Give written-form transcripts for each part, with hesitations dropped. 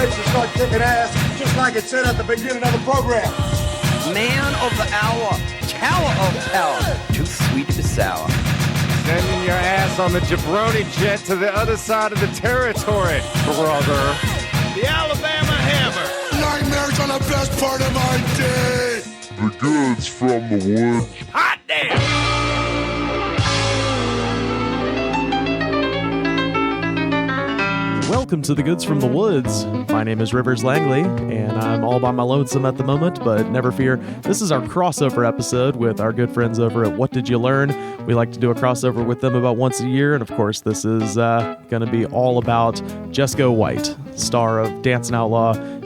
ready to start kicking ass, just like it said at the beginning of the program. Man of the hour, tower of power, too sweet to be sour. Sending your ass on the jabroni jet to the other side of the territory, brother. The Alabama Hammer. Nightmares on the best part of my day. The goods from the woods. Hot damn! Welcome to the Goods from the Woods. My name is Rivers Langley, and I'm all by my lonesome at the moment, but never fear. This is our crossover episode with our good friends over at What Did You Learn? We like to do a crossover with them about once a year, and of course this is going to be all about Jesco White, star of Dancing Outlaw 2,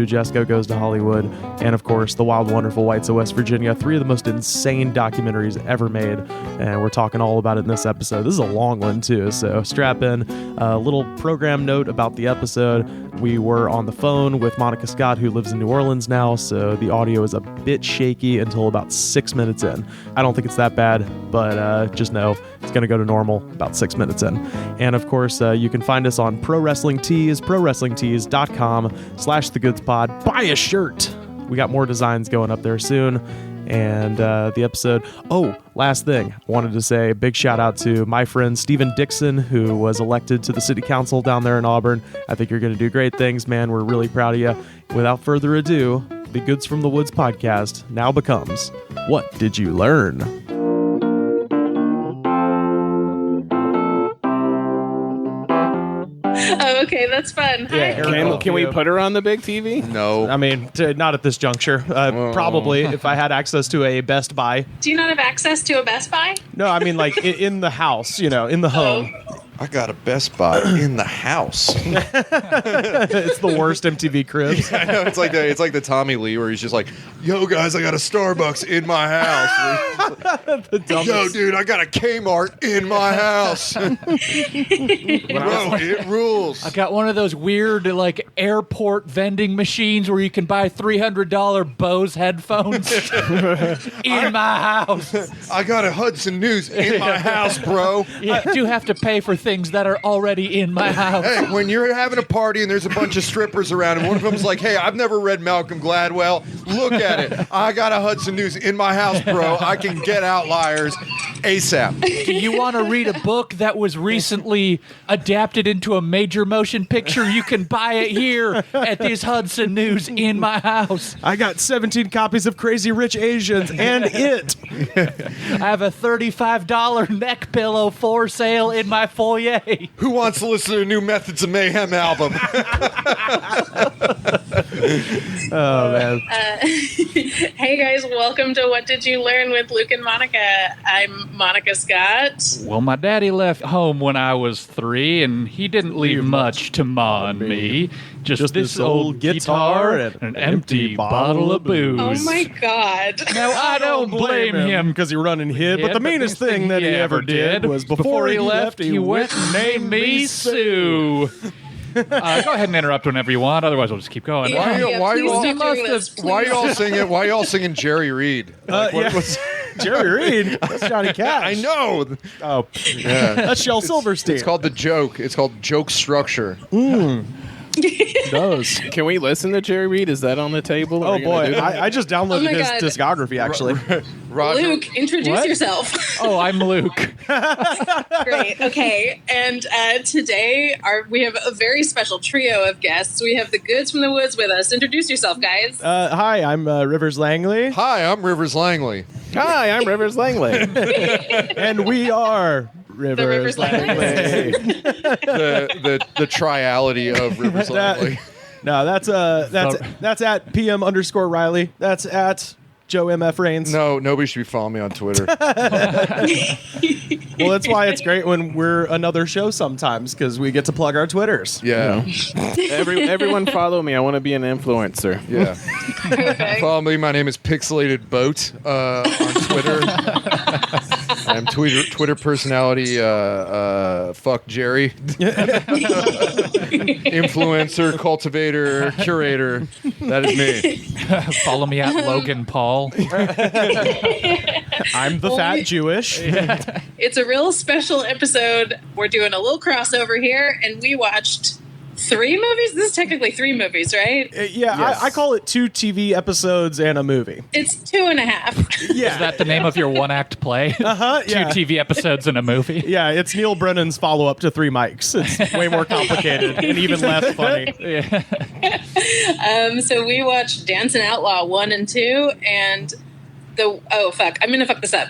Jesco Goes to Hollywood, and of course The Wild Wonderful Whites of West Virginia, 3 of the most insane documentaries ever made, and we're talking all about it in this episode. This is a long one too, so strap in. A little program note about the episode. We were on the phone with Monika Scott, who lives in New Orleans now, so the audio is a bit shaky until about 6 minutes in. I don't think it's that bad, but just know it's going to go to normal about 6 minutes in. And of course, you can find us on Pro Wrestling Tees, prowrestlingtees.com/thegoodspod. Buy a shirt. We got more designs going up there soon. And the episode... Oh, last thing. I wanted to say a big shout out to my friend Stephen Dixon, who was elected to the city council down there in Auburn. I think you're going to do great things, man. We're really proud of you. Without further ado, the Goods from the Woods podcast now becomes What Did You Learn? Oh, okay, that's fun. Yeah, can we put her on the big TV? No. I mean, not at this juncture. Probably if I had access to a Best Buy. Do you not have access to a Best Buy? No, I mean like in the house, in the home. I got a Best Buy in the house. It's the worst MTV Cribs. Yeah, I know. It's like the Tommy Lee where he's just like, "Yo, guys, I got a Starbucks in my house." Yo, dude, I got a Kmart in my house. Bro, it rules. I got one of those weird like airport vending machines where you can buy $300 Bose headphones in my house. I got a Hudson News in my house, bro. You do have to pay for things that are already in my house. Hey, when you're having a party and there's a bunch of strippers around and one of them's like, "Hey, I've never read Malcolm Gladwell. Look at it. I got a Hudson News in my house, bro. I can get Outliers ASAP." Do you want to read a book that was recently adapted into a major motion picture? You can buy it here at this Hudson News in my house. I got 17 copies of Crazy Rich Asians and It. I have a $35 neck pillow for sale in my foyer. Who wants to listen to the new Methods of Mayhem album? Oh, man. Hey, guys, welcome to What Did You Learn with Luke and Monika. I'm Monika Scott. Well, my daddy left home when I was 3, and he didn't leave much to ma and me. Just this old guitar and an empty bottle of booze. Oh, my God. Now, I don't blame him because he run and hid, but the meanest thing that he ever did was before he left, he went and named me Sue. Go ahead and interrupt whenever you want. Otherwise, we'll just keep going. Yeah, Why please are stop doing this, you all please. singing? Why are you all singing Jerry Reed? Jerry Reed? That's Johnny Cash. I know. Oh, Yeah. that's Shel Silverstein. It's called The Joke. It's called Joke Structure. It does. Can we listen to Jerry Reed? Is that on the table? Oh, boy. I just downloaded Oh, my his God. discography, actually. Roger. Luke, introduce yourself. Oh, I'm Luke. Great. Okay. And today we have a very special trio of guests. We have the Goods from the Woods with us. Introduce yourself, guys. Hi, I'm Rivers Langley. Hi, I'm Rivers Langley. Hi, I'm Rivers Langley. And we are Rivers Langley. the triality of Rivers Langley. No, that's at PM_Riley. That's at Joe MF Reigns. No, nobody should be following me on Twitter. Well, that's why it's great when we're another show sometimes, because we get to plug our Twitters. Yeah. Everyone follow me. I want to be an influencer. Yeah. Perfect. Follow me. My name is Pixelated Boat on Twitter. I'm Twitter personality. Fuck Jerry. Influencer, cultivator, curator. That is me. Follow me at Logan Paul. I'm the fat Jewish. It's a real special episode. We're doing a little crossover here, and we watched 3 movies? This is technically 3 movies, right? Yeah, Yes. I call it 2 TV episodes and a movie. It's 2.5. Yeah. Is that the name of your one-act play? Uh-huh, 2 yeah. TV episodes and a movie? Yeah, it's Neil Brennan's follow-up to 3 Mics. It's way more complicated and even less funny. So we watched Jensen Outlaw 1 and 2, and I'm gonna fuck this up.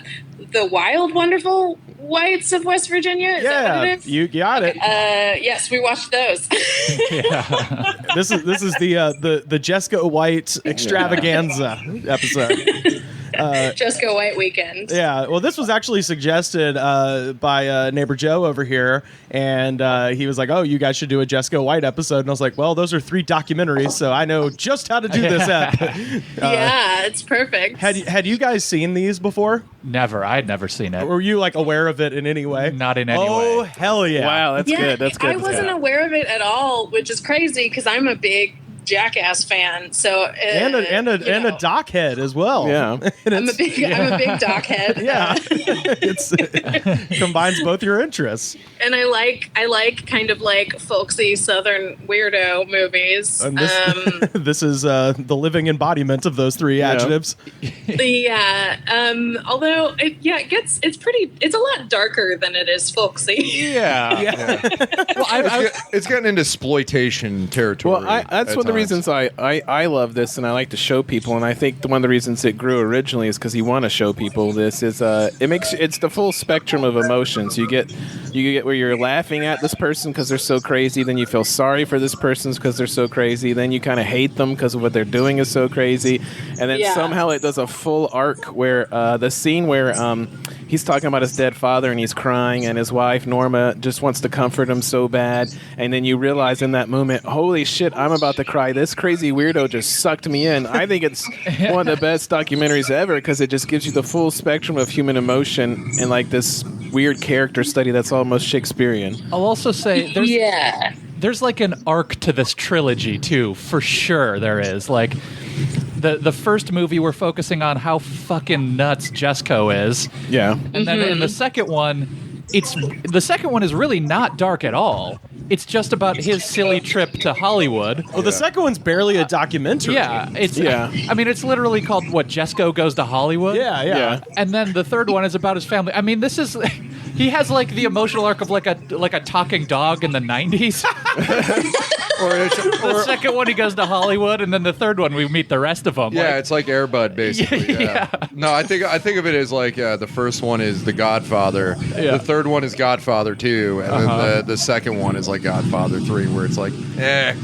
The Wild Wonderful Whites of West Virginia. Is that what it is? You got it. Yes, we watched those. This is the Jesco White extravaganza episode. Jesco White weekend. Yeah, well, this was actually suggested by neighbor Joe over here, and he was like, "Oh, you guys should do a Jesco White episode." And I was like, "Well, those are 3 documentaries, so I know just how to do this app." Yeah, it's perfect. Had you guys seen these before? Never. I'd never seen it. Were you like aware of it in any way? Not in any way. Oh, hell yeah! Wow, that's good. That's good. I wasn't aware of it at all, which is crazy because I'm a big Jackass fan. So And a doc head as well. Yeah. I'm a big doc head. Yeah, it combines both your interests. And I like kind of like folksy Southern weirdo movies. And this is the living embodiment of those 3 adjectives. Although it's a lot darker than it is folksy. Yeah. Well, it's getting into exploitation territory. Well, that's one of the reasons I love this, and I like to show people. And I think one of the reasons it grew originally is because you want to show people this. It's the full spectrum of emotions. You get where you're laughing at this person because they're so crazy. Then you feel sorry for this person because they're so crazy. Then you kind of hate them because of what they're doing is so crazy. And then somehow it does a full arc where the scene where he's talking about his dead father and he's crying, and his wife Norma just wants to comfort him so bad. And then you realize in that moment, holy shit, I'm about to cry. This crazy weirdo just sucked me in. I think it's one of the best documentaries ever because it just gives you the full spectrum of human emotion and like this weird character study that's almost Shakespearean. I'll also say there's like an arc to this trilogy too, for sure there is. Like the first movie we're focusing on how fucking nuts Jesco is. Yeah. And then in the second one, the second one is really not dark at all. It's just about his silly trip to Hollywood. Well, the second one's barely a documentary. Yeah, I mean, it's literally called what, Jesco Goes to Hollywood. Yeah. And then the third one is about his family. I mean, this is he has like the emotional arc of like a talking dog in the 90s. The second one he goes to Hollywood, and then the third one we meet the rest of them. Yeah, it's like Air Bud basically. Yeah. No, I think of it as like the first one is The Godfather, the third one is Godfather 2, and then the second one is like Godfather 3, where it's like, Yeah,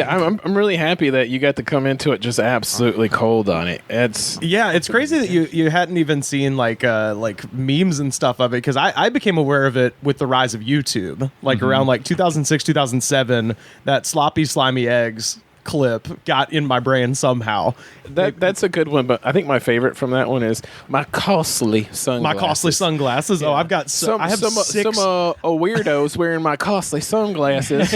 I'm really happy that you got to come into it just absolutely cold on it. It's crazy that you hadn't even seen like memes and stuff of it, because I became aware of it with the rise of YouTube, like around like 2006, 2007. That sloppy, slimy eggs clip got in my brain somehow. That's a good one, but I think my favorite from that one is my costly sunglasses. Oh, I've got I have six weirdos wearing my costly sunglasses.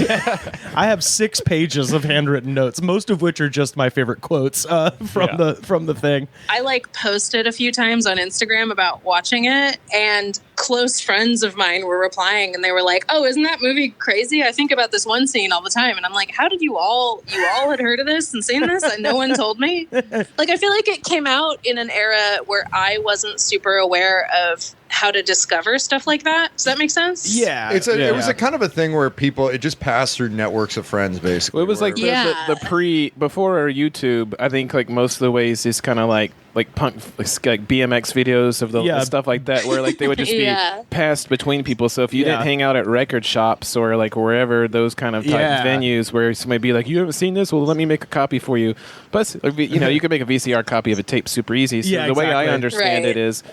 I have 6 pages of handwritten notes, most of which are just my favorite quotes from the thing. I like posted a few times on Instagram about watching it, and close friends of mine were replying, and they were like, "Oh, isn't that movie crazy? I think about this one scene all the time." And I'm like, "How did you all had heard of this and seen this and no one told me?" Like, I feel like it came out in an era where I wasn't super aware of how to discover stuff like that. Does that make sense? Yeah. It was a kind of a thing where it just passed through networks of friends, basically. Well, it was like before YouTube. I think like most of the ways is kind of like punk, like BMX videos of the stuff like that, where like they would just be passed between people. So if you didn't hang out at record shops or like wherever those kind of type of venues where somebody be like, "You haven't seen this? Well, let me make a copy for you." But you can make a VCR copy of a tape super easy. So the way I understand it is,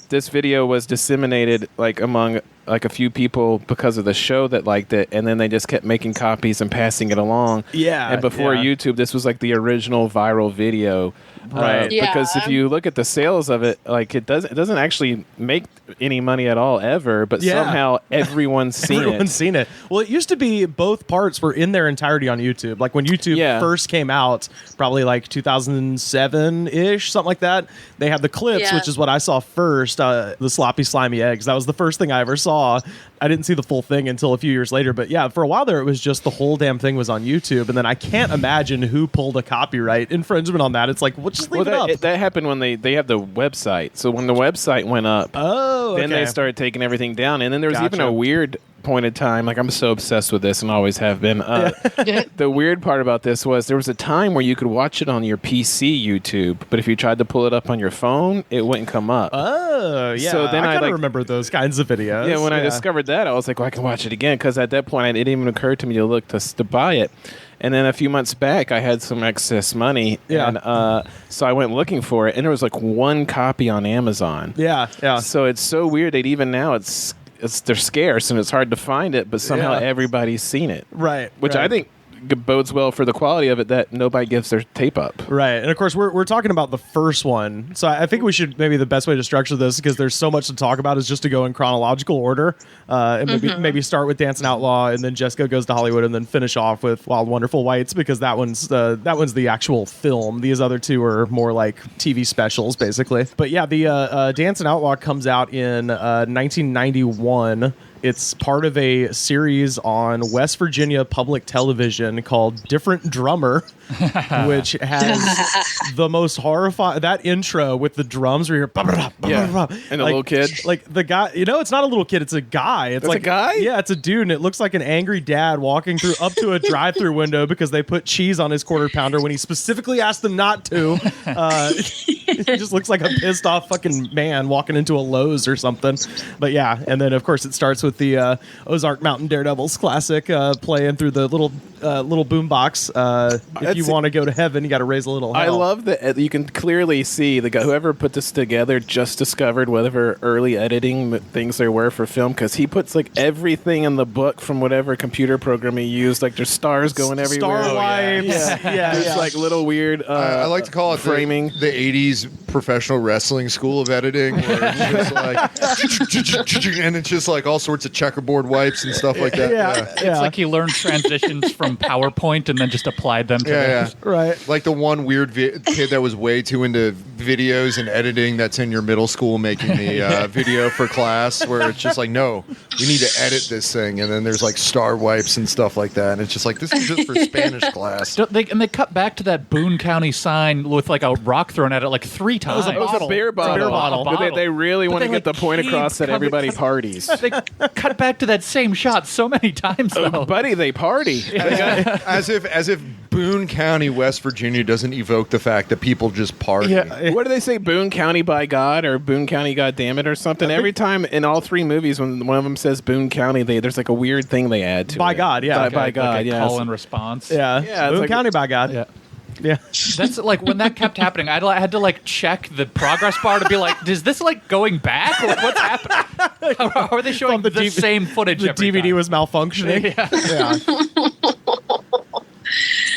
this video was disseminated like among like a few people because of the show that liked it, and then they just kept making copies and passing it along. Yeah. And before YouTube, this was like the original viral video. Right. Because if you look at the sales of it, like it doesn't actually make any money at all ever, but somehow everyone's seen it. Well, it used to be both parts were in their entirety on YouTube. Like when YouTube first came out, probably like 2007-ish, something like that, they had the clips, which is what I saw first, the sloppy, slimy eggs. That was the first thing I ever saw. I didn't see the full thing until a few years later. But yeah, for a while there, it was just the whole damn thing was on YouTube. And then I can't imagine who pulled a copyright infringement on that. It's like, well, just leave it up. That happened when they have the website. So when the website went up, then they started taking everything down. And then there was even a weird point in time, like I'm so obsessed with this and always have been. The weird part about this was there was a time where you could watch it on your PC YouTube, but if you tried to pull it up on your phone, it wouldn't come up. Oh, yeah. So then I kind of remember those kinds of videos. Yeah, when I discovered that, I was like, well, I can watch it again, because at that point, it didn't even occur to me to look to buy it. And then a few months back, I had some excess money, and so I went looking for it, and there was like one copy on Amazon. Yeah. So it's so weird that even now they're scarce and it's hard to find it, but somehow everybody's seen it. Right. Which I think bodes well for the quality of it, that nobody gives their tape up. Right. And of course, we're talking about the first one. So I think we should, maybe the best way to structure this, because there's so much to talk about, is just to go in chronological order. And maybe start with Dancing Outlaw, and then Jesco Goes to Hollywood, and then finish off with Wild Wonderful Whites, because that one's the actual film. These other two are more like TV specials, basically. But yeah, the Dancing Outlaw comes out in 1991. It's part of a series on West Virginia public television called Different Drummer, which has the most horrifying, that intro with the drums where you're and the little kid, like the guy, it's not a little kid, it's a guy. It's like a guy? Yeah, it's a dude, and it looks like an angry dad walking through up to a drive-through window because they put cheese on his quarter pounder when he specifically asked them not to. He just looks like a pissed off fucking man walking into a Lowe's or something. But yeah, and then of course it starts with the Ozark Mountain Daredevils classic playing through the little boombox. If you want to go to heaven, you got to raise a little hell. I love that you can clearly see the guy, whoever put this together, just discovered whatever early editing things there were for film, because he puts like everything in the book from whatever computer program he used. Like there's stars going everywhere. Star wipes. There's like little weird. I like to call it framing. The 80s professional wrestling school of editing, where it's just like, and it's just like all sorts of checkerboard wipes and stuff like that. It's like he learned transitions from PowerPoint and then just applied them to right. Like the one weird kid that was way too into videos and editing that's in your middle school making the video for class, where it's just like, no, we need to edit this thing, and then there's like star wipes and stuff like that, and it's just like, this is just for Spanish class. They cut back to that Boone County sign with like a rock thrown at it like 3 times. It was a beer bottle. But they really want to get the point across that everybody parties. They cut back to that same shot so many times, though. Buddy, they party. As if Boone County, West Virginia doesn't evoke the fact that people just party. Yeah. What do they say? Boone County by God, or Boone County God damn it, or something? Every time in all 3 movies, when one of them says Boone County, there's like a weird thing they add to by it. God, yeah. By God, like yeah. Call and response. Yeah. Boone County by God. Yeah. Yeah, that's like when that kept happening. I had to like check the progress bar to be like, is this like going back? Like, what's happening? How are they showing the same footage? The DVD time? was malfunctioning. Yeah.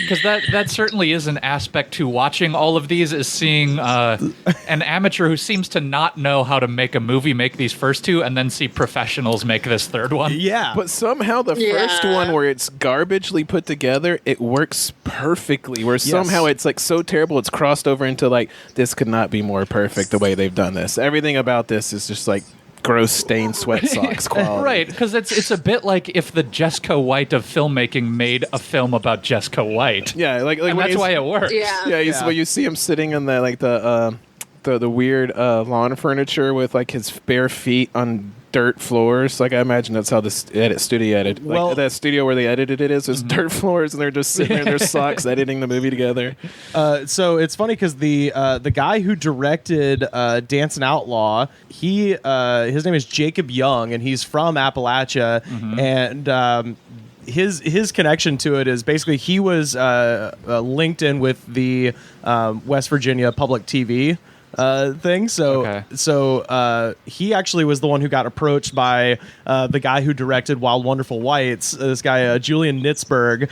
Because that certainly is an aspect to watching all of these, is seeing an amateur who seems to not know how to make a movie make these first 2, and then see professionals make this 3rd one. Yeah. But somehow the first one, where it's garbagely put together, it works perfectly. Where somehow it's like so terrible, it's crossed over into like, this could not be more perfect the way they've done this. Everything about this is just like gross stained sweat socks quality. Right, because it's a bit like if the Jesco White of filmmaking made a film about Jesco White. Yeah, like and that's why it works. Yeah. When you see him sitting in the weird lawn furniture with like his bare feet on dirt floors. Like I imagine that's how the studio edited. Like that studio where they edited it is dirt floors, and they're just sitting there in their socks editing the movie together. So it's funny because the guy who directed Dancing Outlaw, his name is Jacob Young, and he's from Appalachia, and his connection to it is basically he was linked in with the West Virginia public TV thing. So he actually was the one who got approached by the guy who directed Wild Wonderful Whites, this guy Julian Nitzberg,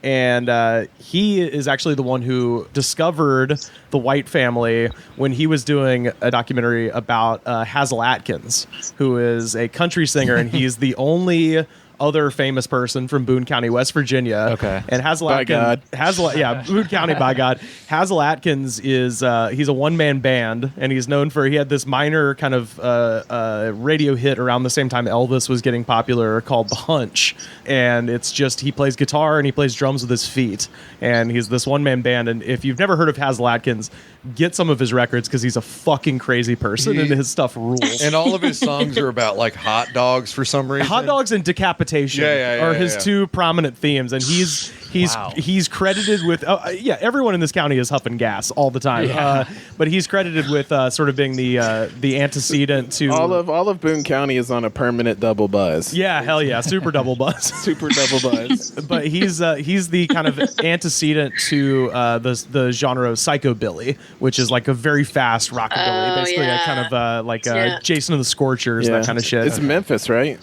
and he is actually the one who discovered the White family when he was doing a documentary about Hazel Atkins, who is a country singer, and he's the only other famous person from Boone County, West Virginia. Okay. And Hazel By Atkins, God. Boone County, by God. Hazel Atkins is he's a one-man band, and he's known for, he had this minor kind of radio hit around the same time Elvis was getting popular called The Hunch. And it's just, he plays guitar and he plays drums with his feet. And he's this one-man band. And if you've never heard of Hazel Atkins, get some of his records because he's a fucking crazy person and his stuff rules. And all of his songs are about like hot dogs for some reason. Hot dogs and decapitation are his two prominent themes, and he's credited with everyone in this county is huffing gas all the time, but he's credited with sort of being the antecedent to all of Boone County is on a permanent double buzz. Yeah, hell yeah, super double buzz. Super double buzz. But he's the kind of antecedent to the genre of psychobilly, which is like a very fast rockabilly, basically a kind of like Jason and the Scorchers, that kind of shit. It's Memphis, right?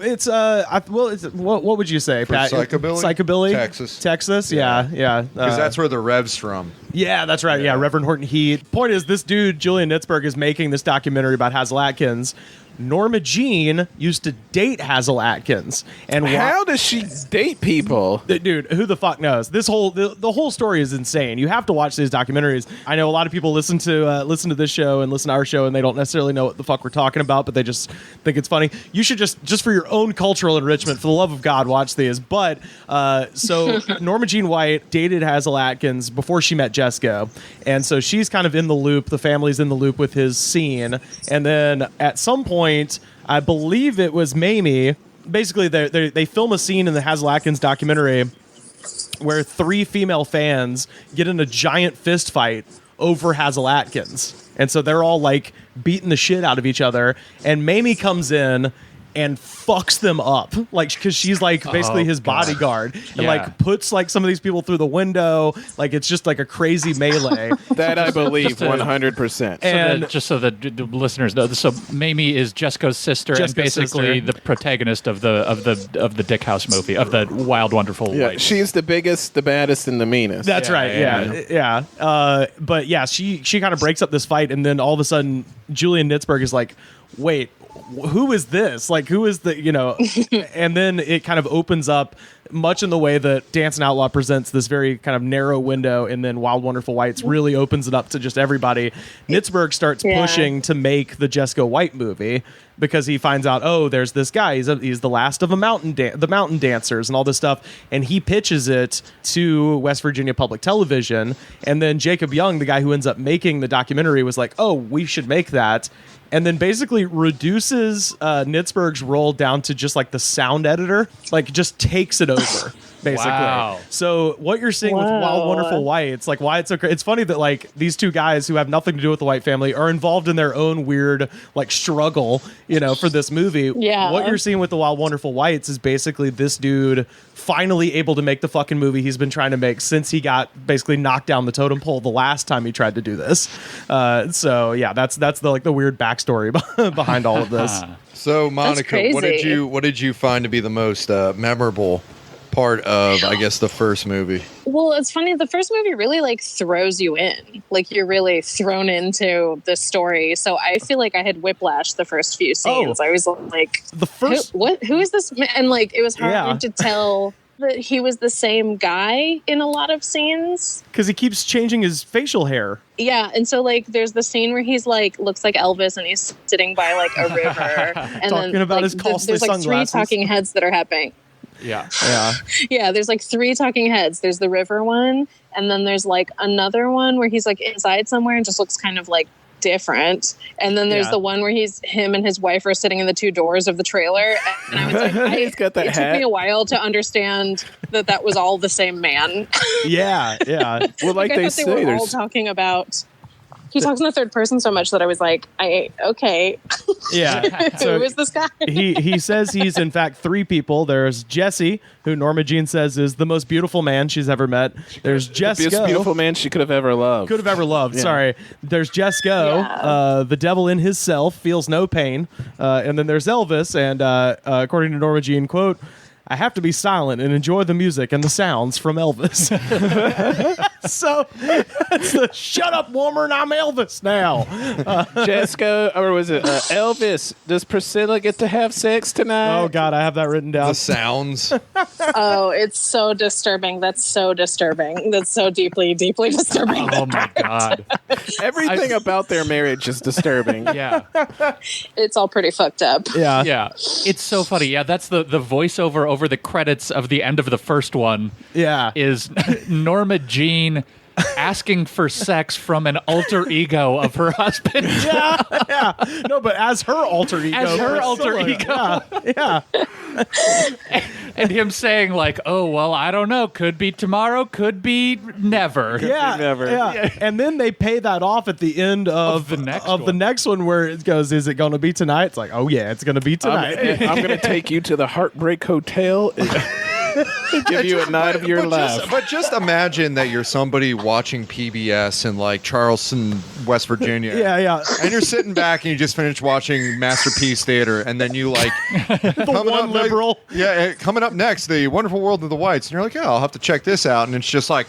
It's what would you say, Pat? Psychobilly? Texas, yeah. Because that's where the Rev's from. Yeah, that's right. Yeah, Reverend Horton Heat. Point is, this dude Julian Nitzberg is making this documentary about Hazel Atkins. Norma Jean used to date Hazel Atkins, and how does she date people? Dude, who the fuck knows? The whole story is insane. You have to watch these documentaries. I know a lot of people listen to this show and listen to our show, and they don't necessarily know what the fuck we're talking about, but they just think it's funny. You should just for your own cultural enrichment, for the love of God, watch these. But so Norma Jean White dated Hazel Atkins before she met Jesco, and so she's kind of in the loop. The family's in the loop with his scene, and then at some point, I believe it was Mamie. Basically, they film a scene in the Hazel Atkins documentary where 3 female fans get in a giant fist fight over Hazel Atkins. And so they're all like beating the shit out of each other. And Mamie comes in and fucks them up, like, because she's like basically his bodyguard, and like puts like some of these people through the window. Like, it's just like a crazy melee. That I believe 100%. And just so that the listeners know, so Mamie is Jesco's sister and basically the protagonist of the Dick House movie, of the Wild Wonderful White. She's the biggest, the baddest, and the meanest. That's right. Yeah. But yeah, she kind of breaks up this fight, and then all of a sudden, Julian Nitzberg is like, wait, who is this? Like, who is the, and then it kind of opens up much in the way that Dance and Outlaw presents this very kind of narrow window, and then Wild Wonderful Whites really opens it up to just everybody. Nitzberg starts pushing to make the Jesco White movie because he finds out, oh, there's this guy. He's the last of the mountain dancers and all this stuff. And he pitches it to West Virginia Public Television. And then Jacob Young, the guy who ends up making the documentary, was like, oh, we should make that. And then basically reduces Nitzberg's role down to just like the sound editor, like just takes it over, basically. Wow. So what you're seeing with Wild Wonderful White, it's like why it's so crazy. It's funny that like these two guys who have nothing to do with the White family are involved in their own weird like struggle, for this movie. Yeah. What you're seeing with the Wild Wonderful Whites is basically this dude finally able to make the fucking movie he's been trying to make since he got basically knocked down the totem pole the last time he tried to do this. So yeah, that's the weird backstory behind all of this. So Monika, what did you find to be the most memorable part of, I guess, the first movie? Well, it's funny. The first movie really like throws you in, like you're really thrown into the story. So I feel like I had whiplash the first few scenes. I was like, the first, who is this man? And like, it was hard to tell that he was the same guy in a lot of scenes because he keeps changing his facial hair. Yeah, and so like there's the scene where he's like looks like Elvis and he's sitting by like a river and talking then about like, his costly there's like sunglasses. 3 talking heads that are happening. Yeah. There's like 3 talking heads. There's the river one, and then there's like another one where he's like inside somewhere and just looks kind of like different. And then there's the one where him and his wife are sitting in the 2 doors of the trailer. And I was like, He's got that it hat. took me a while to understand that was all the same man. Yeah. Well, like I they thought say, they were all talking about. He talks in the third person so much that I was like, okay. Yeah. So who is this guy? he says he's in fact 3 people. There's Jesse, who Norma Jean says is the most beautiful man she's ever met. There's Jesco. The most beautiful man she could have ever loved. Yeah. Sorry. There's Jesco, the devil in his self, feels no pain. And then there's Elvis, and according to Norma Jean, quote, I have to be silent and enjoy the music and the sounds from Elvis. So it's the shut up, woman, I'm Elvis now. Jesco, or was it Elvis? Does Priscilla get to have sex tonight? Oh, God, I have that written down. The sounds. Oh, it's so disturbing. That's so disturbing. That's so deeply, deeply disturbing. Oh my God. Everything about their marriage is disturbing. Yeah. It's all pretty fucked up. Yeah. Yeah. It's so funny. Yeah, that's the voiceover over the credits of the end of the first one. Yeah. Is Norma Jean asking for sex from an alter ego of her husband. Yeah. No, but as her alter ego. As her alter Priscilla. ego. Yeah. And him saying like, oh, well, I don't know. Could be tomorrow. Could be never. Yeah, never. Yeah. And then they pay that off at the end of the next the one. next one where it goes, is it going to be tonight? It's like, oh, yeah, it's going to be tonight. I'm going to take you to the Heartbreak Hotel and give you a night of your life. But just imagine that you're somebody watching PBS in like Charleston, West Virginia. Yeah. And you're sitting back and you just finished watching Masterpiece Theater, and then you like One liberal. coming up next, The Wonderful World of the Whites, and you're like, yeah, I'll have to check this out, and it's just like,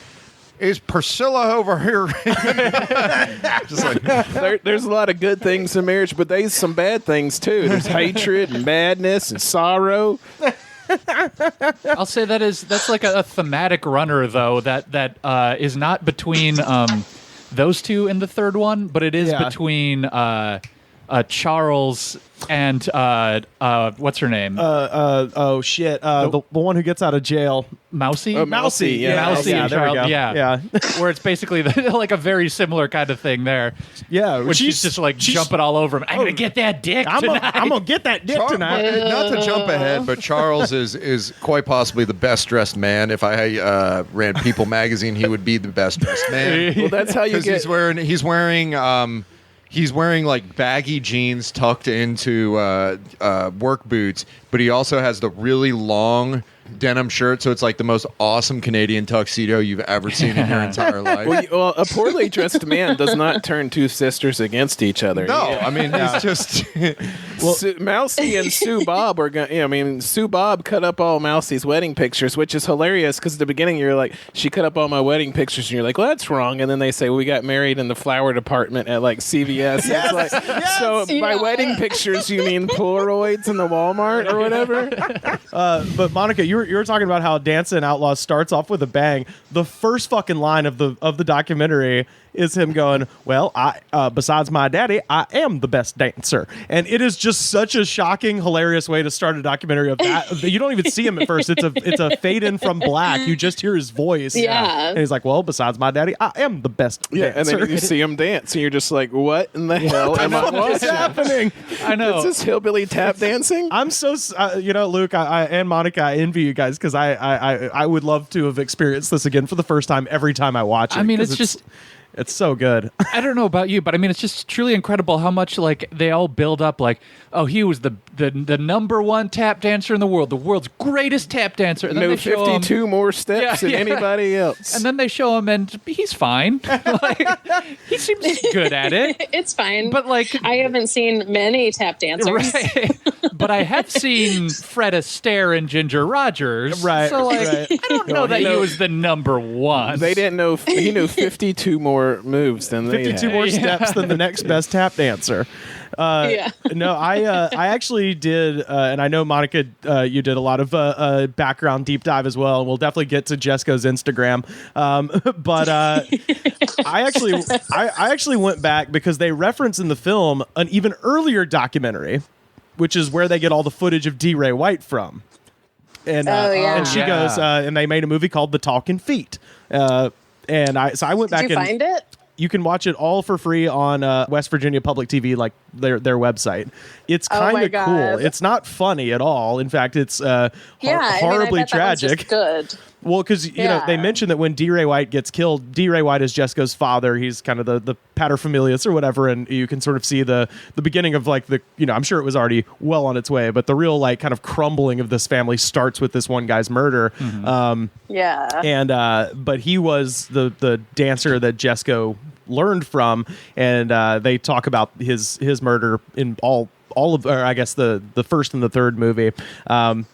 is Priscilla over here? Just like There's a lot of good things in marriage, but there's some bad things too. There's hatred and madness and sorrow. I'll say that's like a thematic runner though that is not between those two in the third one, but it is between Charles and what's her name? Oh shit! The one who gets out of jail, Mousy. Mousy. Yeah, Mousy and there we Charles. go. Yeah. Where it's basically like a very similar kind of thing there. Yeah, when she's just like jumping all over him. I'm gonna get that dick tonight. I'm gonna get that dick tonight. Not to jump ahead, but Charles is quite possibly the best dressed man. If I ran People magazine, he would be the best dressed man. Well, that's how you get. He's wearing like baggy jeans tucked into work boots, but he also has the really long denim shirt, so it's like the most awesome Canadian tuxedo you've ever seen in your entire life. Well, a poorly dressed man does not turn two sisters against each other. No, I mean, he's just... Mousy and Sue Bob are going. Sue Bob cut up all Mousy's wedding pictures, which is hilarious because at the beginning you're like, she cut up all my wedding pictures, and you're like, well, that's wrong. And then they say, well, we got married in the flower department at like CVS. It's like, so by wedding pictures you mean Polaroids in the Walmart or whatever? But Monika, you were talking about how Dancing in Outlaw starts off with a bang. The first fucking line of the documentary is him going, well, I besides my daddy, I am the best dancer. And it is just such a shocking, hilarious way to start a documentary of that. You don't even see him at first. It's a fade in from black. You just hear his voice. Yeah. And he's like, well, besides my daddy, I am the best dancer. And then you see him dance, and you're just like, what in the hell am I watching? What's happening? I know. Is this hillbilly tap dancing? I'm so, Luke, I and Monika, I envy you guys because I would love to have experienced this again for the first time every time I watch it. I mean, it's so good. I don't know about you, but I mean, it's just truly incredible how much like they all build up. Like, oh, he was the number one tap dancer in the world's greatest tap dancer. And then no, they show 52 more steps than anybody else. And then they show him, and he's fine. Like, he seems good at it. It's fine. But like, I haven't seen many tap dancers. Right. But I have seen Fred Astaire and Ginger Rogers. Right. So like, right. I don't know that he was the number one. They didn't know he knew 52 more moves than they 52 had. more steps than the next best tap dancer. No, I actually did, and I know Monika, you did a lot of background deep dive as well, and we'll definitely get to Jesco's Instagram. But I actually went back because they reference in the film an even earlier documentary, which is where they get all the footage of D. Ray White from. And and she goes, and they made a movie called The Talking Feet. And I went back. Did you find it? You can watch it all for free on West Virginia Public TV, like their website. It's kind of cool. It's not funny at all. In fact, it's horribly tragic. Good. Well, because you know they mentioned that when D. Ray White gets killed, D. Ray White is Jesco's father. He's kind of the paterfamilias or whatever, and you can sort of see the beginning of like I'm sure it was already well on its way, but the real like kind of crumbling of this family starts with this one guy's murder. Mm-hmm. But he was the dancer that Jesco learned from, and they talk about his murder in all I guess the first and the third movie.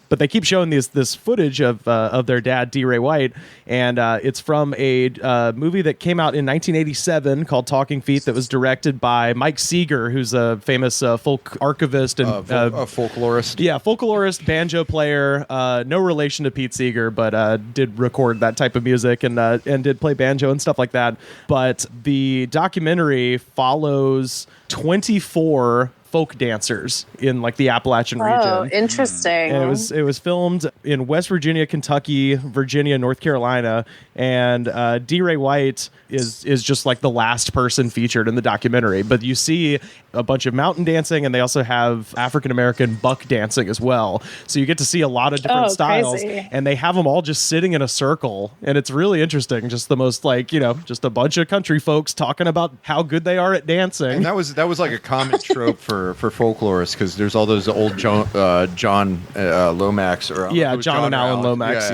But they keep showing this footage of their dad, D. Ray White, and it's from a movie that came out in 1987 called Talking Feet that was directed by Mike Seeger, who's a famous folk archivist and a folklorist. Yeah, folklorist, banjo player, no relation to Pete Seeger, but did record that type of music and did play banjo and stuff like that. But the documentary follows 24 folk dancers in like the Appalachian region. Oh, interesting. And it was filmed in West Virginia, Kentucky, Virginia, North Carolina, and D. Ray White is just like the last person featured in the documentary. But you see a bunch of mountain dancing, and they also have African American buck dancing as well. So you get to see a lot of different styles, crazy. and they have them all just sitting in a circle, and it's really interesting. Just the most like just a bunch of country folks talking about how good they are at dancing. And that was like a common trope for folklorists, because there's all those old John Lomax or John and Alan Lomax,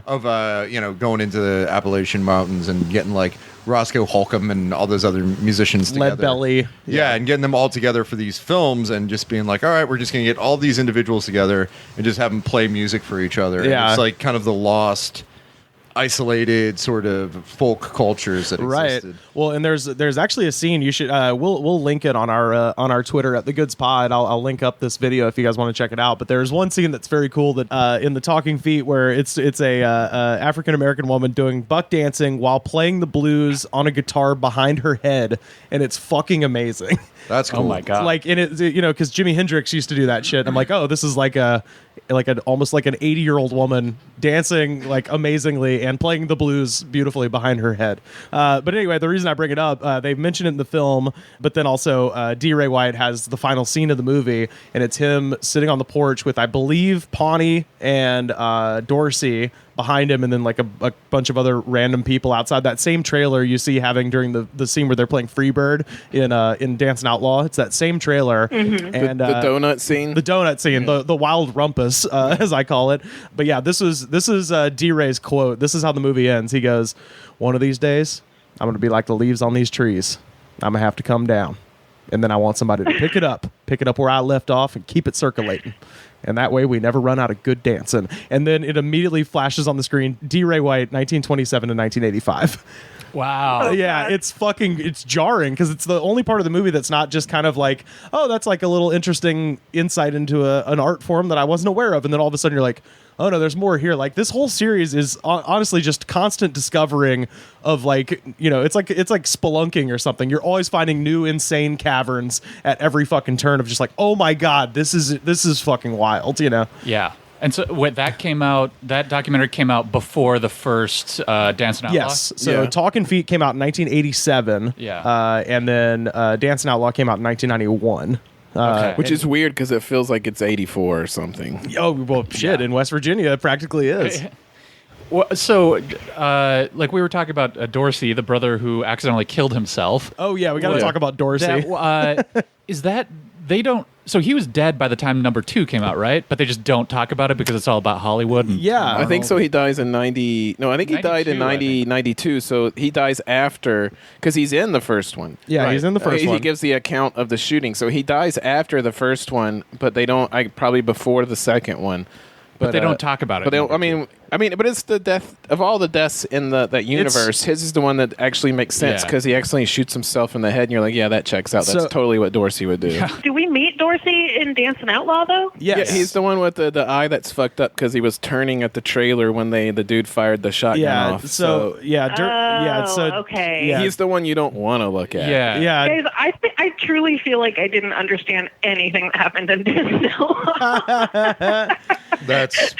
of going into the Appalachian Mountains and getting like Roscoe Holcomb and all those other musicians together. Lead Belly. Yeah, and getting them all together for these films and just being like, all right, we're just going to get all these individuals together and just have them play music for each other. Yeah. And it's like kind of the lost, isolated sort of folk cultures that existed. Right. Well, and there's actually a scene you should we'll link it on our Twitter at The Goods Pod. I'll link up this video if you guys want to check it out. But there's one scene that's very cool that in the Talking Feet where it's a African American woman doing buck dancing while playing the blues on a guitar behind her head, and it's fucking amazing. That's cool. Oh my god! Like in it, because Jimi Hendrix used to do that shit. I'm like, oh, this is like almost like an 80-year-old woman dancing like amazingly and playing the blues beautifully behind her head. But anyway, the reason I bring it up, they mention it in the film, but then also D. Ray White has the final scene of the movie, and it's him sitting on the porch with, I believe, Pawnee and Dorsey behind him, and then like a bunch of other random people outside that same trailer you see having during the scene where they're playing Freebird in Dance and Outlaw. It's that same trailer. Mm-hmm. And the donut scene. The donut scene, the wild rumpus, as I call it. But yeah, this is D. Ray's quote. This is how the movie ends. He goes, "One of these days, I'm going to be like the leaves on these trees. I'm going to have to come down. And then I want somebody to pick it up where I left off and keep it circulating. And that way we never run out of good dancing." And then it immediately flashes on the screen, D. Ray White, 1927 to 1985. Wow. Yeah, it's jarring because it's the only part of the movie that's not just kind of like, oh, that's like a little interesting insight into an art form that I wasn't aware of. And then all of a sudden you're like, oh no, there's more here. Like this whole series is honestly just constant discovering of like, it's like spelunking or something. You're always finding new insane caverns at every fucking turn of just like, oh my God, this is fucking wild, Yeah. And so when that documentary came out before the first Dance and Outlaw? Yes. So Talking Feet came out in 1987. Yeah. And then Dance and Outlaw came out in 1991. Okay. Which is weird because it feels like it's 84 or something. Oh, well, shit. Yeah. In West Virginia, it practically is. Well, so, like we were talking about Dorsey, the brother who accidentally killed himself. Oh, yeah. We got to talk about Dorsey. So he was dead by the time number 2 came out, right? But they just don't talk about it because it's all about Hollywood. Yeah. I think so. He dies in 90. No, I think he died in 92. So he dies after, because he's in the first one. Yeah, right. He's in the first one. He gives the account of the shooting. So he dies after the first one, but they don't, probably before the second one. But they don't talk about it. But they don't, but it's the death of all the deaths in that universe. His is the one that actually makes sense because he accidentally shoots himself in the head, and you're like, yeah, that checks out. That's totally what Dorsey would do. Yeah. Do we meet Dorsey in Dance and Outlaw though? Yes. Yeah, he's the one with the eye that's fucked up because he was turning at the trailer when the dude fired the shotgun off. Okay. Yeah. He's the one you don't want to look at. Yeah. Guys, I truly feel like I didn't understand anything that happened in Dance and Outlaw. That's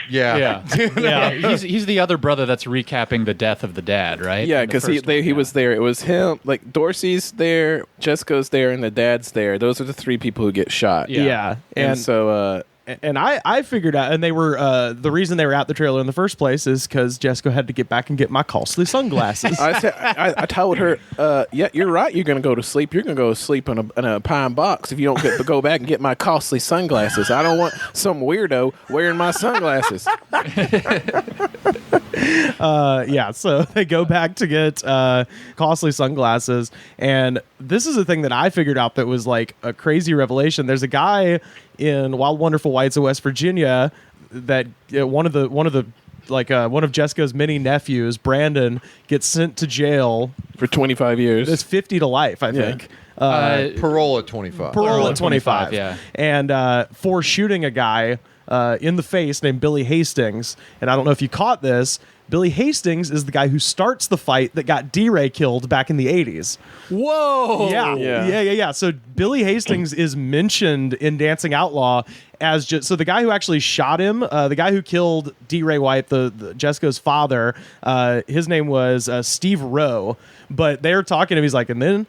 yeah. He's the other brother that's recapping the death of the dad, right? Yeah, because he was there. It was him. Like Dorsey's there, Jesco's there, and the dad's there. Those are the 3 people who get shot. Yeah. And so. And I figured out, and they were the reason they were at the trailer in the first place is because Jesco had to get back and get my costly sunglasses. I told her, yeah, you're right. You're going to go to sleep. You're going to go to sleep in a pine box if you don't go back and get my costly sunglasses. I don't want some weirdo wearing my sunglasses. So they go back to get costly sunglasses, and this is a thing that I figured out that was like a crazy revelation. There's a guy in Wild Wonderful Whites of West Virginia that one of Jesco's many nephews, Brandon, gets sent to jail for 25 years. It's 50 to life, I think. Parole at 25. Parole at 25. Yeah. And for shooting a guy in the face named Billy Hastings. And I don't know if you caught this. Billy Hastings is the guy who starts the fight that got D-Ray killed back in the 80s. Whoa! Yeah. So Billy Hastings is mentioned in Dancing Outlaw as so the guy who actually shot him, the guy who killed D-Ray White, the Jesco's father, his name was Steve Rowe. But they were talking to him. He's like, and then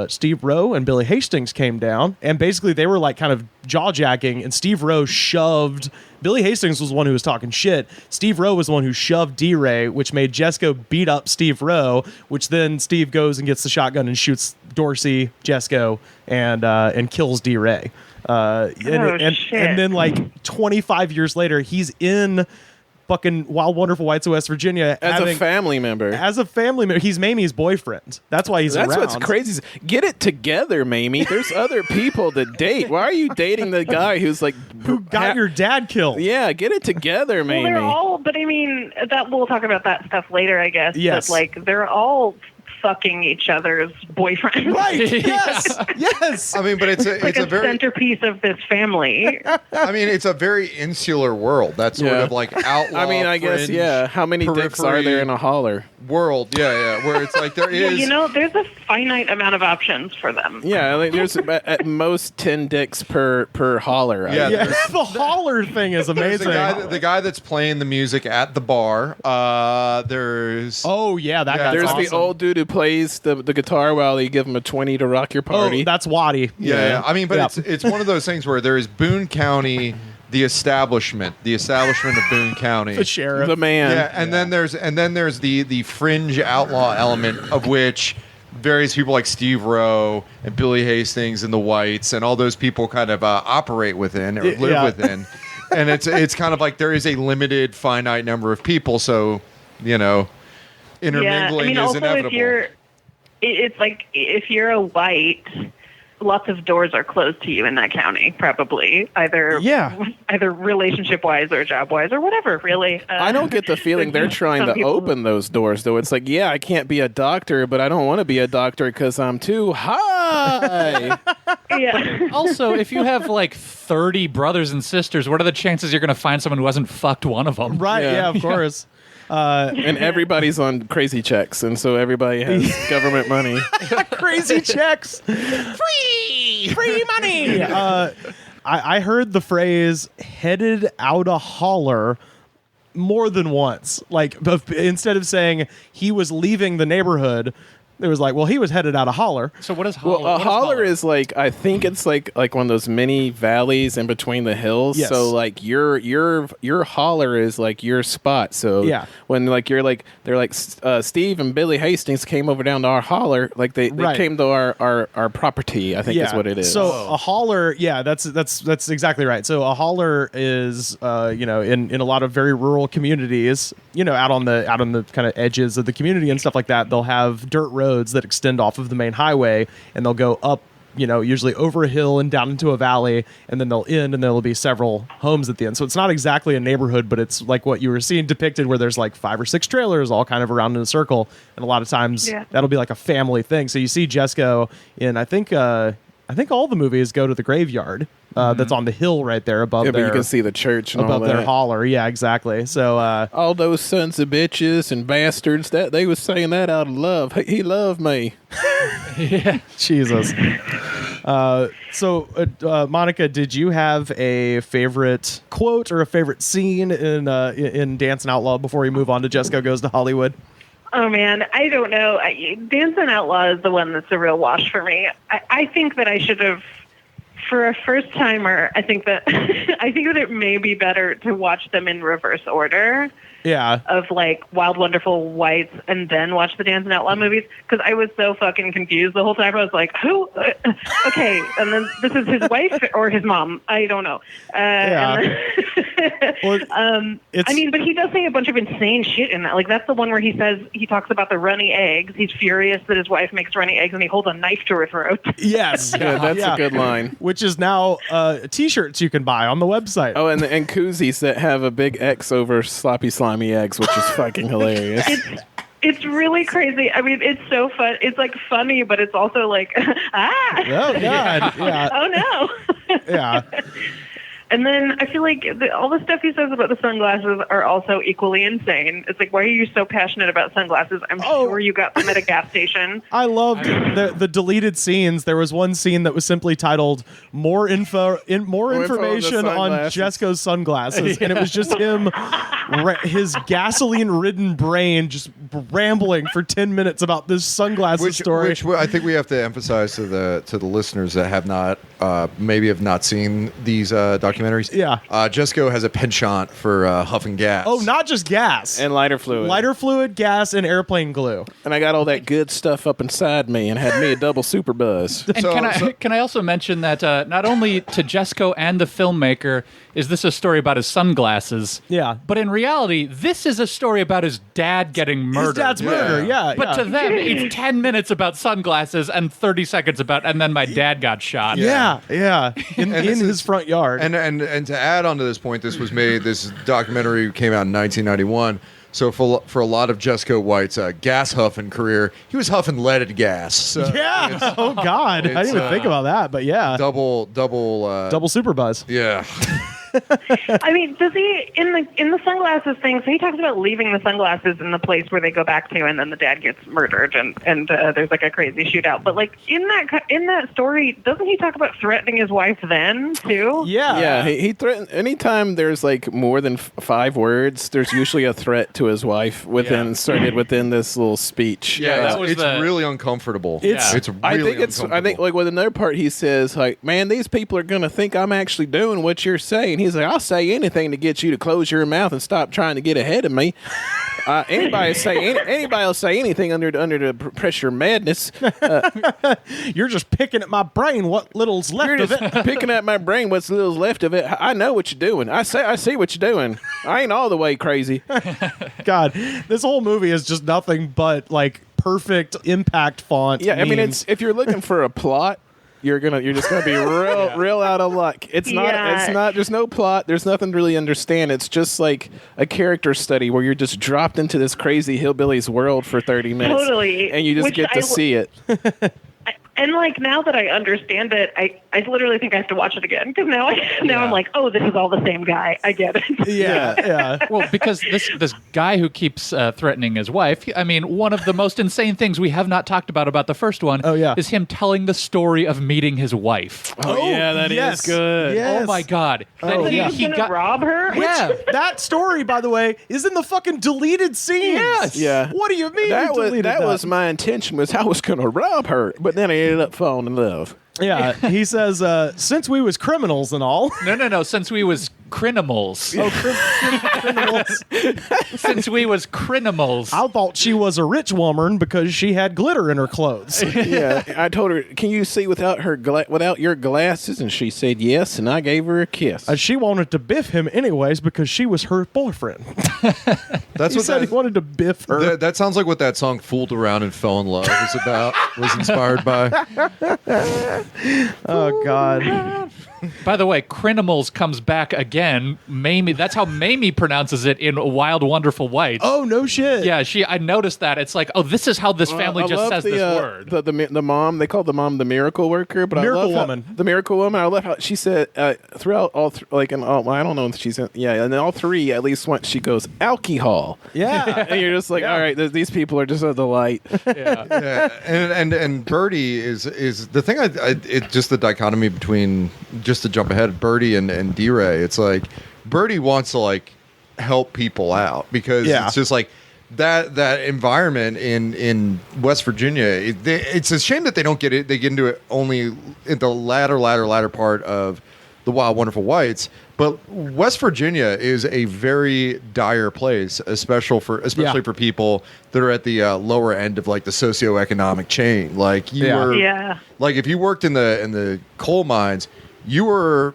Steve Rowe and Billy Hastings came down, and basically they were like kind of jaw jacking, and Steve Rowe shoved. Billy Hastings was the one who was talking shit. Steve Rowe was the one who shoved D-Ray, which made Jesco beat up Steve Rowe, which then Steve goes and gets the shotgun and shoots Dorsey, Jesco, and kills D-Ray. Shit. And then like 25 years later, he's in fucking Wild Wonderful Whites of West Virginia as a family member. He's Mamie's boyfriend. That's why he's around. That's what's crazy. Get it together, Mamie. There's other people to date. Why are you dating the guy who got your dad killed? Yeah, get it together, Mamie. But I mean, that we'll talk about that stuff later, I guess. Yes. But like, they're all fucking each other's boyfriends. Right. Yes. I mean, but it's a very centerpiece of this family. I mean, it's a very insular world. That's sort of like outlaw. I mean, I guess, how many dicks are there in a holler? World, where it's like there is. There's a finite amount of options for them. Yeah, like there's at most 10 dicks per holler. The holler thing is amazing. The guy that's playing the music at the bar. There's. Oh yeah, that guy. There's awesome. the old dude who plays the guitar while you give him a 20 to rock your party. Oh, that's Waddy. Yeah. I mean, but it's one of those things where there is Boone County. The establishment of Boone County, the sheriff, the man, and then there's the fringe outlaw element of which various people like Steve Rowe and Billy Hastings and the Whites and all those people kind of operate within or live within, and it's kind of like there is a limited, finite number of people, so intermingling is also inevitable. It's like if you're a white. Lots of doors are closed to you in that county, probably either relationship-wise or job-wise or whatever. Really, I don't get the feeling they're trying to open those doors, though. It's like, I can't be a doctor, but I don't want to be a doctor because I'm too high. Yeah. Also, if you have like 30 brothers and sisters, what are the chances you're going to find someone who hasn't fucked one of them? Right? Yeah, of course. And everybody's on crazy checks, and so everybody has government money. Crazy checks, free money. I heard the phrase "headed out a holler" more than once. Like, instead of saying he was leaving the neighborhood, it was like, well, he was headed out a holler. So what is holler? Well, a holler is like, I think it's like one of those mini valleys in between the hills. Yes. So like your holler is like your spot. So when like they're like Steve and Billy Hastings came over down to our holler, like they came to our property, I think is what it is. So a holler, that's exactly right. So a holler is in a lot of very rural communities, out on the kind of edges of the community and stuff like that, they'll have dirt roads that extend off of the main highway, and they'll go up, usually over a hill and down into a valley, and then they'll end, and there'll be several homes at the end. So it's not exactly a neighborhood, but it's like what you were seeing depicted, where there's like 5 or 6 trailers all kind of around in a circle, and a lot of times that'll be like a family thing. So you see Jesco in, I think all the movies go to the graveyard that's on the hill right there above but you can see the church and above all their that. holler. Yeah, exactly. So all those sons of bitches and bastards, that they was saying that out of love. He loved me. Yeah, Jesus. So Monika, did you have a favorite quote or a favorite scene in Dancing Outlaw before we move on to Jesco Goes to Hollywood? Oh, man, I don't know. Dancing Outlaw is the one that's a real wash for me. I think that I should have, for a first-timer, I think that it may be better to watch them in reverse order. Yeah. Of like Wild Wonderful Whites and then watch the Dancing Outlaw movies, because I was so fucking confused the whole time. I was like, who? Okay, and then this is his wife or his mom? I don't know. I mean, but he does say a bunch of insane shit in that. Like, that's the one where he talks about the runny eggs. He's furious that his wife makes runny eggs, and he holds a knife to her throat. Yes. That's a good line. Which is now T-shirts you can buy on the website. Oh, and koozies that have a big X over sloppy, slimy eggs, which is fucking hilarious. It's really crazy. I mean, it's so fun. It's like funny, but it's also like, Oh, God. Yeah. Oh, no. Yeah. And then I feel like all the stuff he says about the sunglasses are also equally insane. It's like, why are you so passionate about sunglasses? I'm sure you got them at a gas station. I loved the deleted scenes. There was one scene that was simply titled "More information on Jesco's sunglasses," and it was just him, his gassoliene-ridden brain, just rambling for 10 minutes about this sunglasses story. Which I think we have to emphasize to the listeners that have not seen these documentaries. Yeah. Jesco has a penchant for huffing gas. Oh, not just gas. And lighter fluid. Lighter fluid, gas, and airplane glue. And I got all that good stuff up inside me and had me a double super buzz. And can I also mention that not only to Jesco and the filmmaker is this a story about his sunglasses, but in reality, this is a story about his dad getting murdered. His dad's murder, yeah. But to them, it's 10 minutes about sunglasses and 30 seconds and then my dad got shot. Yeah. In his front yard. And to add on to this point, this documentary came out in 1991. So for a lot of Jesco White's gas huffing career, he was huffing leaded gas. So oh God, I didn't even think about that. But yeah, double super buzz. Yeah. I mean, does he in the sunglasses thing? So he talks about leaving the sunglasses in the place where they go back to, and then the dad gets murdered, and there's like a crazy shootout. But like in that story, doesn't he talk about threatening his wife then too? Yeah. He threatened anytime there's like more than 5 words. There's usually a threat to his wife started within this little speech. Yeah, it's really uncomfortable. It's really uncomfortable. I think like with another part, he says like, "Man, these people are gonna think I'm actually doing what you're saying." He's like, "I'll say anything to get you to close your mouth and stop trying to get ahead of me." Anybody will say anything under the pressure of madness. You're just picking at my brain. What little's left of it? Picking at my brain. What's little's left of it? I know what you're doing. I see what you're doing. I ain't all the way crazy. God, this whole movie is just nothing but like perfect impact font. Yeah, memes. I mean, if you're looking for a plot, you're just gonna be real out of luck. It's not. There's no plot. There's nothing to really understand. It's just like a character study where you're just dropped into this crazy hillbillies world for 30 minutes. Totally. And you just get to see it. And like now that I understand it, I literally think I have to watch it again because now I'm like, oh, this is all the same guy. I get it. Yeah. Well, because this guy who keeps threatening his wife, I mean, one of the most insane things we have not talked about the first one is him telling the story of meeting his wife. Oh yeah, that is good. Yes. Oh my God. He got rob her? Yeah. That story, by the way, is in the fucking deleted scenes. Yes. Yeah. What do you mean That that? was my intention, was I was going to rob her, but then I ended up falling in love. Yeah, he says, since we was criminals and all. No, since we was crinimals. Criminals. Since we was crinimals. I thought she was a rich woman because she had glitter in her clothes. Yeah, I told her, "Can you see without your glasses?" And she said yes, and I gave her a kiss. She wanted to biff him anyways because she was her boyfriend. That's he said he wanted to biff her. That sounds like what that song "Fooled Around and Fell in Love" was inspired by. Oh God. By the way, Crinimals comes back again. Mamie, that's how Mamie pronounces it in Wild Wonderful White. Oh, no shit. Yeah, I noticed that. It's like, oh, this is how this family just says this word. The mom, they call the mom the miracle worker, but Miracle I love Woman. The miracle woman. I love how she said throughout all I don't know if she's in, and then all 3 at least once she goes alcohol. Yeah, and you're just like, all right, these people are just a delight. Yeah, and Birdie is the thing. It's just the dichotomy between. Just to jump ahead, Birdie and D-Ray, it's like Birdie wants to like help people out because it's just like that environment in West Virginia. It's a shame that they don't get it. They get into it only in the latter part of the Wild Wonderful Whites. But West Virginia is a very dire place, especially for people that are at the lower end of like the socioeconomic chain. Like like if you worked in the coal mines. You were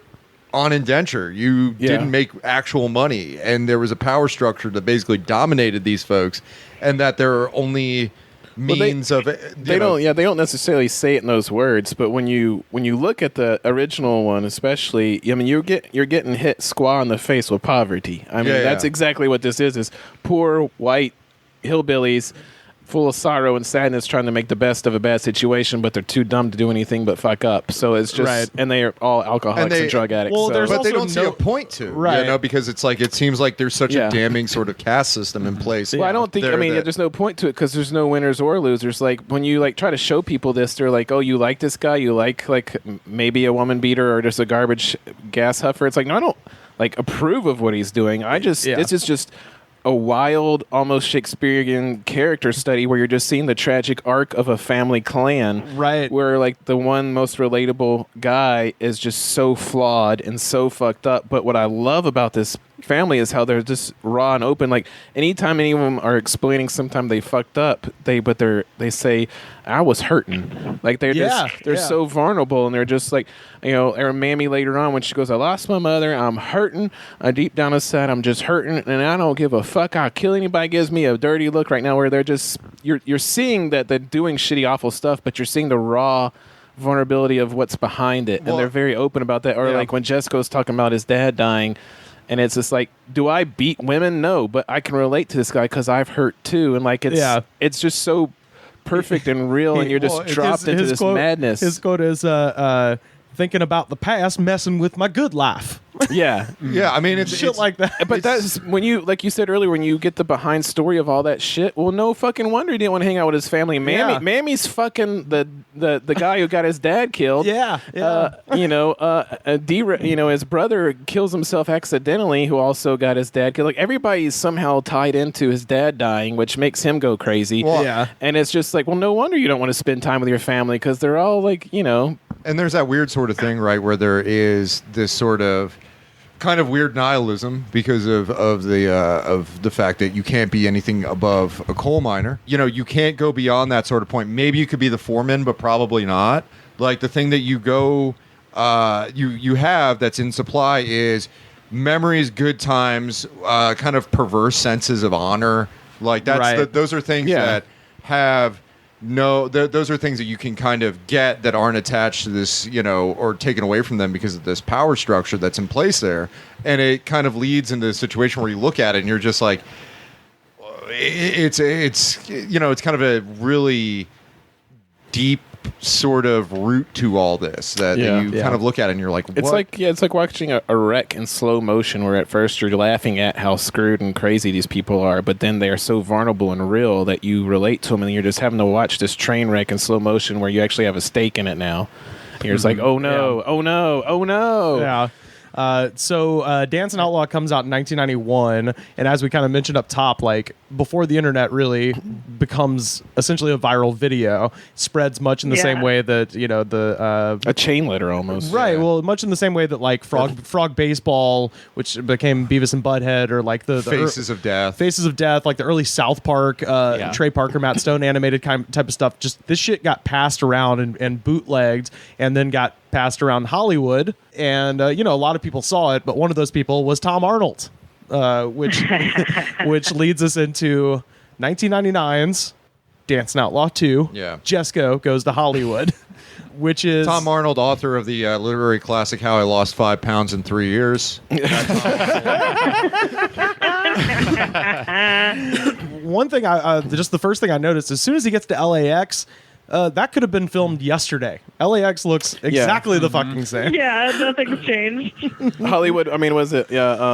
on indenture. You didn't make actual money, and there was a power structure that basically dominated these folks, and that there are only means of it. They don't necessarily say it in those words, but when you look at the original one, especially, I mean, you're getting hit square in the face with poverty. I mean, that's exactly what this is poor white hillbillies full of sorrow and sadness trying to make the best of a bad situation, but they're too dumb to do anything but fuck up. So it's just, and they are all alcoholics and drug addicts. Well, but they don't see a point to, because it's like, it seems like there's such a damning sort of caste system in place. Well, I don't think, there's no point to it because there's no winners or losers. Like when you like try to show people this, they're like, oh, you like this guy? You like maybe a woman beater or just a garbage gas huffer? It's like, no, I don't like approve of what he's doing. This is just a wild, almost Shakespearean character study where you're just seeing the tragic arc of a family clan. Right. Where, like, the one most relatable guy is just so flawed and so fucked up. But what I love about this family is how they're just raw and open. Like, anytime any of them are explaining sometime they fucked up, they say, I was hurting. Like, they're so vulnerable, and they're just like, or Mammy later on when she goes, I lost my mother, I'm hurting. Deep down inside, I'm just hurting, and I don't give a fuck. I'll kill anybody gives me a dirty look right now, where they're just, you're seeing that they're doing shitty, awful stuff, but you're seeing the raw vulnerability of what's behind it, and they're very open about that. Or like when Jesco's talking about his dad dying, and it's just like, do I beat women? No, but I can relate to this guy because I've hurt too, and like it's just so perfect and real, and you're just dropped into this madness. His quote is, thinking about the past, messing with my good life. Yeah. I mean, it's shit like that. But that's when you, like you said earlier, when you get the behind story of all that shit. Well, no fucking wonder he didn't want to hang out with his family. Mammy's fucking the guy who got his dad killed. His brother kills himself accidentally, who also got his dad killed. Like, everybody's somehow tied into his dad dying, which makes him go crazy. And it's just like, well, no wonder you don't want to spend time with your family, because they're all like, And there's that weird sort of thing, right, where there is this sort of kind of weird nihilism because of the fact that you can't be anything above a coal miner. You can't go beyond that sort of point. Maybe you could be the foreman, but probably not. Like, the thing that you have that's in supply is memories, good times, kind of perverse senses of honor. Like, those are things that have. No, those are things that you can kind of get that aren't attached to this, or taken away from them because of this power structure that's in place there. And it kind of leads into a situation where you look at it and you're just like, it's kind of a really deep sort of root to all this that you kind of look at it and you're like, what? It's like watching a wreck in slow motion, where at first you're laughing at how screwed and crazy these people are, but then they are so vulnerable and real that you relate to them, and you're just having to watch this train wreck in slow motion where you actually have a stake in it now. And you're just like, oh no, oh no, oh no. Yeah. So Dance and Outlaw comes out in 1991, and as we kind of mentioned up top, like, before the internet really becomes essentially a viral video, spreads much in the same way that a chain letter almost, right? Well, much in the same way that like Frog Baseball, which became Beavis and Butthead, or like the Faces of Death, like the early South Park, Trey Parker, Matt Stone animated type of stuff. Just this shit got passed around and bootlegged, and then got passed around Hollywood, and a lot of people saw it, but one of those people was Tom Arnold, which leads us into 1999's Dance and Outlaw 2. Jesco Goes to Hollywood, which is Tom Arnold, author of the literary classic How I Lost 5 Pounds in 3 Years. One thing just the first thing I noticed, as soon as he gets to LAX, that could have been filmed yesterday. LAX looks exactly the fucking same. Yeah, nothing's changed. Hollywood, I mean, was it?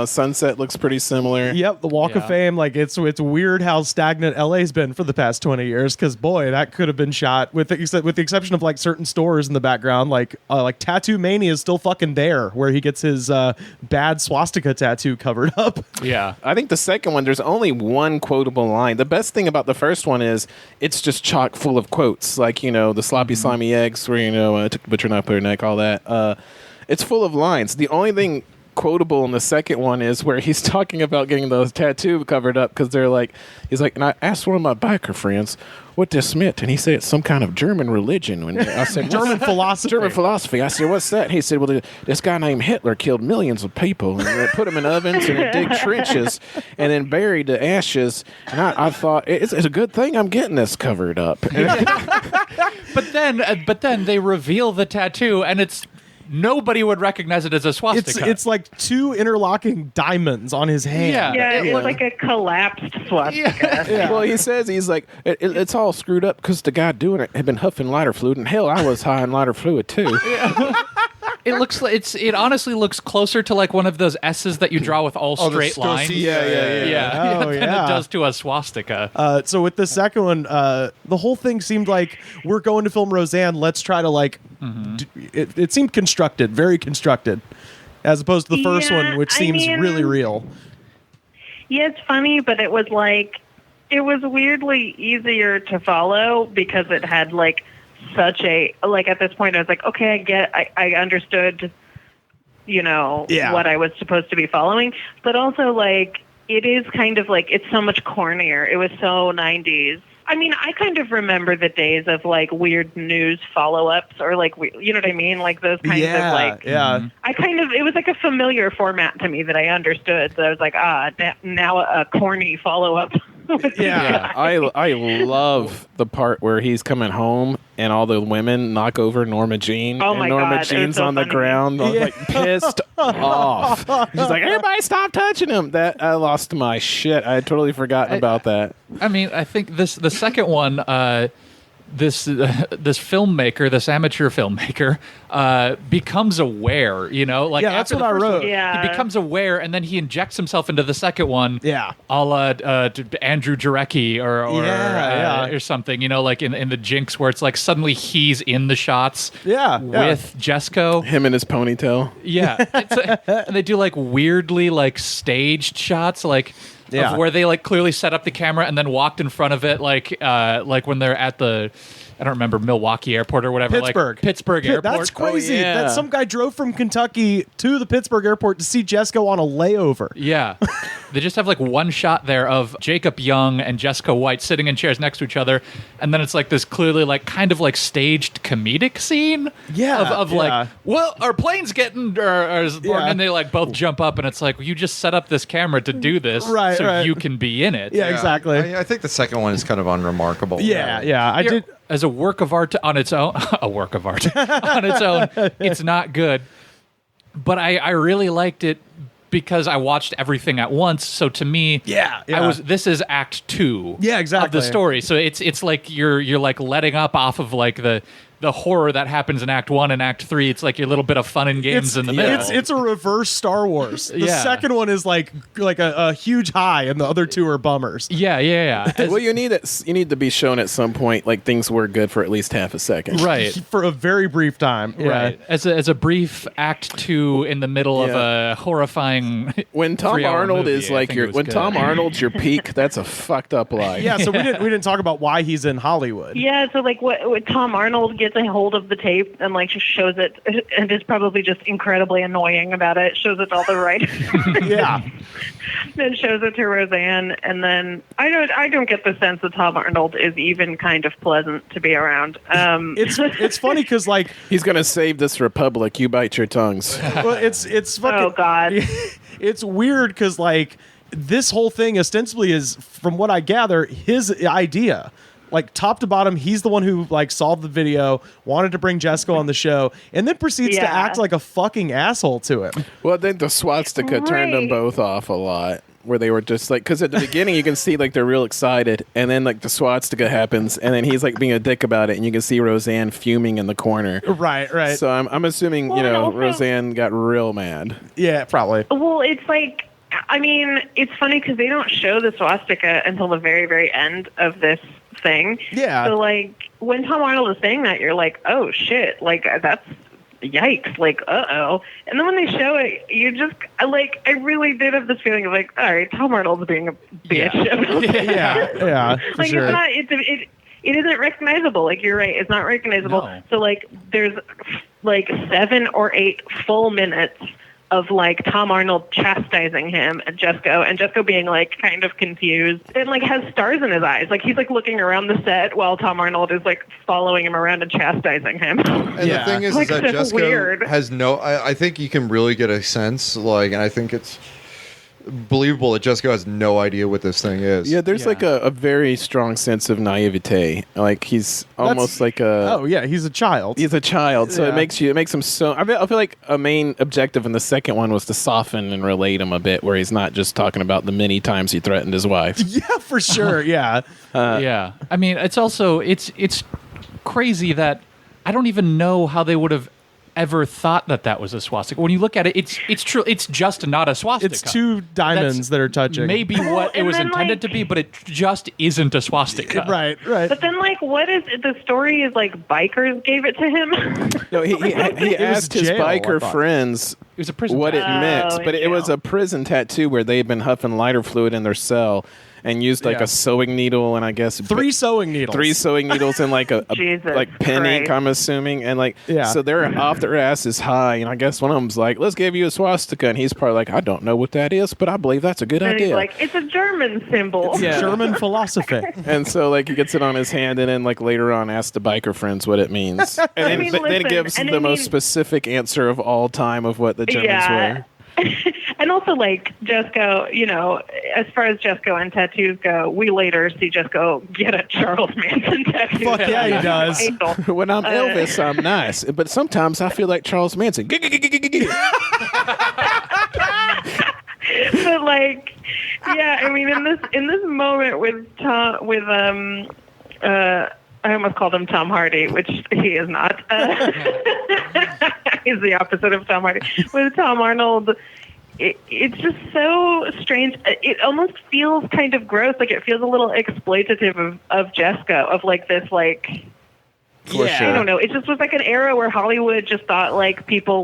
Sunset looks pretty similar. Yep, the Walk of Fame. Like, it's weird how stagnant LA's been for the past 20 years. Because boy, that could have been shot with the exception of like certain stores in the background. Like Tattoo Mania is still fucking there, where he gets his bad swastika tattoo covered up. Yeah, I think the second one, there's only one quotable line. The best thing about the first one is it's just chock full of quotes. Like, the sloppy, slimy eggs where, took the butcher knife, put her neck, all that. It's full of lines. The only thing quotable in the second one is where he's talking about getting those tattoo covered up because he's like, and I asked one of my biker friends what this meant, and he said it's some kind of German religion. And I said, German philosophy. German philosophy. I said, what's that? And he said, well, this guy named Hitler killed millions of people and they put them in ovens and they dig trenches and then buried the ashes. And I thought it's a good thing I'm getting this covered up. But then they reveal the tattoo, and it's nobody would recognize it as a swastika. It's like two interlocking diamonds on his hand. Yeah, it's like a collapsed swastika. Yeah. Well, he says he's like it's all screwed up because the guy doing it had been huffing lighter fluid, and hell, I was high in lighter fluid too. It looks like it honestly looks closer to like one of those S's that you draw with all straight lines. Yeah. Than it does to a swastika. So with the second one, the whole thing seemed like we're going to film Roseanne. Let's try to like. It seemed constructed, very constructed, as opposed to the first one, which seems really real. Yeah, it's funny, but it was weirdly easier to follow because it had like such a at this point I was like, okay, I understood, what I was supposed to be following, but also like it is kind of like it's so much cornier. It was so 90s. I mean, I kind of remember the days of like weird news follow-ups or like, you know what I mean? Like those kinds of like, it was like a familiar format to me that I understood. So I was like, now a corny follow-up. I love the part where he's coming home and all the women knock over Norma Jean. Oh and my Norma God, Jean's so on the funny. ground, like pissed off. She's like, everybody stop touching him. That I lost my shit. I had totally forgotten about that. I mean, I think the second one, this filmmaker, this amateur filmmaker, becomes aware. Like that's after what I wrote. He becomes aware, and then he injects himself into the second one. Yeah, a la Andrew Jarecki or something. Like in the Jinx, where it's like suddenly he's in the shots. With Jesco, him and his ponytail. Yeah, and they do like weirdly like staged shots, like. Of where they like clearly set up the camera and then walked in front of it, like when they're at the, I don't remember, Milwaukee Airport or whatever, Pittsburgh Airport. That's crazy. That some guy drove from Kentucky to the Pittsburgh Airport to see Jesco on a layover. Yeah, they just have like one shot there of Jacob Young and Jesco White sitting in chairs next to each other, and then it's like this clearly like kind of like staged comedic scene. Of like, well, our plane's getting, and they like both jump up, and it's like, well, you just set up this camera to do this, so you can be in it. Yeah, exactly. I think the second one is kind of unremarkable. I did. As a work of art on its own, on its own, it's not good. But I really liked it because I watched everything at once. So to me, this is Act 2 of the story. So it's like you're like letting up off of like the horror that happens in Act 1 and Act 3. It's like your little bit of fun and games in the middle. It's a reverse Star Wars. The second one is like a huge high, and the other two are bummers. Yeah. Well, you need to be shown at some point like things were good for at least half a second, right? For a very brief time, right? As a brief Act 2 in the middle of a horrifying. When Tom Arnold movie, is like Tom Arnold's your peak, that's a fucked up lie. Yeah, so we didn't talk about why he's in Hollywood. Yeah, so like what Tom Arnold gets a hold of the tape and like just shows it, and is probably just incredibly annoying about it. Shows it to all the writers. Then shows it to Roseanne, and then I don't get the sense that Tom Arnold is even kind of pleasant to be around. It's funny because like he's gonna save this republic. You bite your tongues. Well, it's fucking. Oh God. It's weird because like this whole thing ostensibly is, from what I gather, his idea. Like top to bottom, he's the one who like solved the video, wanted to bring Jesco on the show, and then proceeds to act like a fucking asshole to him. Well, then the swastika turned them both off a lot, where they were just like, because at the beginning you can see like they're real excited, and then like the swastika happens, and then he's like being a dick about it, and you can see Roseanne fuming in the corner. Right. So I'm assuming Roseanne got real mad. Yeah, probably. Well, it's like, I mean, it's funny because they don't show the swastika until the very, very end of this thing. Yeah. So like when Tom Arnold is saying that, you're like, oh shit, like that's yikes, like uh-oh. And then when they show it, you just like, I really did have this feeling of like, all right, Tom Arnold's being a bitch. Yeah. Like sure. it's not, it isn't recognizable. Like you're right, it's not recognizable. No. So like there's like 7 or 8 full minutes of like Tom Arnold chastising him and Jesco being like kind of confused and like has stars in his eyes. Like he's like looking around the set while Tom Arnold is like following him around and chastising him. And the thing is, like, that so Jesco weird. has no. I think you can really get a sense, like, and I think it's believable that Jesco has no idea what this thing is. Yeah, there's like a very strong sense of naivete. Like he's almost like a. Oh yeah, he's a child. He's a child, so Yeah. it makes him so. I feel like a main objective in the second one was to soften and relate him a bit, where he's not just talking about the many times he threatened his wife. Yeah, for sure. Yeah. Yeah. I mean, it's also it's crazy that I don't even know how they would have ever thought that was a swastika. When you look at it, it's true. It's just not a swastika. It's two diamonds that are touching. Maybe what it and was then, intended to be, but it just isn't a swastika. Right. But then, like, what is it? The story is like bikers gave it to him. No, he asked his jail, I biker thought. friends It was a prison what it tattoo. meant, but it was jail. a prison tattoo where they had been huffing lighter fluid in their cell and used like Yeah. a sewing needle and I guess Three sewing needles. and like a Jesus like pen ink, Christ. I'm assuming, and like Yeah. so they're off their asses high, and I guess one of them's like, "Let's give you a swastika," and he's probably like, "I don't know what that is, but I believe that's a good And he's idea." like, it's a German symbol. German philosophy. And so, like, he gets it on his hand, and then, like, later on, asks the biker friends what it means, and then, mean, then listen, gives and the I most mean- specific answer of all time of what the Germans Yeah. were. And also, like, Jesco, you know, as far as Jesco and tattoos go, we later see Jesco get a Charles Manson tattoo. Fuck yeah, he does. When I'm Elvis, I'm nice, but sometimes I feel like Charles Manson. But like, yeah, I mean, in this moment with I almost called him Tom Hardy, which he is not. He's the opposite of Tom Hardy. With Tom Arnold, it's just so strange. It almost feels kind of gross. Like it feels a little exploitative of Jesco, of like this, like, For I sure. don't know. It just was like an era where Hollywood just thought like people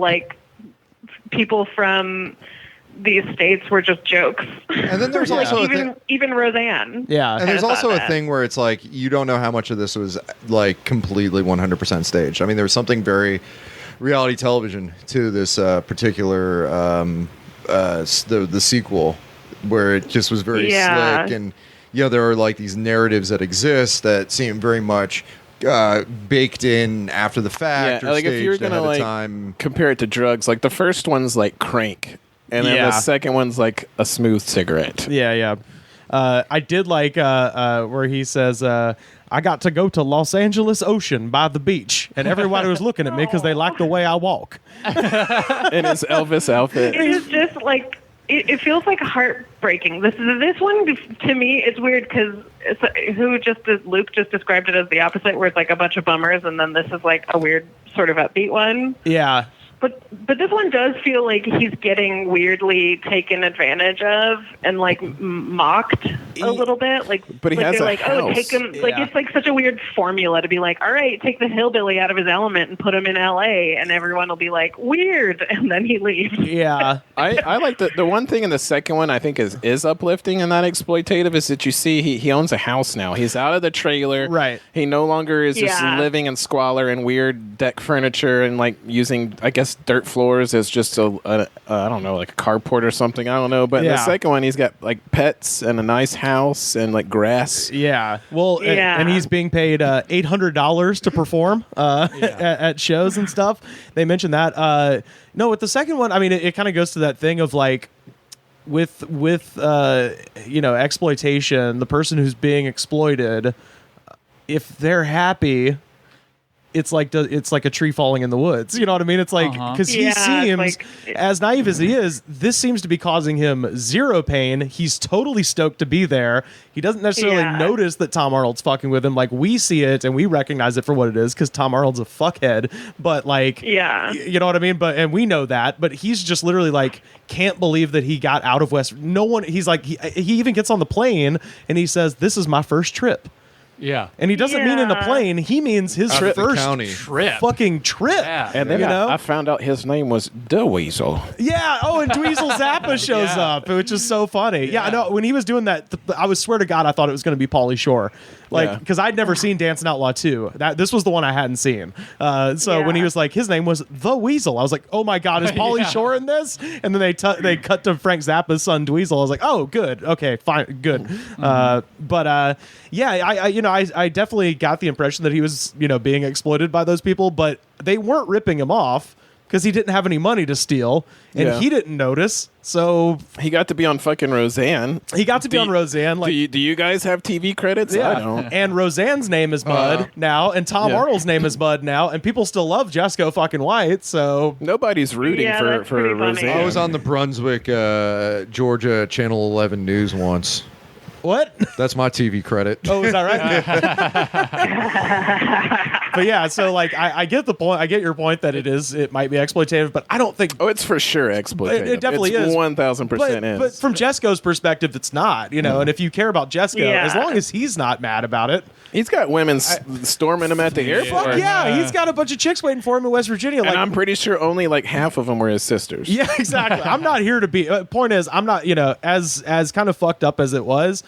from these states were just jokes. And then there's Like also a thing. even Roseanne. Yeah. And there's thought also a that. thing where it's like you don't know how much of this was like completely 100% staged. I mean, there was something very reality television to this particular the sequel, where it just was very Yeah. slick, and there are like these narratives that exist that seem very much baked in after the fact, Yeah, or like if you're staged gonna ahead of like time. compare it to drugs, like the first one's like crank, and then Yeah. the second one's like a smooth cigarette. Yeah, yeah. I did like where he says, I got to go to Los Angeles Ocean by the beach, and everybody was looking at me because they liked the way I walk. In his Elvis outfit. It is just like it feels like heartbreaking. This one to me, it's weird because Luke just described it as the opposite, where it's like a bunch of bummers, and then this is like a weird sort of upbeat one. Yeah. But this one does feel like he's getting weirdly taken advantage of and like mocked a little bit. Like, But he like has they're a like, oh, house. take him. Like Yeah. it's like such a weird formula to be like, all right, take the hillbilly out of his element and put him in L.A. and everyone will be like, weird, and then he leaves. Yeah. I like the one thing in the second one I think is uplifting and not exploitative is that you see he owns a house now. He's out of the trailer. Right. He no longer is just Yeah. living in squalor and weird deck furniture and like using, I guess, dirt floors as just I don't know, like a carport or something. I don't know. But in the Yeah. second one, he's got like pets and a nice house and like grass. Yeah. Well, Yeah. and he's being paid $800 to perform at shows and stuff. They mentioned that. No, with the second one, I mean, it kind of goes to that thing of like, with exploitation, the person who's being exploited, if they're happy, it's like a tree falling in the woods. You know what I mean? It's like, because he Yeah, it's seems, like- as naive as he is, this seems to be causing him zero pain. He's totally stoked to be there. He doesn't necessarily Yeah. notice that Tom Arnold's fucking with him. Like, we see it and we recognize it for what it is because Tom Arnold's a fuckhead. But like, Yeah. you know what I mean? And we know that. But he's just literally like, can't believe that he got out of West. No one. He's like, he even gets on the plane and he says, "This is my first trip." Yeah. And he doesn't mean in the Yeah. plane. He means his Out of the first county. Trip. fucking trip. Yeah. And then You know? I found out his name was the Weasel. Yeah. Oh, and Dweezil Zappa shows Yeah. up, which is so funny. Yeah. I know. When he was doing that, I was swear to God, I thought it was going to be Pauly Shore. Like, because I'd never seen Dancing Outlaw 2. This was the one I hadn't seen. So when he was like, his name was The Weasel, I was like, oh my God, is Pauly Shore in this? And then they cut to Frank Zappa's son, Dweezil. I was like, oh, good. Okay, fine, good. I definitely got the impression that he was, being exploited by those people, but they weren't ripping him off because he didn't have any money to steal, and he didn't notice. So he got to be on fucking Roseanne. He got to be on Roseanne. Like, do you guys have TV credits? Yeah. I don't. And Roseanne's name is Bud now, and Tom Arnold's name is Bud now, and people still love Jesco fucking White. So nobody's rooting for Roseanne. I was on the Brunswick, Georgia Channel 11 News once. What? That's my TV credit. Oh, is that right? But yeah, so like I get the point. I get your point that it might be exploitative, but I don't think. Oh, it's for sure exploitative. It definitely is. 1,000% is. But from Jesco's perspective, it's not. And if you care about Jesco, as long as he's not mad about it, he's got women storming him at the airport. Fuck yeah, he's got a bunch of chicks waiting for him in West Virginia. And I'm pretty sure only like half of them were his sisters. Yeah, exactly. I'm not here to be. Point is, I'm not. As kind of fucked up as it was,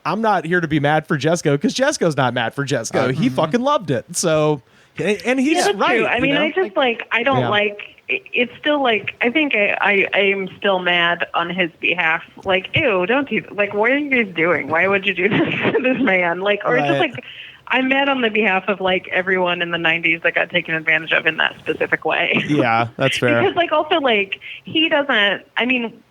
I'm not here to be mad for Jesco because Jesco's not mad for Jesco. He fucking loved it. So, and he's right. True. I mean, I just I don't like. It's still like I think I am still mad on his behalf. Like, ew, don't do like. What are you guys doing? Why would you do this to this man? Like, or just like. I'm mad on the behalf of like everyone in the 90s that got taken advantage of in that specific way. Yeah, that's fair. Because like also like he doesn't. I mean.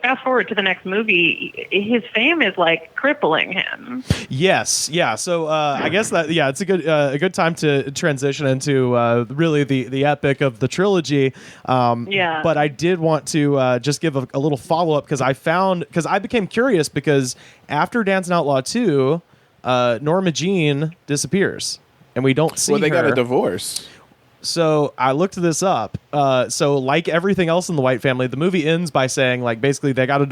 Fast forward to the next movie, his fame is like crippling him. Yes, yeah. So I guess that it's a good time to transition into really the epic of the trilogy. But I did want to just give a little follow up because I became curious because after Dancing Outlaw 2, Norma Jean disappears and we don't see her. Well, they got a divorce. So I looked this up. So like everything else in the White family, the movie ends by saying like basically they got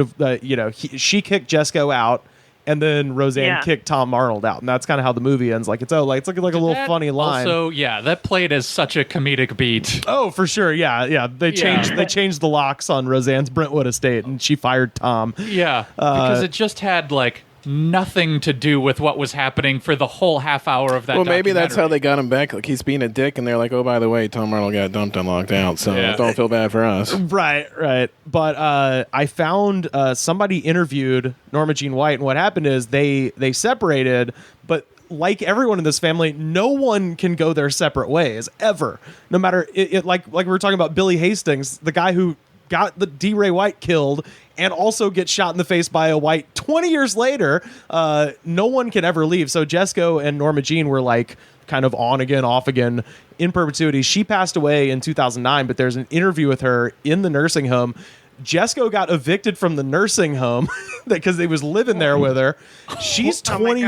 she kicked Jesco out, and then Roseanne kicked Tom Arnold out, and that's kind of how the movie ends. Like it's like a little funny line. Also, that played as such a comedic beat. Oh, for sure. Yeah. They changed the locks on Roseanne's Brentwood estate, and she fired Tom. Yeah, because it just had like nothing to do with what was happening for the whole half hour of that. Well, maybe that's how they got him back. Like he's being a dick, and they're like, "Oh, by the way, Tom Arnold got dumped and locked out, so don't feel bad for us." Right. But I found somebody interviewed Norma Jean White, and what happened is they separated, but. Like everyone in this family, no one can go their separate ways ever. No matter like we were talking about Billy Hastings, the guy who got the D. Ray White killed and also gets shot in the face by a White 20 years later. No one can ever leave. So Jesco and Norma Jean were like kind of on again, off again in perpetuity. She passed away in 2009, but there's an interview with her in the nursing home. Jesco got evicted from the nursing home because he was living there with her. She's 20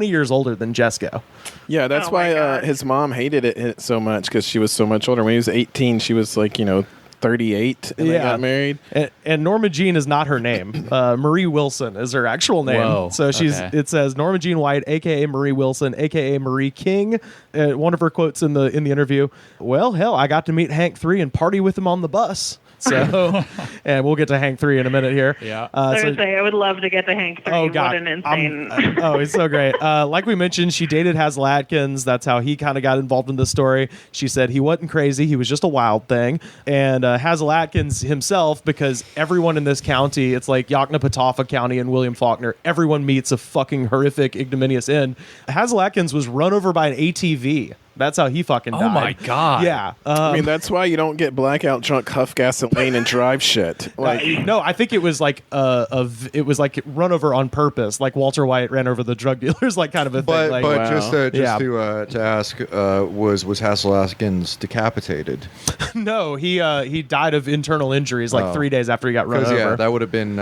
years older than Jesco. Yeah, that's why his mom hated it so much because she was so much older. When he was 18, she was like 38 and they got married. And Norma Jean is not her name. Marie Wilson is her actual name. Whoa, so it says Norma Jean White, aka Marie Wilson, aka Marie King. One of her quotes in the interview. Well, hell, I got to meet Hank 3 and party with him on the bus. So, and we'll get to Hank 3 in a minute here. Yeah. I would love to get to Hank 3. Oh, God. What an insane. He's so great. Like we mentioned, she dated Hazel Atkins. That's how he kind of got involved in this story. She said he wasn't crazy. He was just a wild thing. And Hazel Atkins himself, because everyone in this county, it's like Yoknapatawpha County and William Faulkner, everyone meets a fucking horrific, ignominious end. Hazel Atkins was run over by an ATV. That's how he fucking died. Oh my God. Yeah. I mean, that's why you don't get blackout drunk, huff gasoline, and drive shit. No, I think it was like it was like run over on purpose, like Walter White ran over the drug dealers, like kind of a thing. Like, but just to ask, was Hazel Atkins decapitated? No, he died of internal injuries like 3 days after he got run over. Yeah, that would have been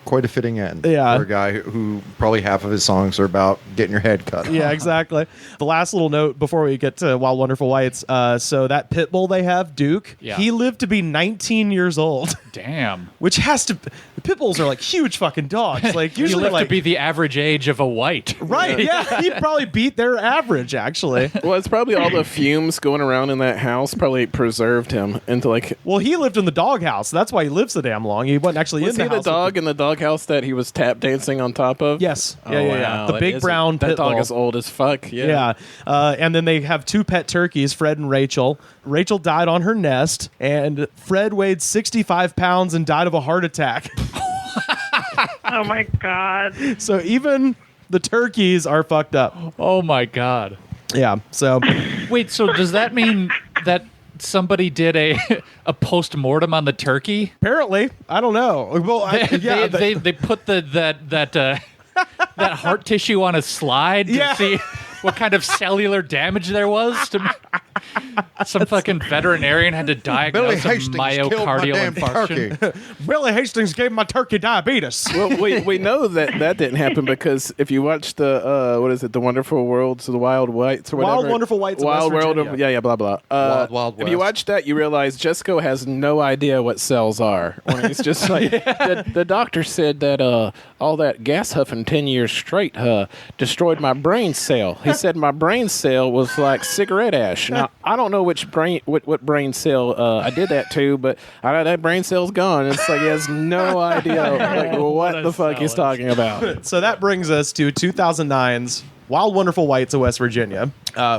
quite a fitting end for a guy who probably half of his songs are about getting your head cut off. Yeah, exactly. The last little note before we get to Wild Wonderful Whites, so that pit bull they have, Duke, he lived to be 19 years old. Damn. Which has to... Pit bulls are like huge fucking dogs. Like usually he lived to be the average age of a white. Right, yeah. He'd probably beat their average, actually. Well, it's probably all the fumes going around in that house probably preserved him into like... Well, he lived in the doghouse. That's why he lived so damn long. He wasn't actually in the house. Was he the dog in the doghouse doghouse that he was tap dancing on top of? Yes. Oh, Yeah. wow. The big brown pit That dog bull. is old as fuck. Yeah. And then they have 2 pet turkeys, Fred and Rachel. Rachel died on her nest, and Fred weighed 65 pounds and died of a heart attack. Oh my God. So even the turkeys are fucked up. Oh my God. Yeah. So Wait, so does that mean that somebody did a post-mortem on the turkey? apparently, I don't know. Well, They put that heart tissue on a slide to see what kind of cellular damage there was. Some fucking veterinarian had to diagnose a myocardial infarction. Billy Hastings gave my turkey diabetes. Well, we know that didn't happen because if you watch the what is it, the Wonderful Worlds of the Wild Whites or whatever, Wild Wonderful Whites of Wild West World Virginia. of blah blah. Wild If you West. watch that, you realize Jesco has no idea what cells are. When he's just like the doctor said that all that gas huffing 10 years straight destroyed my brain cell. He said my brain cell was like cigarette ash. Now I don't know which brain what brain cell I did that to, but that brain cell's gone. It's like he has no idea what the fuck he's talking about. So that brings us to 2009's Wild Wonderful Whites of West Virginia,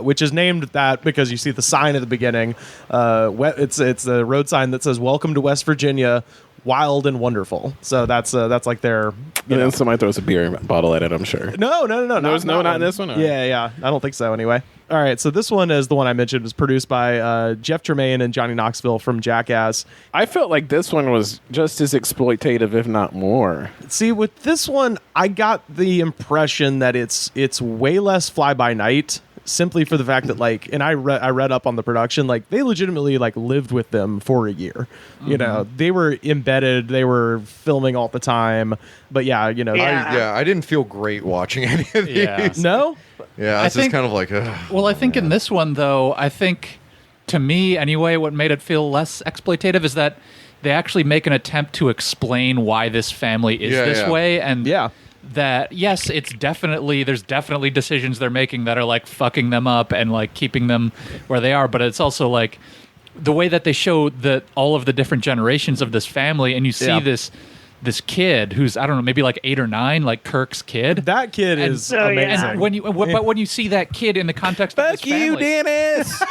which is named that because you see the sign at the beginning. It's a road sign that says "Welcome to West Virginia, Wild and Wonderful." So that's like their. And then somebody throws a beer bottle at it, I'm sure. No. Not in this one? Yeah. I don't think so anyway. All right, so this one is the one I mentioned. It was produced by Jeff Tremaine and Johnny Knoxville from Jackass. I felt like this one was just as exploitative, if not more. See, with this one, I got the impression that it's way less fly-by-night, simply for the fact that, like, and I read up on the production, like, they legitimately, like, lived with them for a year. You know, they were embedded, they were filming all the time, but yeah, you know. I didn't feel great watching any of these. Yeah. No? Yeah, it's just kind of like, Well, I think in this one, though, to me anyway, what made it feel less exploitative is that they actually make an attempt to explain why this family is this way. And that, yes, there's definitely decisions they're making that are like fucking them up and like keeping them where they are. But it's also like the way that they show all of the different generations of this family, and you see this kid who's, I don't know, maybe like 8 or 9, like Kirk's kid. That kid is amazing. And when you see that kid in the context of this Fuck you, family, Dennis.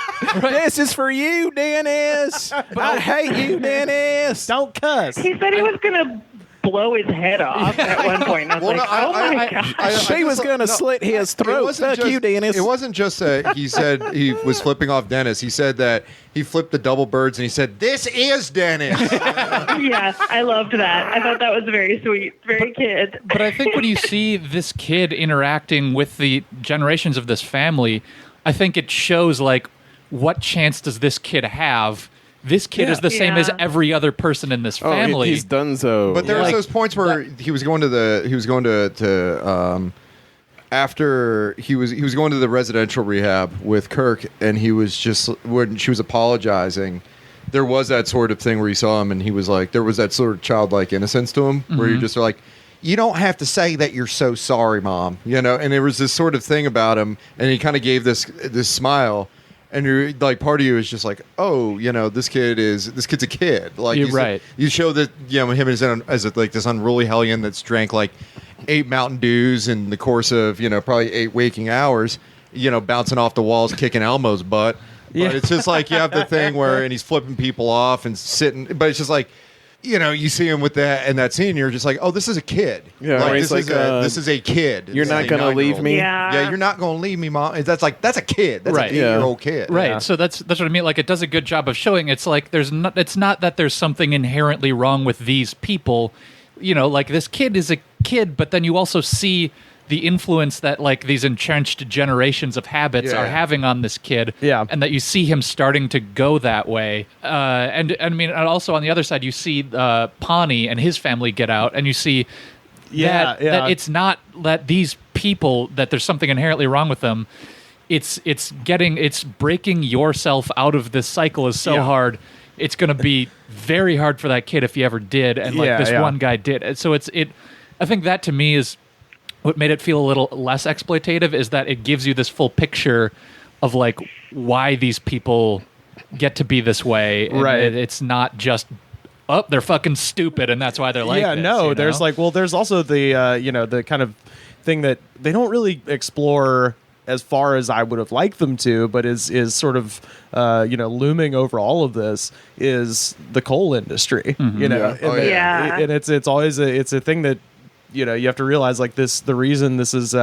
This is for you, Dennis. I hate you, Dennis. Don't cuss. He said he was going to blow his head off at one point. And I was my God. She was going to slit his throat. Fuck you, Dennis. It wasn't just that he said he was flipping off Dennis. He said that he flipped the double birds and he said, "This is Dennis." Yeah, I loved that. I thought that was very sweet. Very kid. But I think when you see this kid interacting with the generations of this family, I think it shows, like, what chance does this kid have? This kid is the same as every other person in this family. He's donezo. But there's those points where he was going to after he was going to the residential rehab with Kirk, and he was just, when she was apologizing, there was that sort of thing where you saw him and he was like, there was that sort of childlike innocence to him where you're just like, you don't have to say that you're so sorry, Mom, you know. And there was this sort of thing about him, and he kind of gave this smile. And you're like, part of you is just like, oh, you know, this kid's a kid. Like, you're right. You show that, you know, him as like this unruly hellion that's drank like 8 Mountain Dews in the course of, you know, probably 8 waking hours, you know, bouncing off the walls, kicking Elmo's butt. But it's just like, you have the thing where, and he's flipping people off and sitting, but it's just like, you know, you see him with that and that scene, you're just like, oh, this is a kid. Yeah, like, this is a kid. You're not going to leave me? Yeah, you're not going to leave me, Mom. That's a kid. That's an 8-year-old kid. Right. Yeah. So that's what I mean. Like, it does a good job of showing it's like it's not that there's something inherently wrong with these people. You know, like, this kid is a kid, but then you also see the influence that, like, these entrenched generations of habits are having on this kid, and that you see him starting to go that way. And I mean, and also on the other side, you see Pawnee and his family get out, and you see that it's not that these people, that there's something inherently wrong with them. It's breaking yourself out of this cycle is so hard. It's going to be very hard for that kid if he ever did, and like this one guy did. And so I think that to me is what made it feel a little less exploitative, is that it gives you this full picture of, like, why these people get to be this way. Right. It's not just oh, they're fucking stupid, and that's why they're like this, no, you there's know? like, well, there's also the the kind of thing that they don't really explore as far as I would have liked them to, but is sort of looming over all of this is the coal industry. And it's always it's a thing that you have to realize, like, the reason this is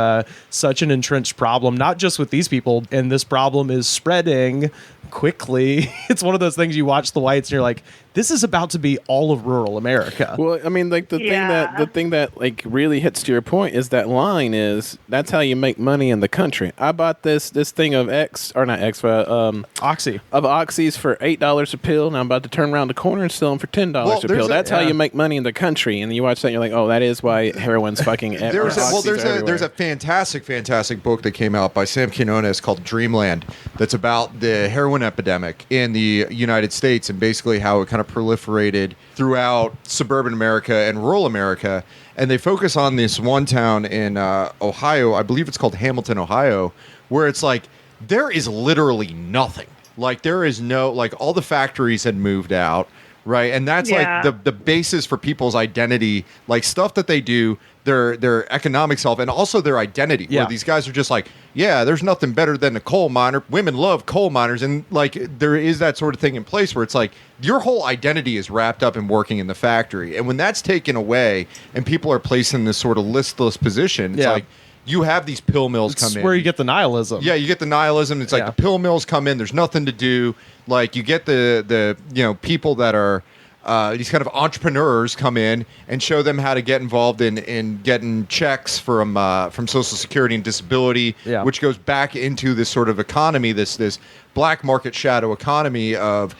such an entrenched problem, not just with these people, and this problem is spreading quickly. It's one of those things you watch the Whites and you're like, this is about to be all of rural America. Well, I mean, like the thing that like really hits to your point is that line is that's how you make money in the country. I bought this thing of Oxy of Oxys for $8 a pill, and I'm about to turn around the corner and sell them for $10 a pill. That's how you make money in the country. And you watch that, and you're like, oh, that is why heroin's fucking. There's a fantastic book that came out by Sam Quinones called Dreamland that's about the heroin epidemic in the United States and basically how it kind of proliferated throughout suburban America and rural America. And they focus on this one town in Ohio, I believe it's called Hamilton, Ohio, where it's like there is literally nothing. Like there is no, like all the factories had moved out, right? And that's like the basis for people's identity, like stuff that they do, their economic self, and also their identity. Where these guys are just like, there's nothing better than a coal miner. Women love coal miners. And like there is that sort of thing in place where it's like your whole identity is wrapped up in working in the factory. And when that's taken away and people are placed in this sort of listless position, it's like you have these pill mills come in. Where you get the nihilism. Yeah, you get the nihilism. It's like the pill mills come in. There's nothing to do. Like you get the people that are these kind of entrepreneurs come in and show them how to get involved in getting checks from Social Security and disability, which goes back into this sort of economy, this black market shadow economy of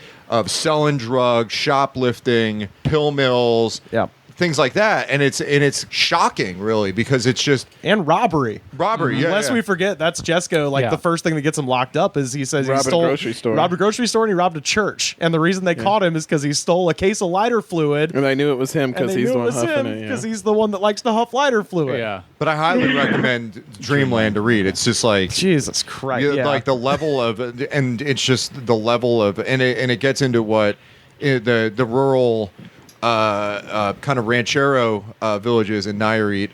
selling drugs, shoplifting, pill mills, things like that. And it's shocking, really, because it's just and robbery. Lest we forget, that's Jesco. Like the first thing that gets him locked up is he says he stole robbed a grocery store and he robbed a church. And the reason they caught him is because he stole a case of lighter fluid. And they knew it was him because he's the one huffing it. Because he's the one that likes to huff lighter fluid. Yeah. But I highly recommend Dreamland to read. It's just like Jesus Christ. Like the level of, and it's just the level of, and it gets into what the rural. Kind of ranchero villages in Nayarit,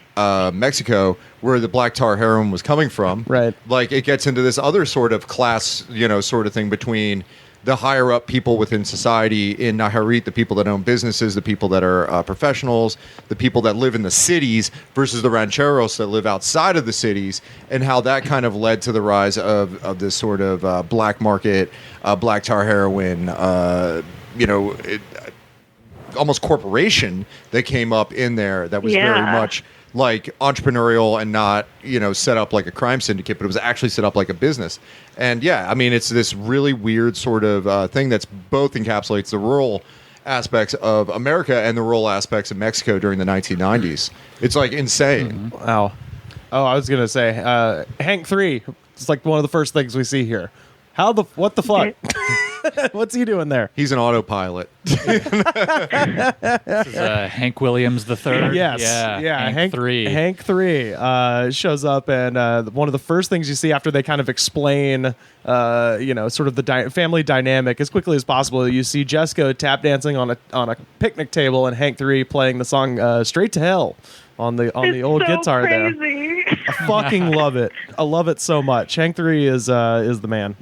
Mexico, where the black tar heroin was coming from. Right. Like it gets into this other sort of class, sort of thing between the higher up people within society in Nayarit, the people that own businesses, the people that are professionals, the people that live in the cities versus the rancheros that live outside of the cities, and how that kind of led to the rise of this sort of black market, black tar heroin, almost corporation that came up in there that was very much like entrepreneurial and not set up like a crime syndicate, but it was actually set up like a business. And I mean it's this really weird sort of thing that's both encapsulates the rural aspects of America and the rural aspects of Mexico during the 1990s. It's like insane. Wow. Oh, I was gonna say Hank 3. It's like one of the first things we see here. What the fuck? What's he doing there? He's an autopilot. This is Hank Williams III. Yes. Yeah. Hank 3. Hank 3 shows up, and one of the first things you see after they kind of explain, sort of the family dynamic as quickly as possible, you see Jesco tap dancing on a picnic table, and Hank 3 playing the song "Straight to Hell" on the old guitar crazy. there. I fucking love it. I love it so much. Hank 3 is the man.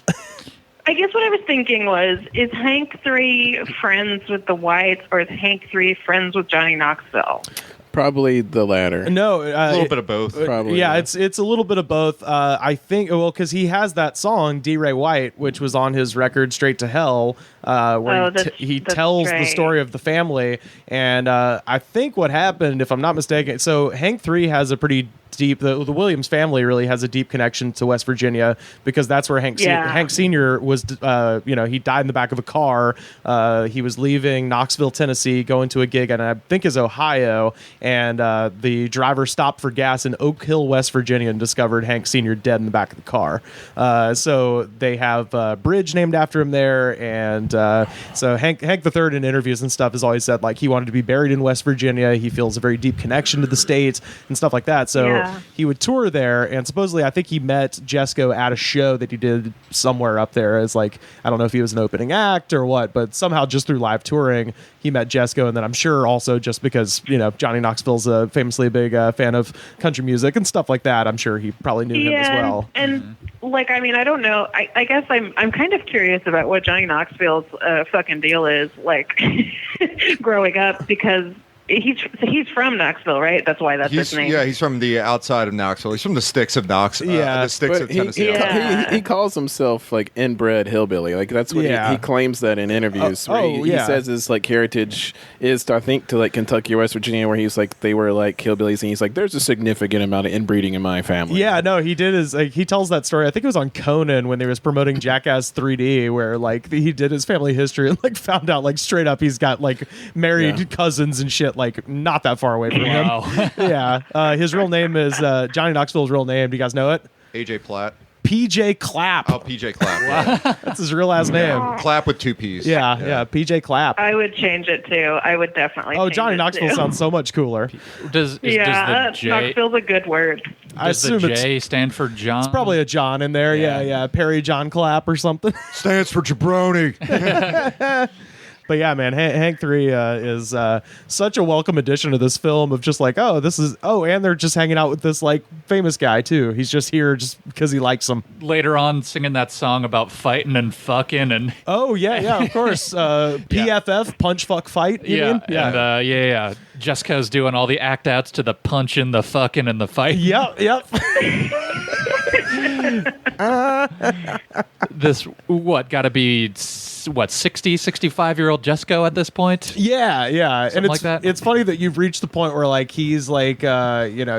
I guess what I was thinking was, is Hank 3 friends with the Whites, or is Hank 3 friends with Johnny Knoxville? Probably the latter. No, a little bit of both. Probably. Yeah, it's a little bit of both. I think, because he has that song D. Ray White, which was on his record Straight to Hell, where he tells the story of the family. And I think what happened, if I'm not mistaken, so Hank 3 has a pretty deep, the Williams family really has a deep connection to West Virginia, because that's where Hank Sr. was, he died in the back of a car. He was leaving Knoxville, Tennessee, going to a gig, and I think is Ohio, and the driver stopped for gas in Oak Hill, West Virginia, and discovered Hank Sr. dead in the back of the car. So they have a bridge named after him there, and so Hank III in interviews and stuff has always said like he wanted to be buried in West Virginia. He feels a very deep connection to the state and stuff like that. So he would tour there, and supposedly I think he met Jesco at a show that he did somewhere up there as like, I don't know if he was an opening act or what, but somehow just through live touring he met Jesco. And then I'm sure also just because, you know, Johnny Knoxville's a famously big fan of country music and stuff like that, I'm sure he probably knew him as well. And like, I mean, I don't know. I guess I'm kind of curious about what Johnny Knoxville's fucking deal is, like, growing up, because he's from Knoxville, right? That's why that's his name. Yeah, he's from the outside of Knoxville. He's from the sticks of Knoxville. Yeah, the sticks of Tennessee. He calls himself like inbred hillbilly. Like that's what he claims that in interviews. He says his like heritage is, I think, to like Kentucky or West Virginia, where he's like they were like hillbillies, and he's like, there's a significant amount of inbreeding in my family. Yeah, no, he did his. Like, he tells that story. I think it was on Conan when they was promoting Jackass 3D, where like he did his family history and like found out like straight up he's got like married cousins and shit like not that far away from him. Yeah, his real name is Johnny Knoxville's real name. Do you guys know it? AJ Platt. PJ Clapp. Oh, PJ Clapp. Wow. That's his real last name. Clapp with 2 P's. Yeah, PJ Clapp. I would change it too. I would definitely. Oh, change Johnny it Knoxville too. sounds so much cooler. Does the J, Knoxville's a good word. I does assume the J stand for John? It's probably a John in there. Yeah. Perry John Clapp or something. Stands for jabroni. But yeah, man, Hank 3 is such a welcome addition to this film of just like, and they're just hanging out with this like famous guy too. He's just here just because he likes him. Later on, singing that song about fighting and fucking and. Oh yeah, of course. PFF, punch, fuck, fight. You mean? And Jessica's doing all the act outs to the punching, the fucking, and the fight. Yep. This got to be 60, 65-year-old Jesco at this point? Yeah. Something And like that? It's funny that you've reached the point where like he's like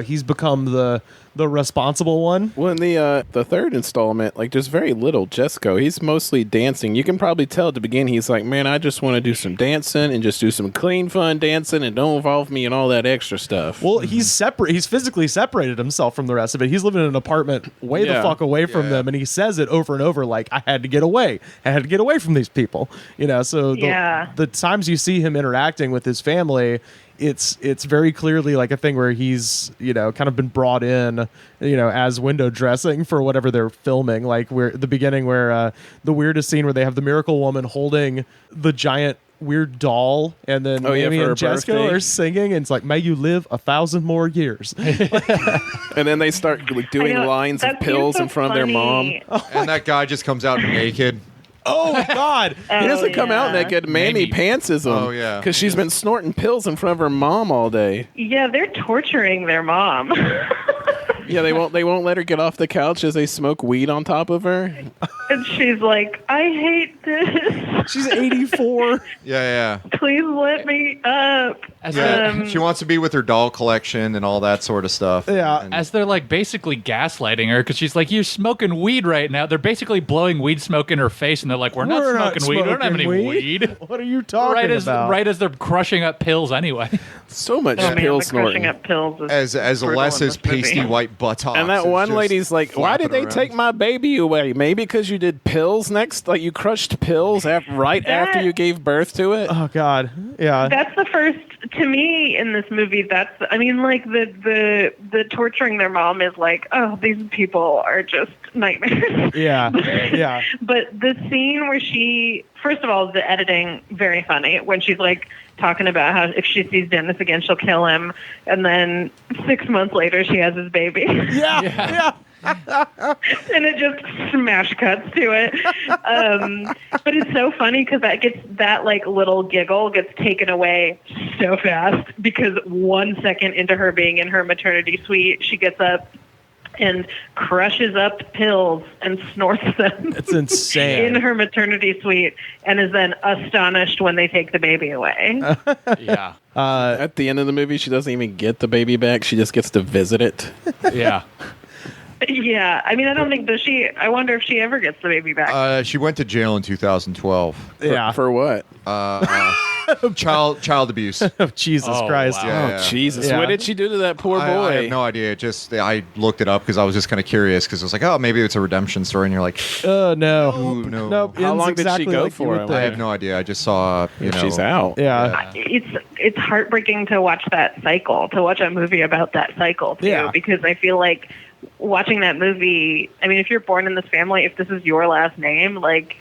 he's become the responsible one. Well, in the third installment, like there's very little Jesco. He's mostly dancing. You can probably tell at the beginning he's like, man, I just want to do some dancing and just do some clean, fun dancing and don't involve me in all that extra stuff. Well, he's separate. He's physically separated himself from the rest of it. He's living in an apartment way the fuck away from them, and he says it over and over, like, I had to get away. I had to get away from these people. You know, so the times you see him interacting with his family, it's very clearly like a thing where he's, you know, kind of been brought in, you know, as window dressing for whatever they're filming. Like where the beginning where the weirdest scene where they have the miracle woman holding the giant weird doll, and then Amy and Jesco are singing, and it's like, may you live 1,000 more years. And then they start like, doing lines of pills in front of their mom. And that guy just comes out naked. Oh, God. He doesn't come out naked. Mamie pantses him. Oh, yeah. Because she's been snorting pills in front of her mom all day. Yeah, they're torturing their mom. Yeah, they won't let her get off the couch as they smoke weed on top of her. And she's like, I hate this. She's 84. Yeah. Please let me up. She wants to be with her doll collection and all that sort of stuff. Yeah. As they're like basically gaslighting her because she's like, you're smoking weed right now. They're basically blowing weed smoke in her face, and they're like, we're not smoking weed. We don't have any weed. What are you talking about? Right as they're crushing up pills anyway. So much pill snorting. Crushing up pills is as less as pasty white buttocks. And that one lady's like, why did they take my baby away? Maybe because you did pills next? Like you crushed pills after you gave birth to it? Oh, God. Yeah. That's the first, to me, in this movie, like the torturing their mom is like, oh, these people are just nightmares. Yeah. But the scene where first of all, the editing, very funny, when she's like talking about how if she sees Dennis again, she'll kill him. And then 6 months later, she has his baby. Yeah. And it just smash cuts to it. But it's so funny because that like little giggle gets taken away so fast because 1 second into her being in her maternity suite, she gets up and crushes up pills and snorts them. It's insane. In her maternity suite, and is then astonished when they take the baby away. Yeah. At the end of the movie, she doesn't even get the baby back. She just gets to visit it. Yeah. Yeah, I mean, I don't think I wonder if she ever gets the baby back. She went to jail in 2012. For what? child abuse. Jesus Oh, Christ. wow. Yeah, Oh, yeah. Jesus. Yeah. What did she do to that poor boy? I have no idea. I looked it up because I was just kind of curious because I was like, oh, maybe it's a redemption story, and you're like, No. ooh, no. Nope. How ends long did she exactly go like you for? would I think. I have no idea. I just saw, She's out. Yeah. It's heartbreaking to watch that cycle, to watch a movie about that cycle too, Yeah. because I feel like watching that movie, I mean, if you're born in this family, if this is your last name, like,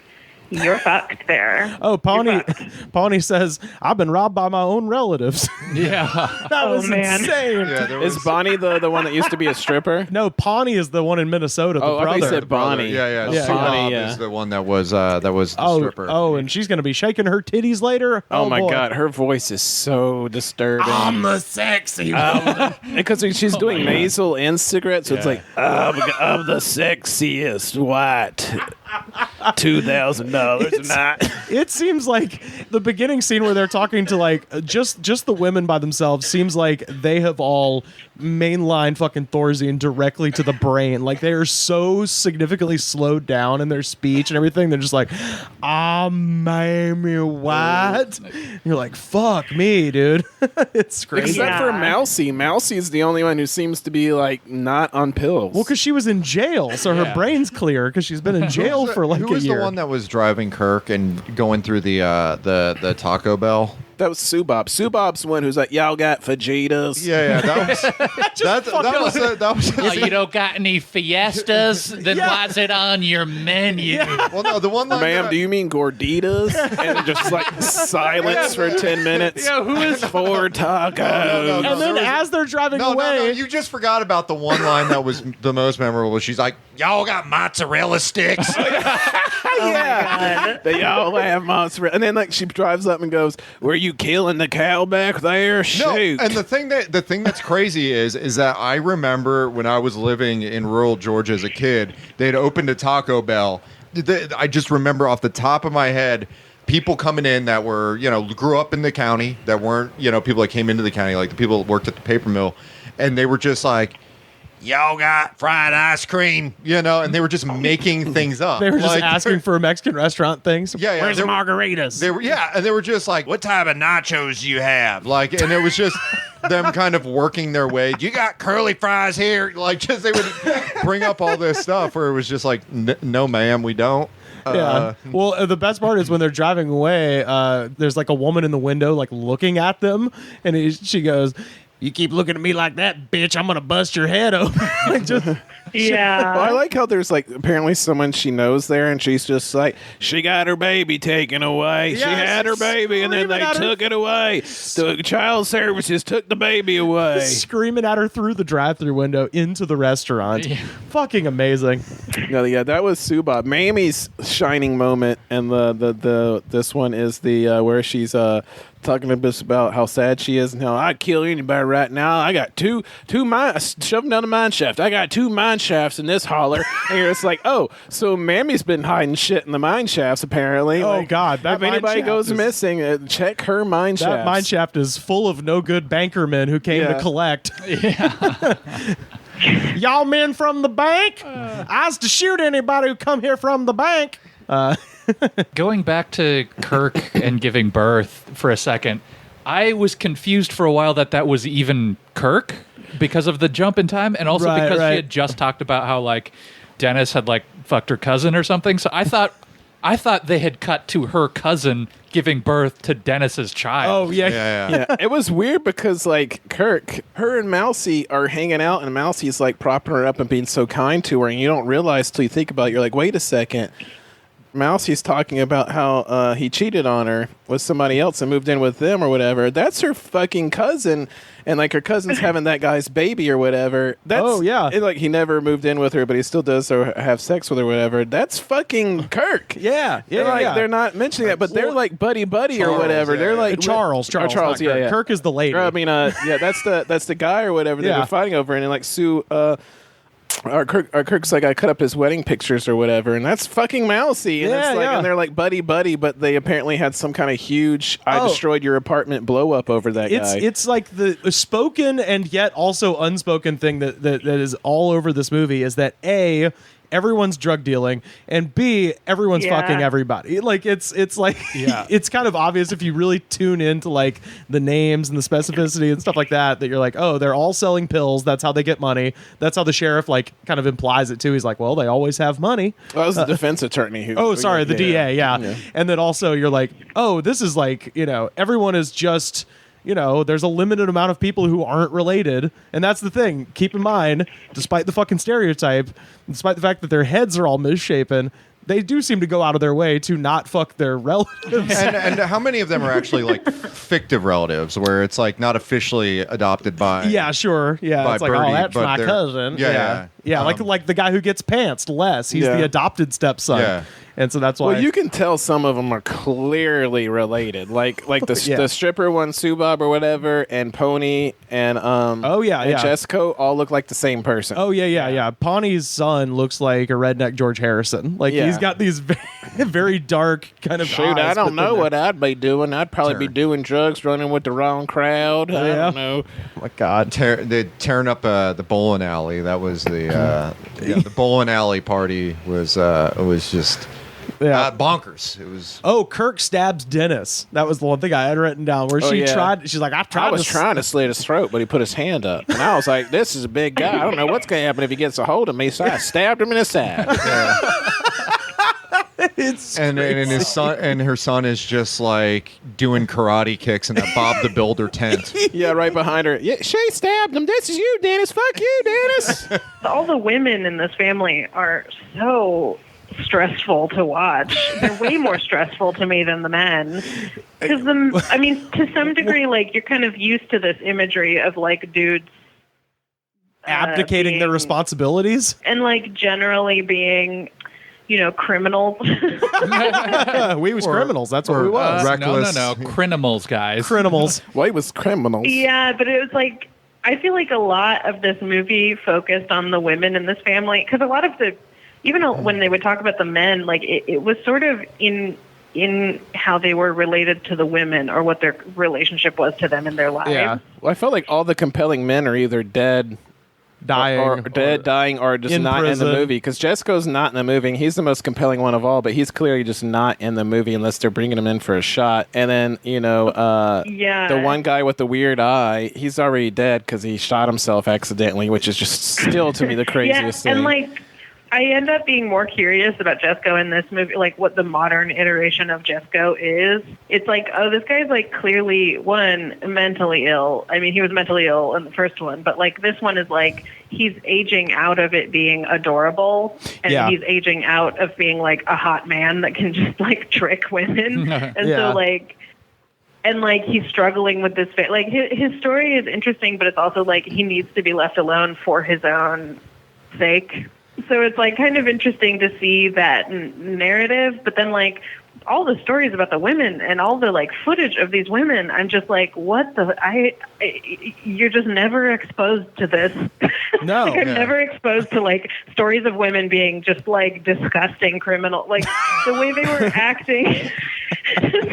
you're fucked there. Oh, You're fucked. Pawnee says, I've been robbed by my own relatives. Yeah. That Oh, was man. insane. Yeah, there Is was Bonnie the one that used to be a stripper? No, Pawnee is the one in Minnesota, the Oh, I thought brother. you said Bonnie. Yeah. Yeah. Sue Bonnie, Bob yeah. is the one that was the stripper. Oh, and she's going to be shaking her titties later? Oh, my boy. God. Her voice is so disturbing. I'm the sexy one. Because she's doing nasal and cigarettes, so it's like, I'm the sexiest white. $2,000 a night. It seems like the beginning scene where they're talking to like just the women by themselves seems like they have all mainlined fucking Thorazine directly to the brain. Like they are so significantly slowed down in their speech and everything. They're just like, Mammy what? And you're like, fuck me, dude. It's crazy. Except for Mousy. Mousy the only one who seems to be like not on pills. Well, because she was in jail, so her brain's clear because she's been in jail for like Who a was year. the one that was driving Kirk and going through the Taco Bell? that was Subop. Subop's the one who's like, y'all got fajitas. Yeah, that was that was. Oh, you don't got any fiestas? Then why's it on your menu? Well, no, the one line Ma'am, that do you mean gorditas? And just like silence for 10 minutes. Yeah, who is 4 tacos? No, And then there was- as they're driving No, away, you just forgot about the one line that was the most memorable. She's like, "Y'all got mozzarella sticks." Yeah. They all have mozzarella. And then like she drives up and goes, were you killing the cow back there? No, Shoot. and the thing that's crazy is that I remember when I was living in rural Georgia as a kid, they had opened a Taco Bell. I just remember off the top of my head, people coming in that were, grew up in the county, that weren't, people that came into the county, like the people that worked at the paper mill, and they were just like, y'all got fried ice cream, and they were just making things up. they were just Like, asking for Mexican restaurant things. Yeah, Where's the they were- margaritas? They were, and they were just like, what type of nachos do you have? Like, and it was just them kind of working their way. You got curly fries here? Like, just they would bring up all this stuff where it was just like, no, ma'am, we don't. Yeah. Well, the best part is when they're driving away, there's like a woman in the window, like looking at them, and she goes, "You keep looking at me like that, bitch, I'm gonna bust your head open." Like, just, Yeah. Well, I like how there's like apparently someone she knows there, and she's just like, she got her baby taken away. She Yes, had her baby, and then they screaming at her. took it away. The child services took the baby away. screaming at her through the drive-through window into the restaurant. Fucking amazing. No, yeah, that was Subop. Mamie's shining moment, and the this one is the where she's talking to us about how sad she is and how I'd kill anybody right now. I got two mine shoving down the mine shaft. I got 2 mine shafts in this holler. And you're just like, oh, so Mammy's been hiding shit in the mine shafts apparently. Oh, Like, God, that if mine anybody shaft goes is- missing, check her mine shaft. That mine shaft is full of no good bankermen who came to Yeah. collect. Y'all men from the bank? I was to shoot anybody who come here from the bank. Going back to Kirk and giving birth for a second, I was confused for a while that was even Kirk because of the jump in time, and also Right, because right. she had just talked about how like Dennis had like fucked her cousin or something. So I thought they had cut to her cousin giving birth to Dennis's child. Oh, yeah. Yeah, it was weird because like Kirk, her and Mousy are hanging out, and Mousy's like propping her up and being so kind to her, and you don't realize till you think about it. You're like, wait a second. Mousy's talking about how he cheated on her with somebody else and moved in with them or whatever. That's her fucking cousin, and like her cousin's having that guy's baby or whatever. That's, Oh, yeah. like he never moved in with her, but he still does or have sex with her or whatever. That's fucking Kirk. Yeah. They're like, yeah. they're not mentioning that, but they're like buddy or Charles, whatever. yeah, They're yeah. like Charles, not not yeah, Kirk. yeah. Kirk is the lady. Or, I mean, yeah, that's the guy or whatever they've Yeah. been fighting over, and then like Sue, our Kirk's like, I cut up his wedding pictures or whatever, and that's fucking Mousy, and Yeah, it's like, yeah. and they're like buddy, but they apparently had some kind of huge "I destroyed your apartment" blow up over that guy. It's like the spoken and yet also unspoken thing that is all over this movie is that everyone's drug dealing, and B, everyone's fucking everybody. Like it's like it's kind of obvious if you really tune into like the names and the specificity and stuff like that you're like, oh, they're all selling pills. That's how they get money. That's how the sheriff like kind of implies it too. He's like, well, they always have money. Well, that was the defense attorney who. Oh, sorry, the DA. Yeah. And then also you're like, oh, this is like, everyone is just. There's a limited amount of people who aren't related. And that's the thing. Keep in mind, despite the fucking stereotype, despite the fact that their heads are all misshapen, they do seem to go out of their way to not fuck their relatives. And how many of them are actually like fictive relatives where it's like not officially adopted by... Yeah, sure. Yeah, it's like, Birdie, oh, that's my cousin. Yeah. Like the guy who gets pantsed, Les. He's the adopted stepson. Yeah. And so that's why. Well, you can tell some of them are clearly related, like the stripper one, Subob or whatever, and Pony and Jesco all look like the same person. Oh yeah. Pawnee's son looks like a redneck George Harrison. Like he's got these very dark kind of. Shoot, eyes, I don't know what I'd be doing. I'd probably be doing drugs, running with the wrong crowd. I don't know. Oh my God, they're tearing up the bowling alley. That was the bowling alley party was just. Yeah, bonkers. It was. Oh, Kirk stabs Dennis. That was the one thing I had written down where she tried. She's like, I was trying to slit his throat, but he put his hand up, and I was like, this is a big guy. I don't know what's going to happen if he gets a hold of me. So I stabbed him in the side. And his son and her son is just like doing karate kicks in that Bob the Builder tent. Yeah, right behind her. Yeah, she stabbed him. This is you, Dennis. Fuck you, Dennis. All the women in this family are so stressful to watch. They're way more stressful to me than the men. Because to some degree, like you're kind of used to this imagery of like dudes abdicating their responsibilities and like generally being, criminals. We was criminals. That's what we was. Reckless. No. Crinimals, guys. Crinimals. Well, he was criminals. Yeah, but it was like I feel like a lot of this movie focused on the women in this family because a lot of the even when they would talk about the men, like it was sort of in how they were related to the women or what their relationship was to them in their lives. Yeah. Well, I felt like all the compelling men are either dead, dying, or just not prison. In the movie. Because Jesco's not in the movie. He's the most compelling one of all, but he's clearly just not in the movie unless they're bringing him in for a shot. And then, the one guy with the weird eye, he's already dead because he shot himself accidentally, which is just still to me the craziest thing. And like, I end up being more curious about Jesco in this movie, like what the modern iteration of Jesco is. It's like, oh, this guy's like clearly, one, mentally ill. I mean, he was mentally ill in the first one, but like this one is like, he's aging out of it being adorable, and he's aging out of being like a hot man that can just like trick women. And so like, and like he's struggling with this, like his story is interesting, but it's also like he needs to be left alone for his own sake. So it's like kind of interesting to see that narrative, but then like all the stories about the women and all the like footage of these women, I'm just like, what the? You're just never exposed to this. No, like, I'm never exposed to like stories of women being just like disgusting criminal. Like the way they were acting,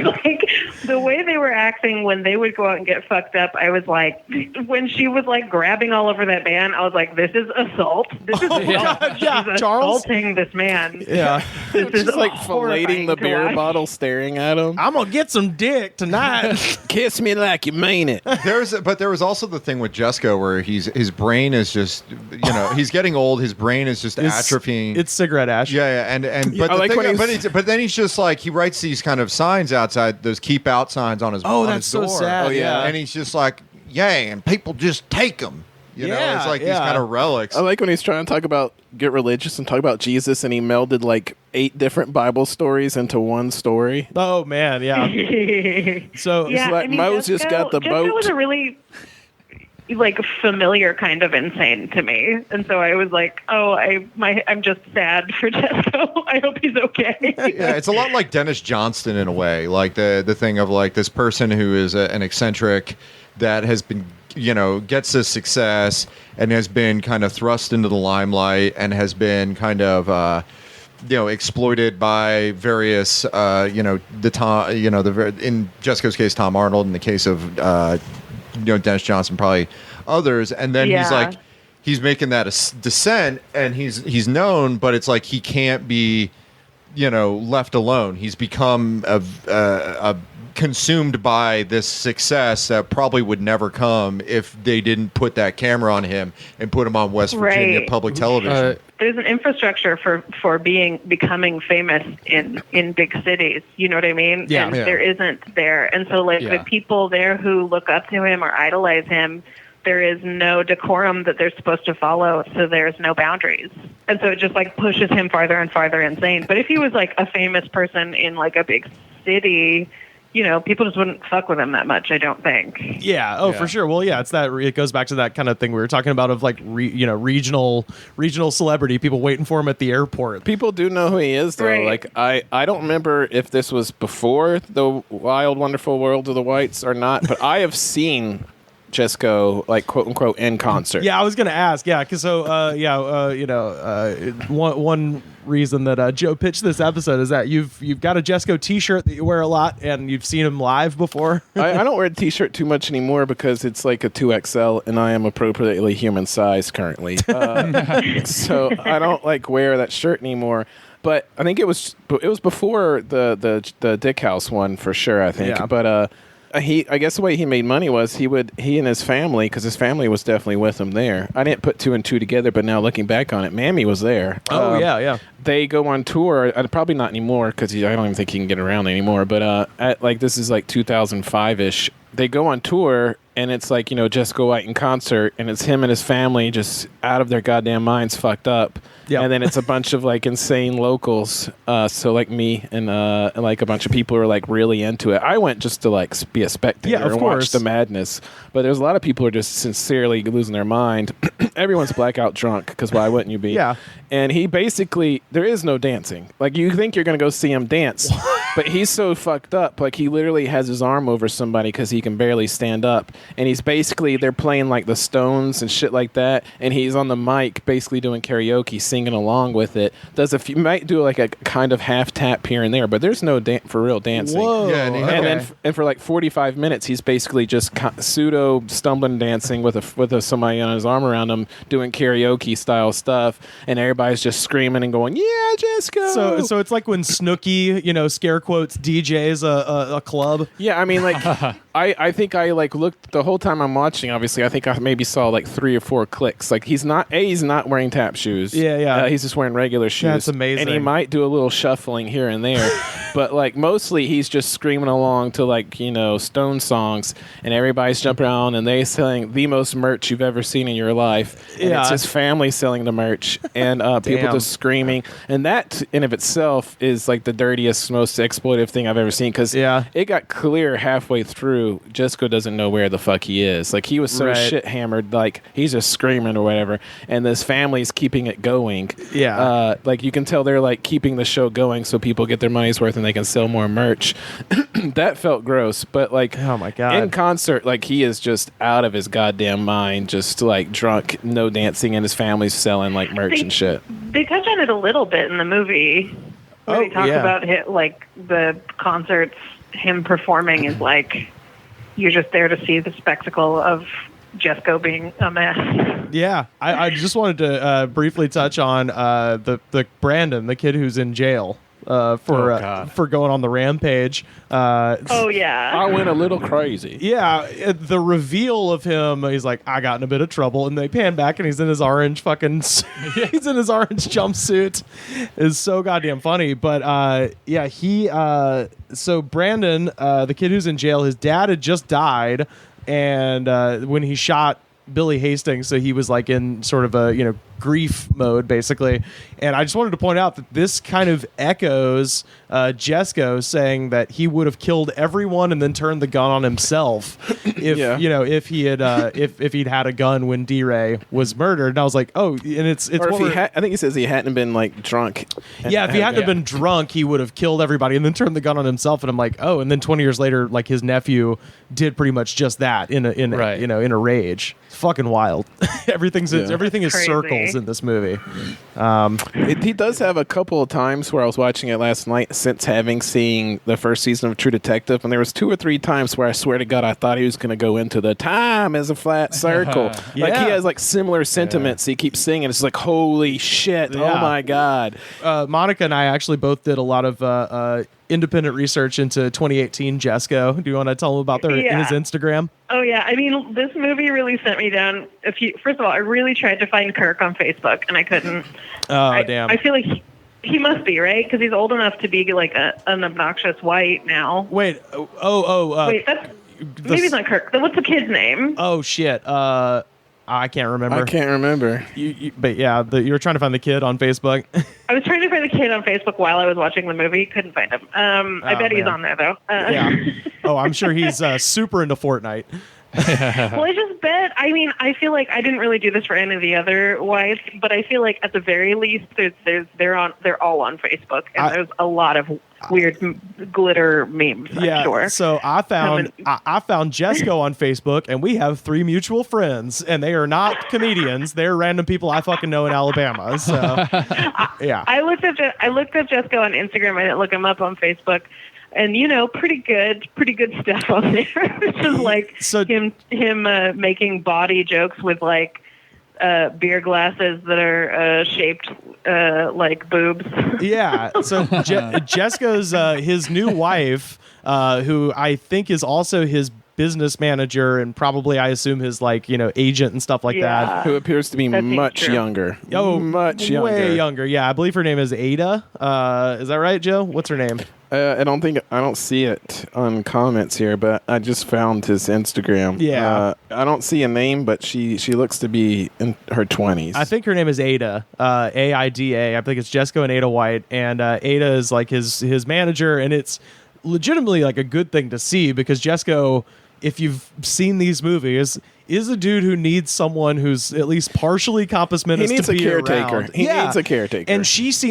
like the way they were acting when they would go out and get fucked up. I was like, when she was like grabbing all over that man, I was like, this is assault. This is assault. She's assaulting this man. Yeah, this is like filleting the beer bottle, staring at him. I'm gonna get some dick tonight. Kiss me like you mean it. But there was also the thing with Jesco where his brain is just, he's getting old. His brain is just atrophying. It's cigarette ash. Yeah, but then he's just like, he writes these kind of signs outside, those keep out signs on his door. Oh, that's so sad. Oh yeah, and he's just like, and people just take them. It's like these kind of relics. I like when he's trying to get religious and talk about Jesus, and he melded like 8 different Bible stories into one story. Oh man, yeah. So it's like Moses got the boat. Jesco was a really like familiar kind of insane to me, and so I was like, oh, I'm just sad for Jesco. I hope he's okay. Yeah, it's a lot like Dennis Johnston in a way, like the thing of like this person who is an eccentric that has been, gets this success and has been kind of thrust into the limelight and has been kind of, exploited by various, in Jesco's case, Tom Arnold, in the case of, Dennis Johnson, probably others. And then he's making that descent, and he's known, but it's like he can't be, left alone. He's become a consumed by this success that probably would never come if they didn't put that camera on him and put him on West Virginia public television. There's an infrastructure for becoming famous in big cities. You know what I mean? Yeah. And there isn't there. And so the people there who look up to him or idolize him, there is no decorum that they're supposed to follow, so there's no boundaries. And so it just pushes him farther and farther insane. But if he was a famous person in a big city, people just wouldn't fuck with him that much, I don't think. Yeah. Oh, for sure. Well, yeah, it's that. It goes back to that kind of thing we were talking about of regional celebrity, people waiting for him at the airport. People do know who he is, though. Right. I don't remember if this was before the Wild, Wonderful World of the Whites or not, but I have seen Jesco, quote unquote, in concert. Yeah, I was gonna ask. Yeah, because one reason that Joe pitched this episode is that you've got a Jesco T-shirt that you wear a lot, and you've seen him live before. I don't wear a T-shirt too much anymore because it's a 2XL, and I am appropriately human size currently. So I don't wear that shirt anymore. But I think it was before the Dick House one for sure. I think, Yeah. but. I guess the way he made money was he and his family, because his family was definitely with him there. I didn't put two and two together, but now looking back on it, Mammy was there. Oh, yeah. They go on tour, probably not anymore because I don't even think he can get around anymore. But this is 2005-ish. They go on tour, and it's Jesco White in concert, and it's him and his family just out of their goddamn minds, fucked up. Yep. And then it's a bunch of insane locals, so me and a bunch of people who are really into it. I went just to be a spectator and watch the madness, but there's a lot of people who are just sincerely losing their mind. Everyone's blackout drunk because why wouldn't you be? Yeah. And he basically, there is no dancing. You think you're gonna go see him dance, but he's so fucked up. He literally has his arm over somebody because he can barely stand up, and he's basically they're playing the Stones and shit like that, and he's on the mic basically doing karaoke, singing along with it. Might do a kind of half tap here and there, but there's no for real dancing. Whoa. Yeah, And for 45 minutes, he's basically just pseudo stumbling dancing with somebody on his arm around him, doing karaoke style stuff, and everybody's just screaming and going, "Yeah, Jesco!" So it's like when Snooki, scare quotes, DJs a club. Yeah, I mean, I think I looked the whole time I'm watching. Obviously, I think I maybe saw 3 or 4 clicks. He's not wearing tap shoes. Yeah. He's just wearing regular shoes. That's amazing. And he might do a little shuffling here and there, but mostly he's just screaming along to Stone songs, and everybody's jumping around and they selling the most merch you've ever seen in your life. And it's his family selling the merch, and people just screaming, and that in of itself is the dirtiest, most exploitive thing I've ever seen. Because it got clear halfway through, Jesco doesn't know where the fuck he is. He was so shit hammered, he's just screaming or whatever, and this family's keeping it going. Yeah. You can tell they're keeping the show going so people get their money's worth and they can sell more merch. That felt gross, but oh my God, in concert, he is just out of his goddamn mind, just drunk, no dancing, and his family's selling merch and shit. They touch on it a little bit in the movie. Where they talk about the concerts, him performing is you're just there to see the spectacle of Jesco being a mess. Yeah, I just wanted to briefly touch on the Brandon, the kid who's in jail for going on the rampage. I went a little crazy. Yeah, the reveal of him, he's like, I got in a bit of trouble, and they pan back and he's in his orange he's in his orange jumpsuit. It's so goddamn funny. But so Brandon, the kid who's in jail, his dad had just died, and when he shot Billy Hastings, so he was in sort of a grief mode basically. And I just wanted to point out that this kind of echoes Jesco saying that he would have killed everyone and then turned the gun on himself if if he had if he'd had a gun when D-Ray was murdered. And I was like, oh, and it's or if I think he says he hadn't been drunk. Yeah, if he hadn't been drunk, he would have killed everybody and then turned the gun on himself. And I'm like, oh, and then 20 years later, his nephew did pretty much just that in a rage. It's fucking wild. Everything is Crazy. circled. kills in this movie. He does have a couple of times where I was watching it last night since having seen the first season of True Detective, and there was 2 or 3 times where I swear to God I thought he was going to go into the time as a flat circle. Like he has like similar sentiments. He keeps singing. It's like, holy shit! Oh my God. Monica and I actually both did a lot of independent research into 2018 Jesco. Do you want to tell him about his Instagram? Oh, yeah. I mean, this movie really sent me down a few. First of all, I really tried to find Kirk on Facebook, and I couldn't. Damn. I feel like he must be, right? Because he's old enough to be like an obnoxious white now. Wait. Wait, maybe it's not Kirk. What's the kid's name? Oh, shit. I can't remember. But yeah, you were trying to find the kid on Facebook. I was trying to find the kid on Facebook while I was watching the movie. Couldn't find him. I bet he's on there, though. Yeah. Oh, I'm sure he's super into Fortnite. Well, I just bet. I mean, I feel like I didn't really do this for any of the other whites, but I feel like at the very least, they're all on Facebook, and there's a lot of weird glitter memes. I'm sure. So I found Jesco on Facebook, and we have 3 mutual friends, and they are not comedians; they're random people I fucking know in Alabama. So yeah, I looked up Jesco on Instagram. I didn't look him up on Facebook. And pretty good stuff on there. Just like him making body jokes with like beer glasses that are shaped like boobs. Yeah. So Jesco's his new wife, who I think is also his business manager and probably I assume his agent and stuff like that. Who appears to be much younger. Oh, much younger. Way younger. Yeah, I believe her name is Ada. Is that right, Joe? What's her name? I don't see it on comments here, but I just found his Instagram. Yeah. I don't see a name, but she looks to be in her 20s. I think her name is Ada, Aida. I think it's Jesco and Ada White, and Ada is like his manager, and it's legitimately like a good thing to see because Jesco, if you've seen these movies, is a dude who needs someone who's at least partially compass mentis to be around. He needs a caretaker. And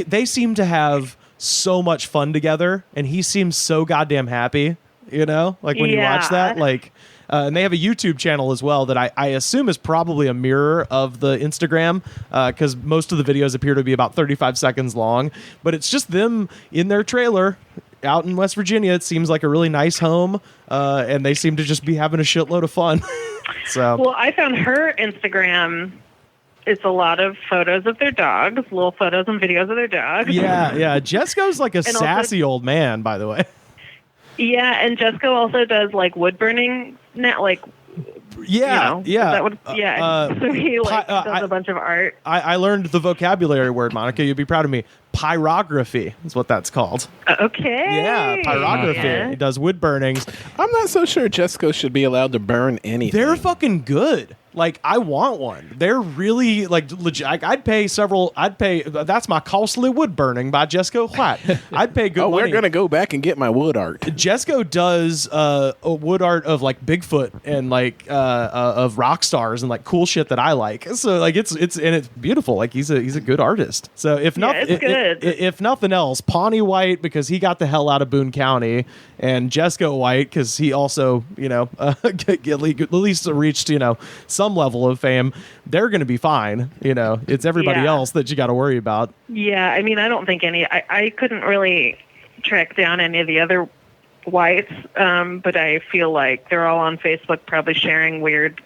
they seem to have so much fun together, and he seems so goddamn happy, like when you watch that, and they have a YouTube channel as well that I assume is probably a mirror of the Instagram, because most of the videos appear to be about 35 seconds long, but it's just them in their trailer out in West Virginia. It seems like a really nice home, and they seem to just be having a shitload of fun. Well, I found her Instagram. It's a lot of photos of their dogs, little photos and videos of their dogs. Yeah. Jesco's like a sassy old man, by the way. Yeah, and Jesco also does like wood burning now, like. Yeah. So he does a bunch of art. I learned the vocabulary word, Monica. You'd be proud of me. Pyrography is what that's called. Okay. Yeah, pyrography. Yeah. He does wood burnings. I'm not so sure Jesco should be allowed to burn anything. They're fucking good. Like, I want one. They're really, legit. I'd pay, that's my costly wood burning by Jesco White. I'd pay good money. We're going to go back and get my wood art. Jesco does a wood art of, Bigfoot and, of rock stars and, cool shit that I like. So, it's beautiful. Like, he's a good artist. So, if nothing else, Pawnee White, because he got the hell out of Boone County, and Jesco White, because he also, at least reached, some level of fame, they're going to be fine. It's everybody else that you got to worry about. Yeah, I mean, I don't think I couldn't really track down any of the other whites, but I feel like they're all on Facebook probably sharing weird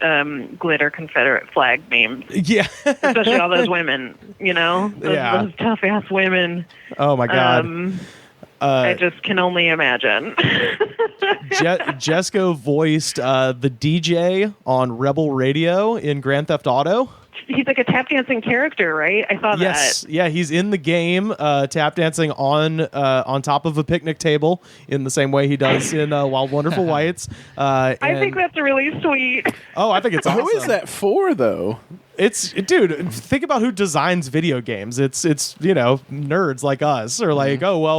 glitter Confederate flag memes. Yeah. Especially all those women, those tough-ass women. Oh, my God. I just can only imagine. Jesco voiced the DJ on Rebel Radio in Grand Theft Auto. He's like a tap dancing character, right? I saw that. Yes, yeah, he's in the game tap dancing on top of a picnic table in the same way he does in Wild Wonderful Whites. I think that's really sweet. Oh, I think it's awesome. Who is that for, though? Dude, think about who designs video games. It's nerds like us, or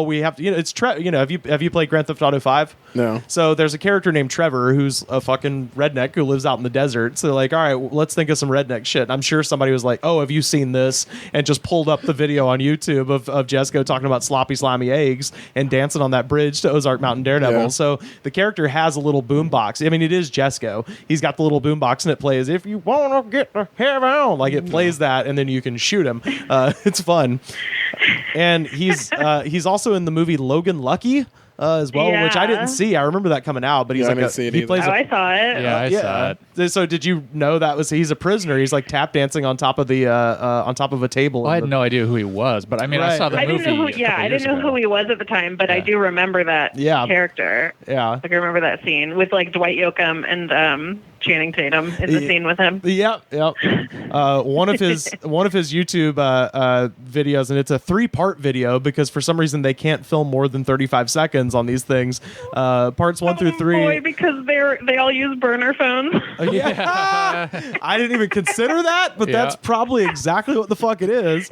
we have to, it's have you played Grand Theft Auto 5? No. So there's a character named Trevor who's a fucking redneck who lives out in the desert. So all right, let's think of some redneck shit. And I'm sure somebody was like, oh, have you seen this? And just pulled up the video on YouTube of Jesco talking about sloppy, slimy eggs and dancing on that bridge to Ozark Mountain Daredevil. Yeah. So the character has a little boombox. I mean, it is Jesco. He's got the little boombox and it plays, if you want to get to heaven, like it plays that, and then you can shoot him. It's fun. And he's also in the movie Logan Lucky as well, which I didn't see. I remember that coming out, but he's I didn't see it he either. plays. I saw it. Yeah, I saw it. So did you know he's a prisoner? He's like tap dancing on top of the on top of a table. Well, I had no idea who he was, but I mean, I saw the movie. I didn't know who he was at the time, but I do remember that character. Yeah, like I remember that scene with like Dwight Yoakam and Channing Tatum in the scene with him. Yep. One of his YouTube videos, and it's a 3-part video because for some reason they can't film more than 35 seconds on these things. Parts 1 through 3. Boy, because they all use burner phones. Yeah. I didn't even consider that, but that's probably exactly what the fuck it is.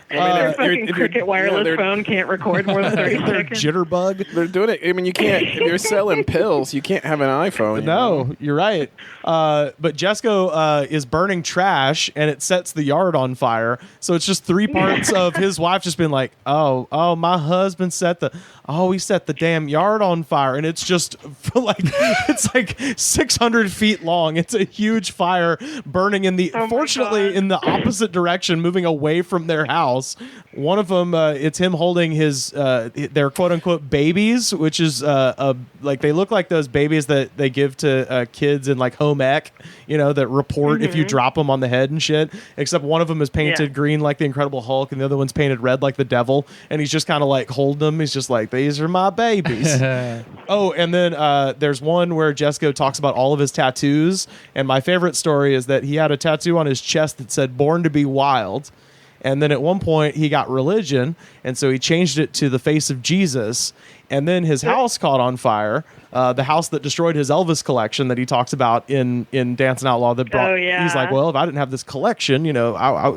Their fucking Cricket wireless phone can't record more than 30 seconds. Jitterbug. They're doing it. I mean, you can't. If you're selling pills, you can't have an iPhone. No, you're right. But Jesco is burning trash, and it sets the yard on fire. So it's just 3 parts of his wife just been like, oh, my husband set the damn yard on fire, and it's just it's like 600 feet long. It's a huge fire burning fortunately in the opposite direction, moving away from their house. One of them, it's him holding their quote unquote babies, which is like they look like those babies that they give to kids in like home ec, that report if you drop them on the head and shit. Except one of them is painted green like the Incredible Hulk, and the other one's painted red like the Devil. And he's just kind of like holding them. He's just like, these are my babies. Oh, and then there's one where Jesco talks about all of his tattoos. And my favorite story is that he had a tattoo on his chest that said "Born to be Wild." And then at one point he got religion, and so he changed it to the face of Jesus. And then his house caught on fire, the house that destroyed his Elvis collection that he talks about in Dancing Outlaw. He's like, well, if I didn't have this collection, I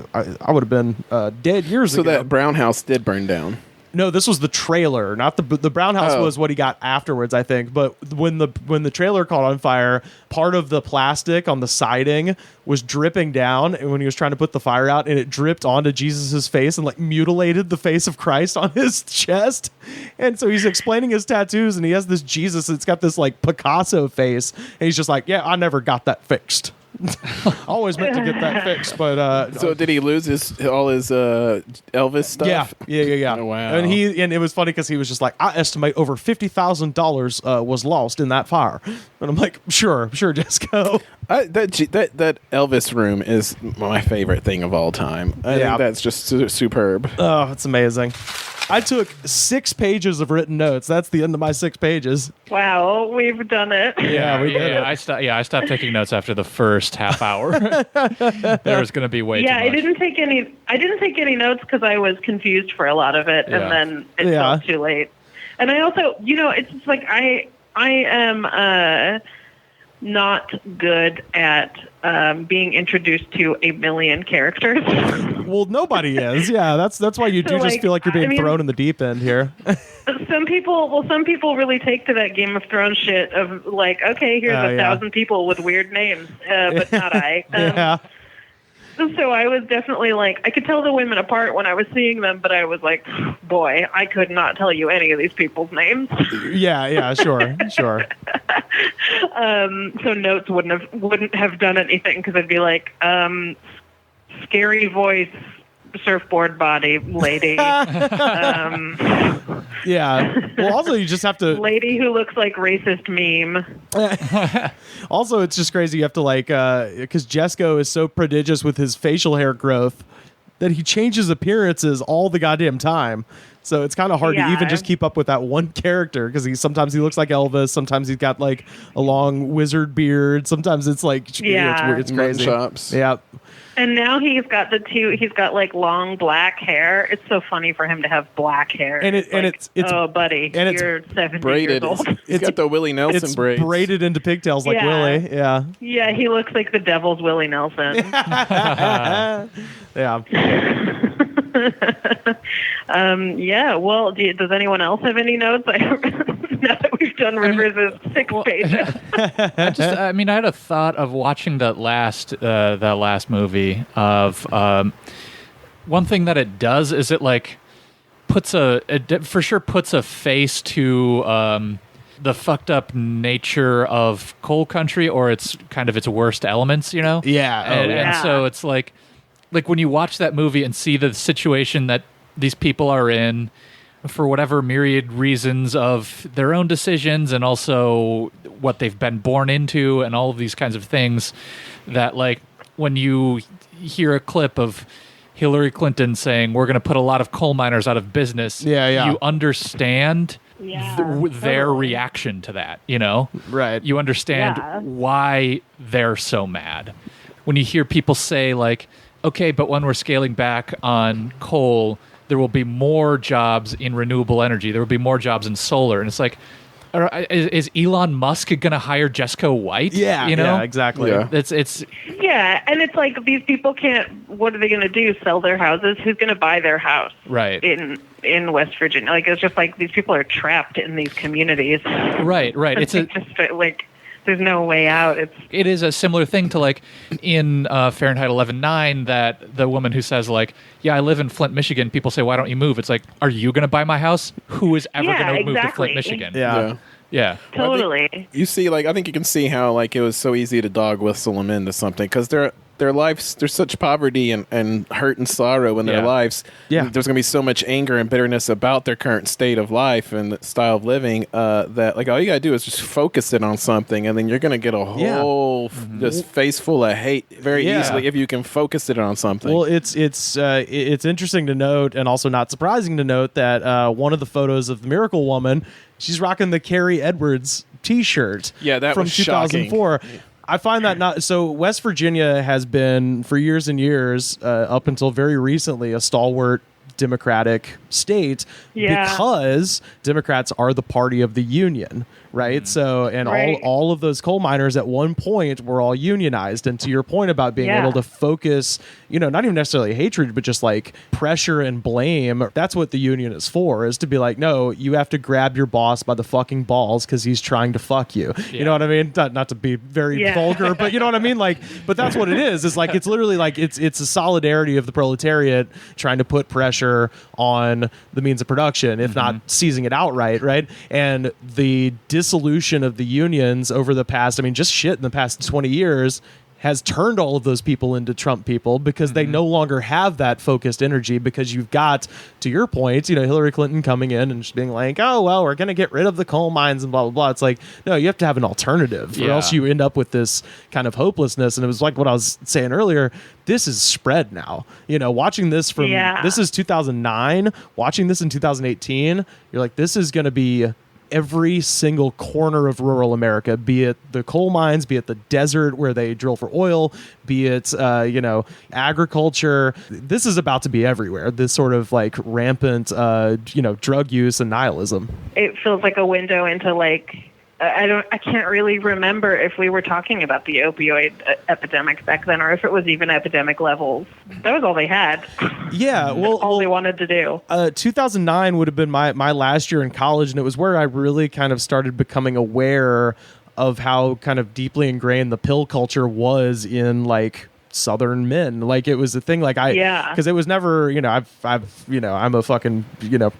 would have been dead years ago. So that brown house did burn down. No, this was the trailer, not the brown house was what he got afterwards, I think. But when the trailer caught on fire, part of the plastic on the siding was dripping down, and when he was trying to put the fire out, and it dripped onto Jesus's face and like mutilated the face of Christ on his chest. And so he's explaining his tattoos, and he has this Jesus that's got this like Picasso face, and he's just like, yeah, I never got that fixed. Always meant to get that fixed, but so did he lose all his Elvis stuff? Yeah. Oh, wow. And it was funny because he was just like, I estimate over $50,000 was lost in that fire, and I'm like, sure, Jesco. That Elvis room is my favorite thing of all time. I think that's just superb. Oh, it's amazing. I took 6 pages of written notes. That's the end of my 6 pages. Wow, we've done it. Yeah, we did it. I stopped taking notes after the first half hour. There was going to be way too much. I didn't take any notes because I was confused for a lot of it, and then it felt too late. And I also, it's just like I am not good at being introduced to a million characters. Well, nobody is. Yeah, that's why you do just feel like you're being thrown in the deep end here. Some people really take to that Game of Thrones shit of like, okay, here's 1,000 people with weird names, but not I. Yeah. So I was definitely like, I could tell the women apart when I was seeing them, but I was like, boy, I could not tell you any of these people's names. Yeah, sure. So notes wouldn't have done anything because I'd be like, scary voice, surfboard body lady. Yeah. Well, also you just have to lady who looks like racist meme. Also, it's just crazy. You have to because Jesco is so prodigious with his facial hair growth that he changes appearances all the goddamn time. So it's kind of hard to even just keep up with that one character because sometimes he looks like Elvis, sometimes he's got like a long wizard beard, sometimes it's like it's crazy. Chops. Yeah. And now he's got he's got like long black hair. It's so funny for him to have black hair. And it's oh buddy, and you're 70 braided. years old. It's got the Willie Nelson braids. Braided into pigtails like Willie. Yeah. Yeah, he looks like the devil's Willie Nelson. Yeah. Well, does anyone else have any notes? Now that we've done Rivers' 6 pages. I had a thought of watching that last movie of one thing that it does is it like puts a face to the fucked up nature of coal country, or it's kind of its worst elements, you know? Yeah. And so it's like when you watch that movie and see the situation that these people are in for whatever myriad reasons of their own decisions and also what they've been born into and all of these kinds of things, that like when you hear a clip of Hillary Clinton saying we're going to put a lot of coal miners out of business, you understand their reaction to that, you know? Right. You understand why they're so mad. When you hear people say like, okay, but when we're scaling back on coal, there will be more jobs in renewable energy. There will be more jobs in solar. And it's like, is Elon Musk going to hire Jesco White? Yeah, you know? Yeah, exactly. Yeah. It's and it's like these people can't. What are they going to do? Sell their houses? Who's going to buy their house? Right. In West Virginia, like it's just like these people are trapped in these communities. Right. It's just like there's no way out. It is a similar thing to like in Fahrenheit 11/9 that the woman who says like, yeah, I live in Flint, Michigan. People say, why don't you move? It's like, are you going to buy my house? Who is ever going to move to Flint, Michigan? Yeah. Totally. Well, you see, like, I think you can see how like it was so easy to dog whistle them into something because their lives, there's such poverty and hurt and sorrow in their lives. Yeah. There's going to be so much anger and bitterness about their current state of life and style of living that, like, all you got to do is just focus it on something, and then you're going to get a whole just face full of hate very easily if you can focus it on something. Well, it's interesting to note, and also not surprising to note, that one of the photos of the Miracle Woman, she's rocking the Carrie Edwards T-shirt. Yeah, that from was 2004. Shocking. I find that not so. West Virginia has been for years and years, up until very recently, a stalwart Democratic state because Democrats are the party of the union, right? So, and all of those coal miners at one point were all unionized. And to your point about being able to focus, not even necessarily hatred, but just like pressure and blame, that's what the union is for, is to be like, no, you have to grab your boss by the fucking balls because he's trying to fuck you. You know what I mean? Not to be very vulgar, but you know what I mean? Like, but that's what it is. It's like, it's literally like, it's a solidarity of the proletariat trying to put pressure on the means of production, if not seizing it outright, right? And the dissolution of the unions over the past, just shit in the past 20 years has turned all of those people into Trump people because they no longer have that focused energy, because you've got, to your point, Hillary Clinton coming in and just being like, oh, well, we're going to get rid of the coal mines and blah, blah, blah. It's like, no, you have to have an alternative or else you end up with this kind of hopelessness. And it was like what I was saying earlier, this is spread now. Watching this from, this is 2009, watching this in 2018, you're like, this is going to be every single corner of rural America, be it the coal mines, be it the desert where they drill for oil, be it, agriculture. This is about to be everywhere. This sort of like rampant, drug use and nihilism. It feels like a window into like, I can't really remember if we were talking about the opioid epidemic back then, or if it was even epidemic levels. That was all they had. Yeah, well, all they wanted to do. 2009 would have been my last year in college, and it was where I really kind of started becoming aware of how kind of deeply ingrained the pill culture was in like Southern men. Like it was a thing, like because it was never, I'm a fucking,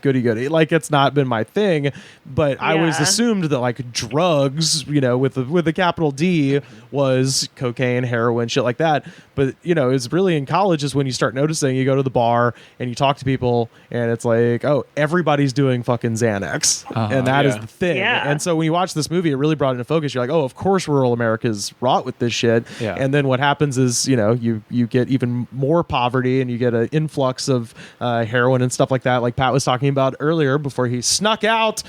goody. Like it's not been my thing, but I always assumed that like drugs, with a capital D was cocaine, heroin, shit like that. But, it's really in college is when you start noticing, you go to the bar and you talk to people and it's like, oh, everybody's doing fucking Xanax. And that is the thing. Yeah. And so when you watch this movie, it really brought it into focus. You're like, oh, of course rural America's wrought with this shit. Yeah. And then what happens is, you get even more poverty and you get an influx of heroin and stuff like that, like Pat was talking about earlier before he snuck out.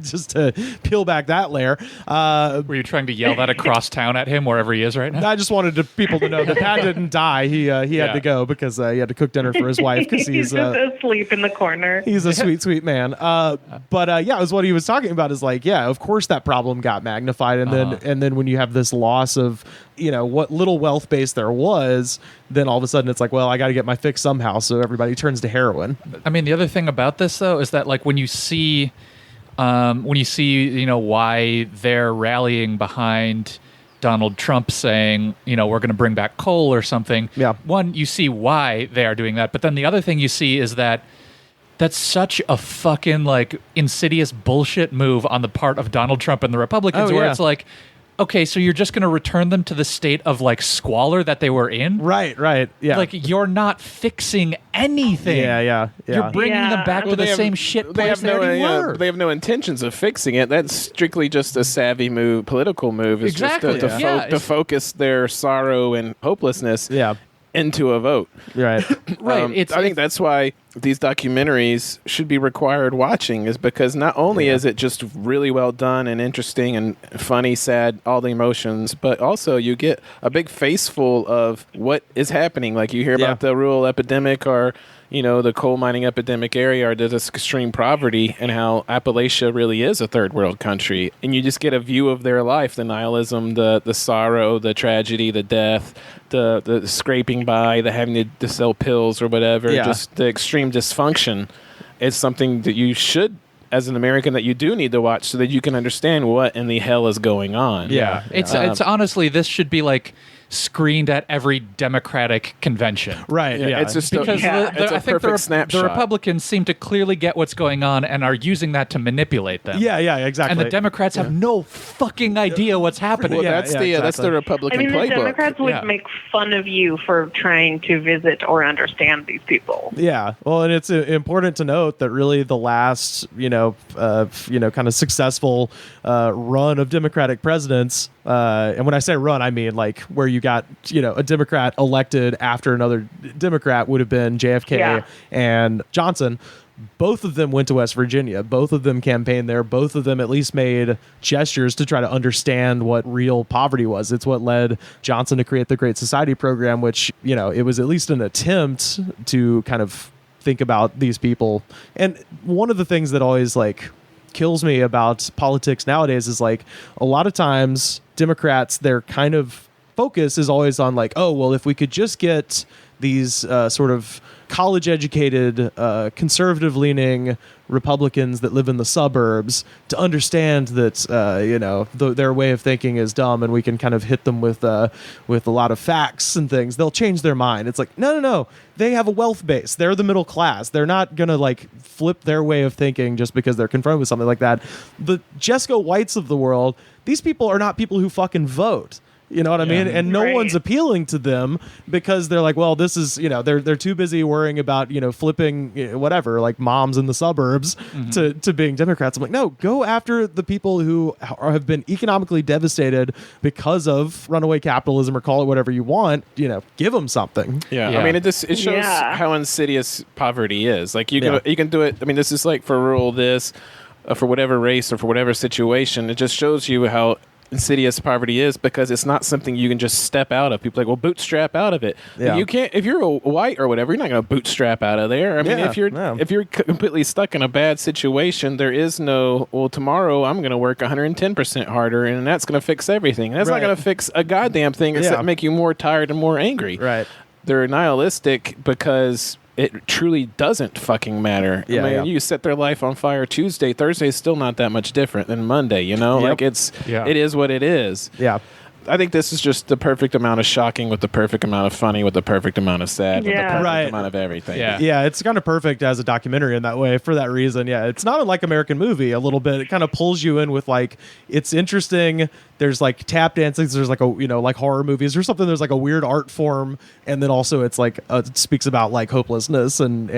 Just to peel back that layer. Were you trying to yell that across town at him wherever he is right now? I just wanted people to know that Pat didn't die. He had to go because he had to cook dinner for his wife because he's just asleep in the corner. He's a sweet man. But it was what he was talking about is like, of course that problem got magnified, and then when you have this loss of what little wealth base there was, then all of a sudden it's like, well, I got to get my fix somehow, so everybody turns to heroin. The other thing about this though is that like when you see why they're rallying behind Donald Trump saying, we're going to bring back coal or something. Yeah. One, you see why they are doing that, but then the other thing you see is that That's such a fucking like insidious bullshit move on the part of Donald Trump and the Republicans, where it's like, okay, so you're just going to return them to the state of like squalor that they were in? Right. Yeah. Like you're not fixing anything. Yeah. You're bringing them back to the same shit place they already were. They have no intentions of fixing it. That's strictly just a savvy move, political move. It's Exactly. just to focus their sorrow and hopelessness into a vote. Right. Right. I think that's why these documentaries should be required watching, is because not only is it just really well done and interesting and funny, sad, all the emotions, but also you get a big face full of what is happening. Like you hear about the rural epidemic, or the coal mining epidemic area, or this extreme poverty, and how Appalachia really is a third world country. And you just get a view of their life, the nihilism, the sorrow, the tragedy, the death, the scraping by, the having to sell pills or whatever, just the extreme dysfunction. It's something that you should, as an American, that you do need to watch so that you can understand what in the hell is going on. Yeah. It's honestly, this should be like screened at every Democratic convention. Right. Yeah. It's just because I think the the Republicans seem to clearly get what's going on and are using that to manipulate them. Yeah, exactly. And the Democrats have no fucking idea what's happening. Well, that's the Republican the playbook. Democrats would make fun of you for trying to visit or understand these people. Yeah. Well, and it's important to note that really the last, kind of successful run of Democratic presidents, and when I say run, I mean like where you got, a Democrat elected after another Democrat, would have been JFK and Johnson. Both of them went to West Virginia. Both of them campaigned there. Both of them at least made gestures to try to understand what real poverty was. It's what led Johnson to create the Great Society program, which, it was at least an attempt to kind of think about these people. And one of the things that always like kills me about politics nowadays is like a lot of times Democrats, their kind of focus is always on like, oh, well, if we could just get these sort of college-educated, conservative-leaning Republicans that live in the suburbs to understand that, their way of thinking is dumb, and we can kind of hit them with a lot of facts and things, they'll change their mind. It's like, no. They have a wealth base. They're the middle class. They're not going to, like, flip their way of thinking just because they're confronted with something like that. The Jesco Whites of the world, these people are not people who fucking vote. You know what I mean? And no one's appealing to them because they're like, well, this is, they're too busy worrying about, flipping whatever, like moms in the suburbs to being Democrats. I'm like, no, go after the people who have been economically devastated because of runaway capitalism, or call it whatever you want, give them something. Yeah. I mean, it shows how insidious poverty is. Like you can do it. I mean, this is like for rural for whatever race or for whatever situation. It just shows you how insidious poverty is, because it's not something you can just step out of. People are like, well, bootstrap out of it. You can't. If you're a white or whatever, you're not going to bootstrap out of there. I mean, if you're completely stuck in a bad situation, there is no, well, tomorrow I'm going to work 110% harder and that's going to fix everything. That's not going to fix a goddamn thing except make you more tired and more angry. Right. They're nihilistic because it truly doesn't fucking matter. I mean, you set their life on fire Tuesday, Thursday is still not that much different than Monday, Like it is what it is. Yeah. I think this is just the perfect amount of shocking with the perfect amount of funny with the perfect amount of sad with the perfect amount of everything. Yeah, it's kind of perfect as a documentary in that way for that reason. Yeah, it's not unlike American Movie a little bit. It kind of pulls you in with like, it's interesting. There's like tap dancing. There's like like horror movies or something. There's like a weird art form, and then also it's like it speaks about like hopelessness and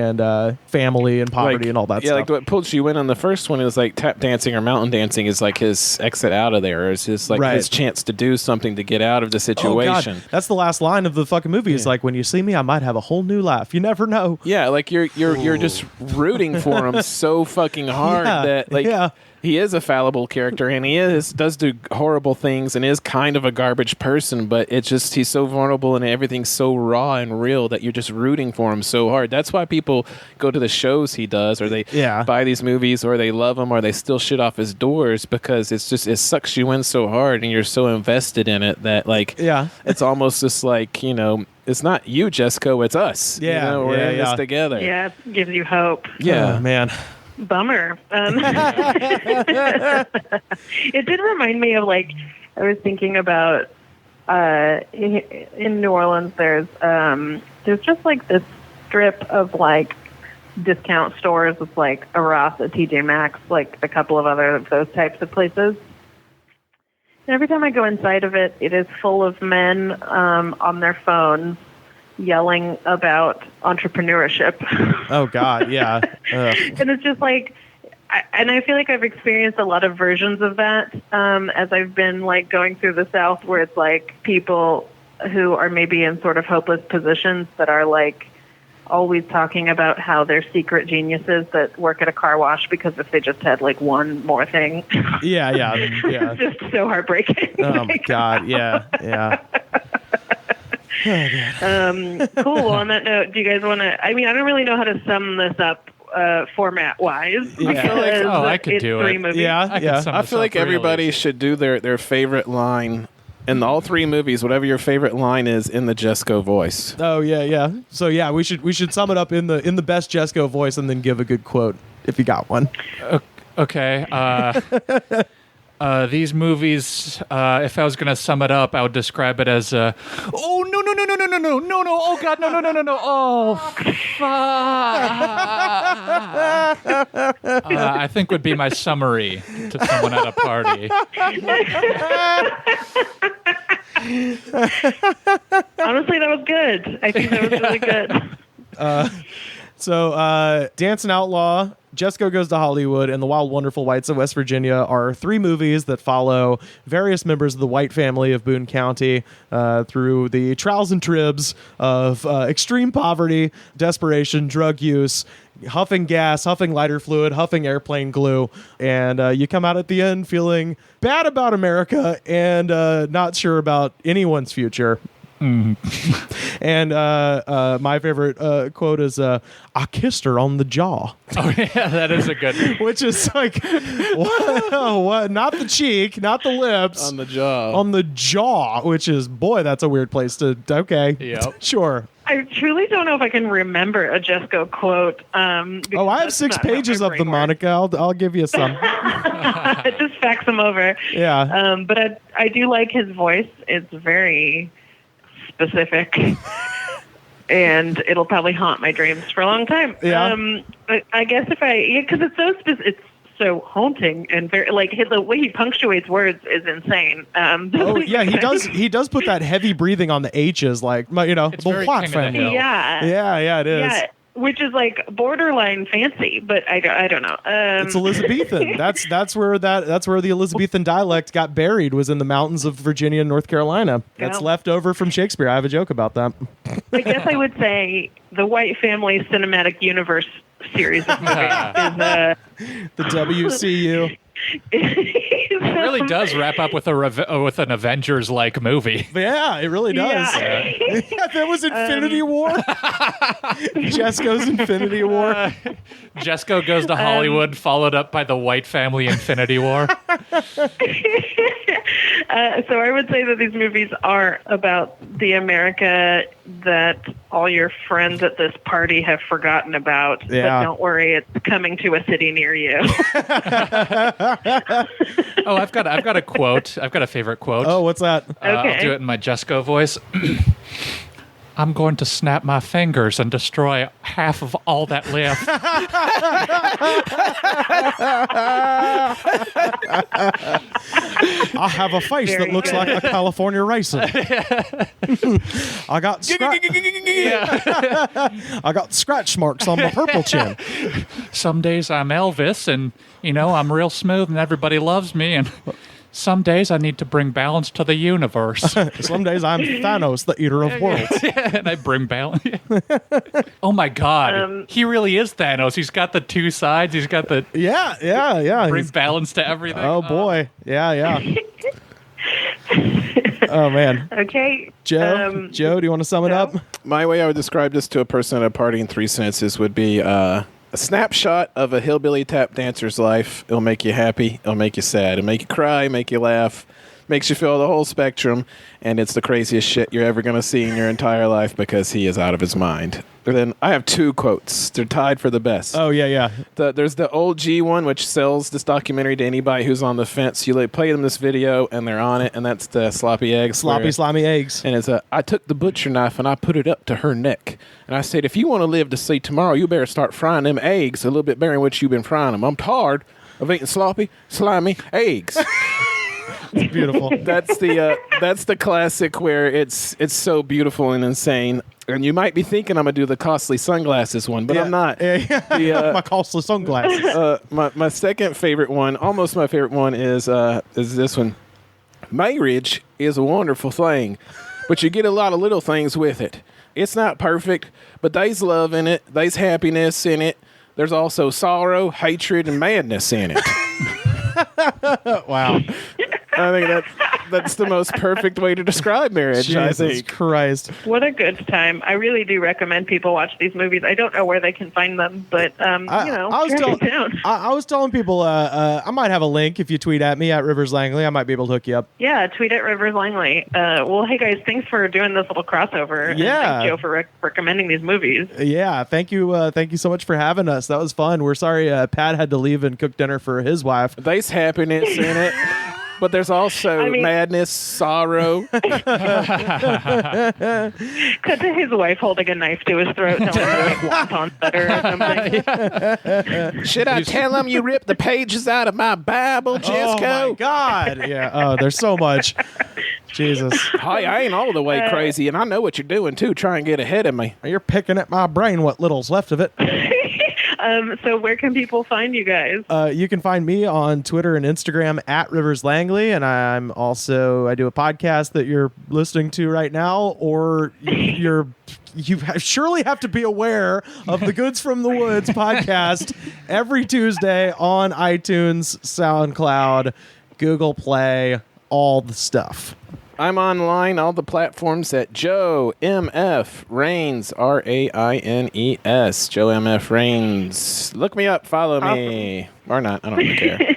family and poverty and all that stuff. Yeah, like what pulls you in on the first one is like tap dancing or mountain dancing is like his exit out of there. It's just like his chance to do something to get out of the situation. Oh God. That's the last line of the fucking movie. It's like, when you see me, I might have a whole new life. You never know. Yeah, like you're just rooting for him so fucking hard that like he is a fallible character and he does do horrible things and is kind of a garbage person, but it's just he's so vulnerable and everything's so raw and real that you're just rooting for him so hard. That's why people go to the shows he does, or they buy these movies, or they love him, or they still shit off his doors, because it sucks you in so hard and you're so invested in it that it's almost just like, it's not you, Jesco, it's us. We're in this together. Yeah, it gives you hope. Yeah, man. Bummer. It did remind me of, like, I was thinking about in New Orleans, there's just like this strip of like discount stores with like a Ross, a TJ Maxx, like a couple of other of those types of places. And every time I go inside of it, it is full of men on their phones yelling about entrepreneurship. Oh, God, yeah. And it's just like, I feel like I've experienced a lot of versions of that as I've been like going through the South, where it's like people who are maybe in sort of hopeless positions that are like always talking about how they're secret geniuses that work at a car wash because if they just had like one more thing. Yeah. It's just so heartbreaking. Oh, my God, yeah. Cool. Well, on that note, do you guys want to? I mean, I don't really know how to sum this up format-wise. Yeah. I could do it. Movies. Yeah. I feel like everybody should do their favorite line in all three movies, whatever your favorite line is in the Jesco voice. Oh, yeah. So, yeah, we should sum it up in the best Jesco voice and then give a good quote if you got one. Okay. These movies, if I was going to sum it up, I would describe it as, oh, no, oh, God, no, oh, fuck. I think would be my summary to someone at a party. Honestly, that was good. I think that was really good. So, Dancing Outlaw, Jesco Goes to Hollywood, and The Wild Wonderful Whites of West Virginia are three movies that follow various members of the White family of Boone County through the trials and tribs of extreme poverty, desperation, drug use, huffing gas, huffing lighter fluid, huffing airplane glue, and you come out at the end feeling bad about America and not sure about anyone's future. And my favorite quote is, I kissed her on the jaw. Oh, yeah, that is a good one. Which is like, what? Not the cheek, not the lips. On the jaw. On the jaw, which is, boy, that's a weird place to, okay. Yep. Sure. I truly don't know if I can remember a Jesco quote. I have 6 pages of them, Monica. I'll give you some. Just fax them over. Yeah. But I do like his voice. It's very specific, and it'll probably haunt my dreams for a long time. Yeah. But I guess because it's so it's so haunting and very like the way he punctuates words is insane. He does put that heavy breathing on the H's, like It's the very White King of the family. Hill. Yeah, it is. Yeah. Which is like borderline fancy, but I don't know. It's Elizabethan. That's where the Elizabethan dialect got buried, was in the mountains of Virginia and North Carolina. That's left over from Shakespeare. I have a joke about that. I guess I would say the White Family Cinematic Universe series of movies is the WCU. It really does wrap up with with an Avengers-like movie. Yeah, it really does. Yeah. That was Infinity War. Jesco's Infinity War. Jesco Goes to Hollywood, followed up by the White Family Infinity War. So I would say that these movies are about the America that all your friends at this party have forgotten about. Yeah. But don't worry, it's coming to a city near you. Oh, I've got a quote. I've got a favorite quote. Oh, what's that? Okay. I'll do it in my Jesco voice. I'm going to snap my fingers and destroy half of all that left. I have a face that looks like a California raisin. I got I got scratch marks on my purple chin. Some days I'm Elvis and, I'm real smooth and everybody loves me. And some days I need to bring balance to the universe. Some days I'm Thanos, the eater of worlds. And I bring balance. Oh, my God. He really is Thanos. He's got the two sides. He's got the... Yeah. Brings balance to everything. Oh, boy. Yeah. Oh, man. Okay. Joe, do you want to sum it up? My way I would describe this to a person at a party in 3 sentences would be a snapshot of a hillbilly tap dancer's life. It'll make you happy. It'll make you sad. It'll make you cry, make you laugh. makes you feel the whole spectrum, and it's the craziest shit you're ever going to see in your entire life because he is out of his mind. And then I have 2 quotes. They're tied for the best. Oh, yeah. There's the old G one, which sells this documentary to anybody who's on the fence. You play them this video, and they're on it, and that's the sloppy eggs. Slimy eggs. And it's I took the butcher knife, and I put it up to her neck. And I said, if you want to live to see tomorrow, you better start frying them eggs a little bit better than what you've been frying them. I'm tired of eating sloppy, slimy eggs. It's beautiful. That's the classic where it's so beautiful and insane. And you might be thinking I'm gonna do the costly sunglasses one, but I'm not. My costly sunglasses. My second favorite one, almost my favorite one, is this one. Marriage is a wonderful thing, but you get a lot of little things with it. It's not perfect, but there's love in it. There's happiness in it. There's also sorrow, hatred, and madness in it. Wow. I think that's the most perfect way to describe marriage, Jesus I think. Christ. What a good time. I really do recommend people watch these movies. I don't know where they can find them, but, I was telling people I might have a link if you tweet at me at Rivers Langley. I might be able to hook you up. Yeah, tweet at Rivers Langley. Well, hey, guys, thanks for doing this little crossover. Yeah. And thanks, Joe, for recommending these movies. Yeah, thank you so much for having us. That was fun. We're sorry Pat had to leave and cook dinner for his wife. There's happiness in it. But there's also madness, sorrow. Cut to his wife holding a knife to his throat, telling him to make wontons better or something. Should I tell him you ripped the pages out of my Bible, Jesco? Oh, my God. Yeah. Oh, there's so much. Jesus. Hey, I ain't all the way crazy, and I know what you're doing, too. Try and get ahead of me. You're picking at my brain, what little's left of it. So where can people find you guys? You can find me on Twitter and Instagram at Rivers Langley, and I do a podcast that you're listening to right now, or you surely have to be aware of the Goods from the Woods podcast every Tuesday on iTunes, SoundCloud, Google Play, all the stuff. I'm online, all the platforms at Joe MF Rains, Raines. Joe MF Rains. Look me up, follow me. Or not, I don't really care.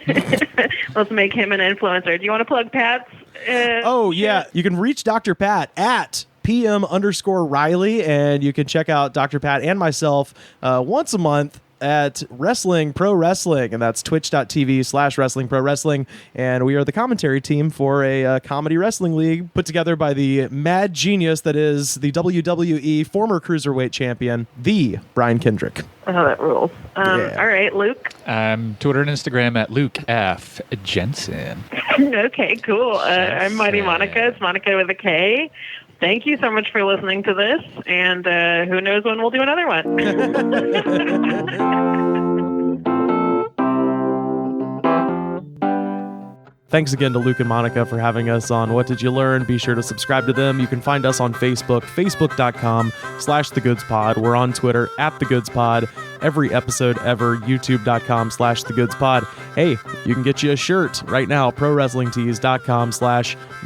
Let's make him an influencer. Do you want to plug Pat's? Yeah. You can reach Dr. Pat at PM_Riley, and you can check out Dr. Pat and myself once a month at Wrestling Pro Wrestling, and that's twitch.tv/Wrestling Pro Wrestling, and we are the commentary team for a comedy wrestling league put together by the mad genius that is the WWE former Cruiserweight champion, the Brian Kendrick. Oh, that rules. All right, Luke. Twitter and Instagram at Luke F. Jensen. Okay, cool. I'm Mighty Monika. It's Monika with a K. Thank you so much for listening to this, and who knows when we'll do another one. Thanks again to Luke and Monika for having us on What Did You Learn? Be sure to subscribe to them. You can find us on Facebook, facebook.com/TheGoodsPod. We're on Twitter at TheGoodsPod. Every episode ever, youtube.com/TheGoodsPod. Hey, you can get you a shirt right now, prowrestlingtees.com/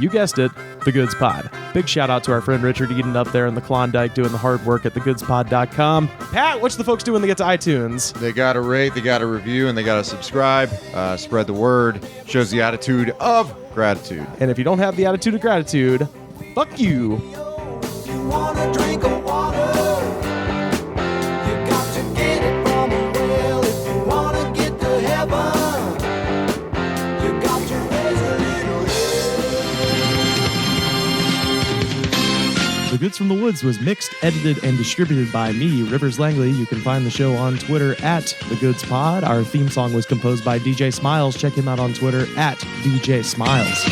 you guessed it, TheGoodsPod. Big shout out to our friend Richard Eden up there in the Klondike doing the hard work at TheGoodspod.com. Pat, what's the folks do when they get to iTunes? They got to rate, they got to review, and they got to subscribe. Spread the word. Shows the attitude of gratitude. And if you don't have the attitude of gratitude, fuck you. You wanna drink of water, you got to get it from a well. If you wanna get to heaven, you got to raise a little hell. The Goods from the Woods was mixed, edited, and distributed by me, Rivers Langley. You can find the show on Twitter at TheGoodsPod. Our theme song was composed by DJ Smiles. Check him out on Twitter at DJ Smiles.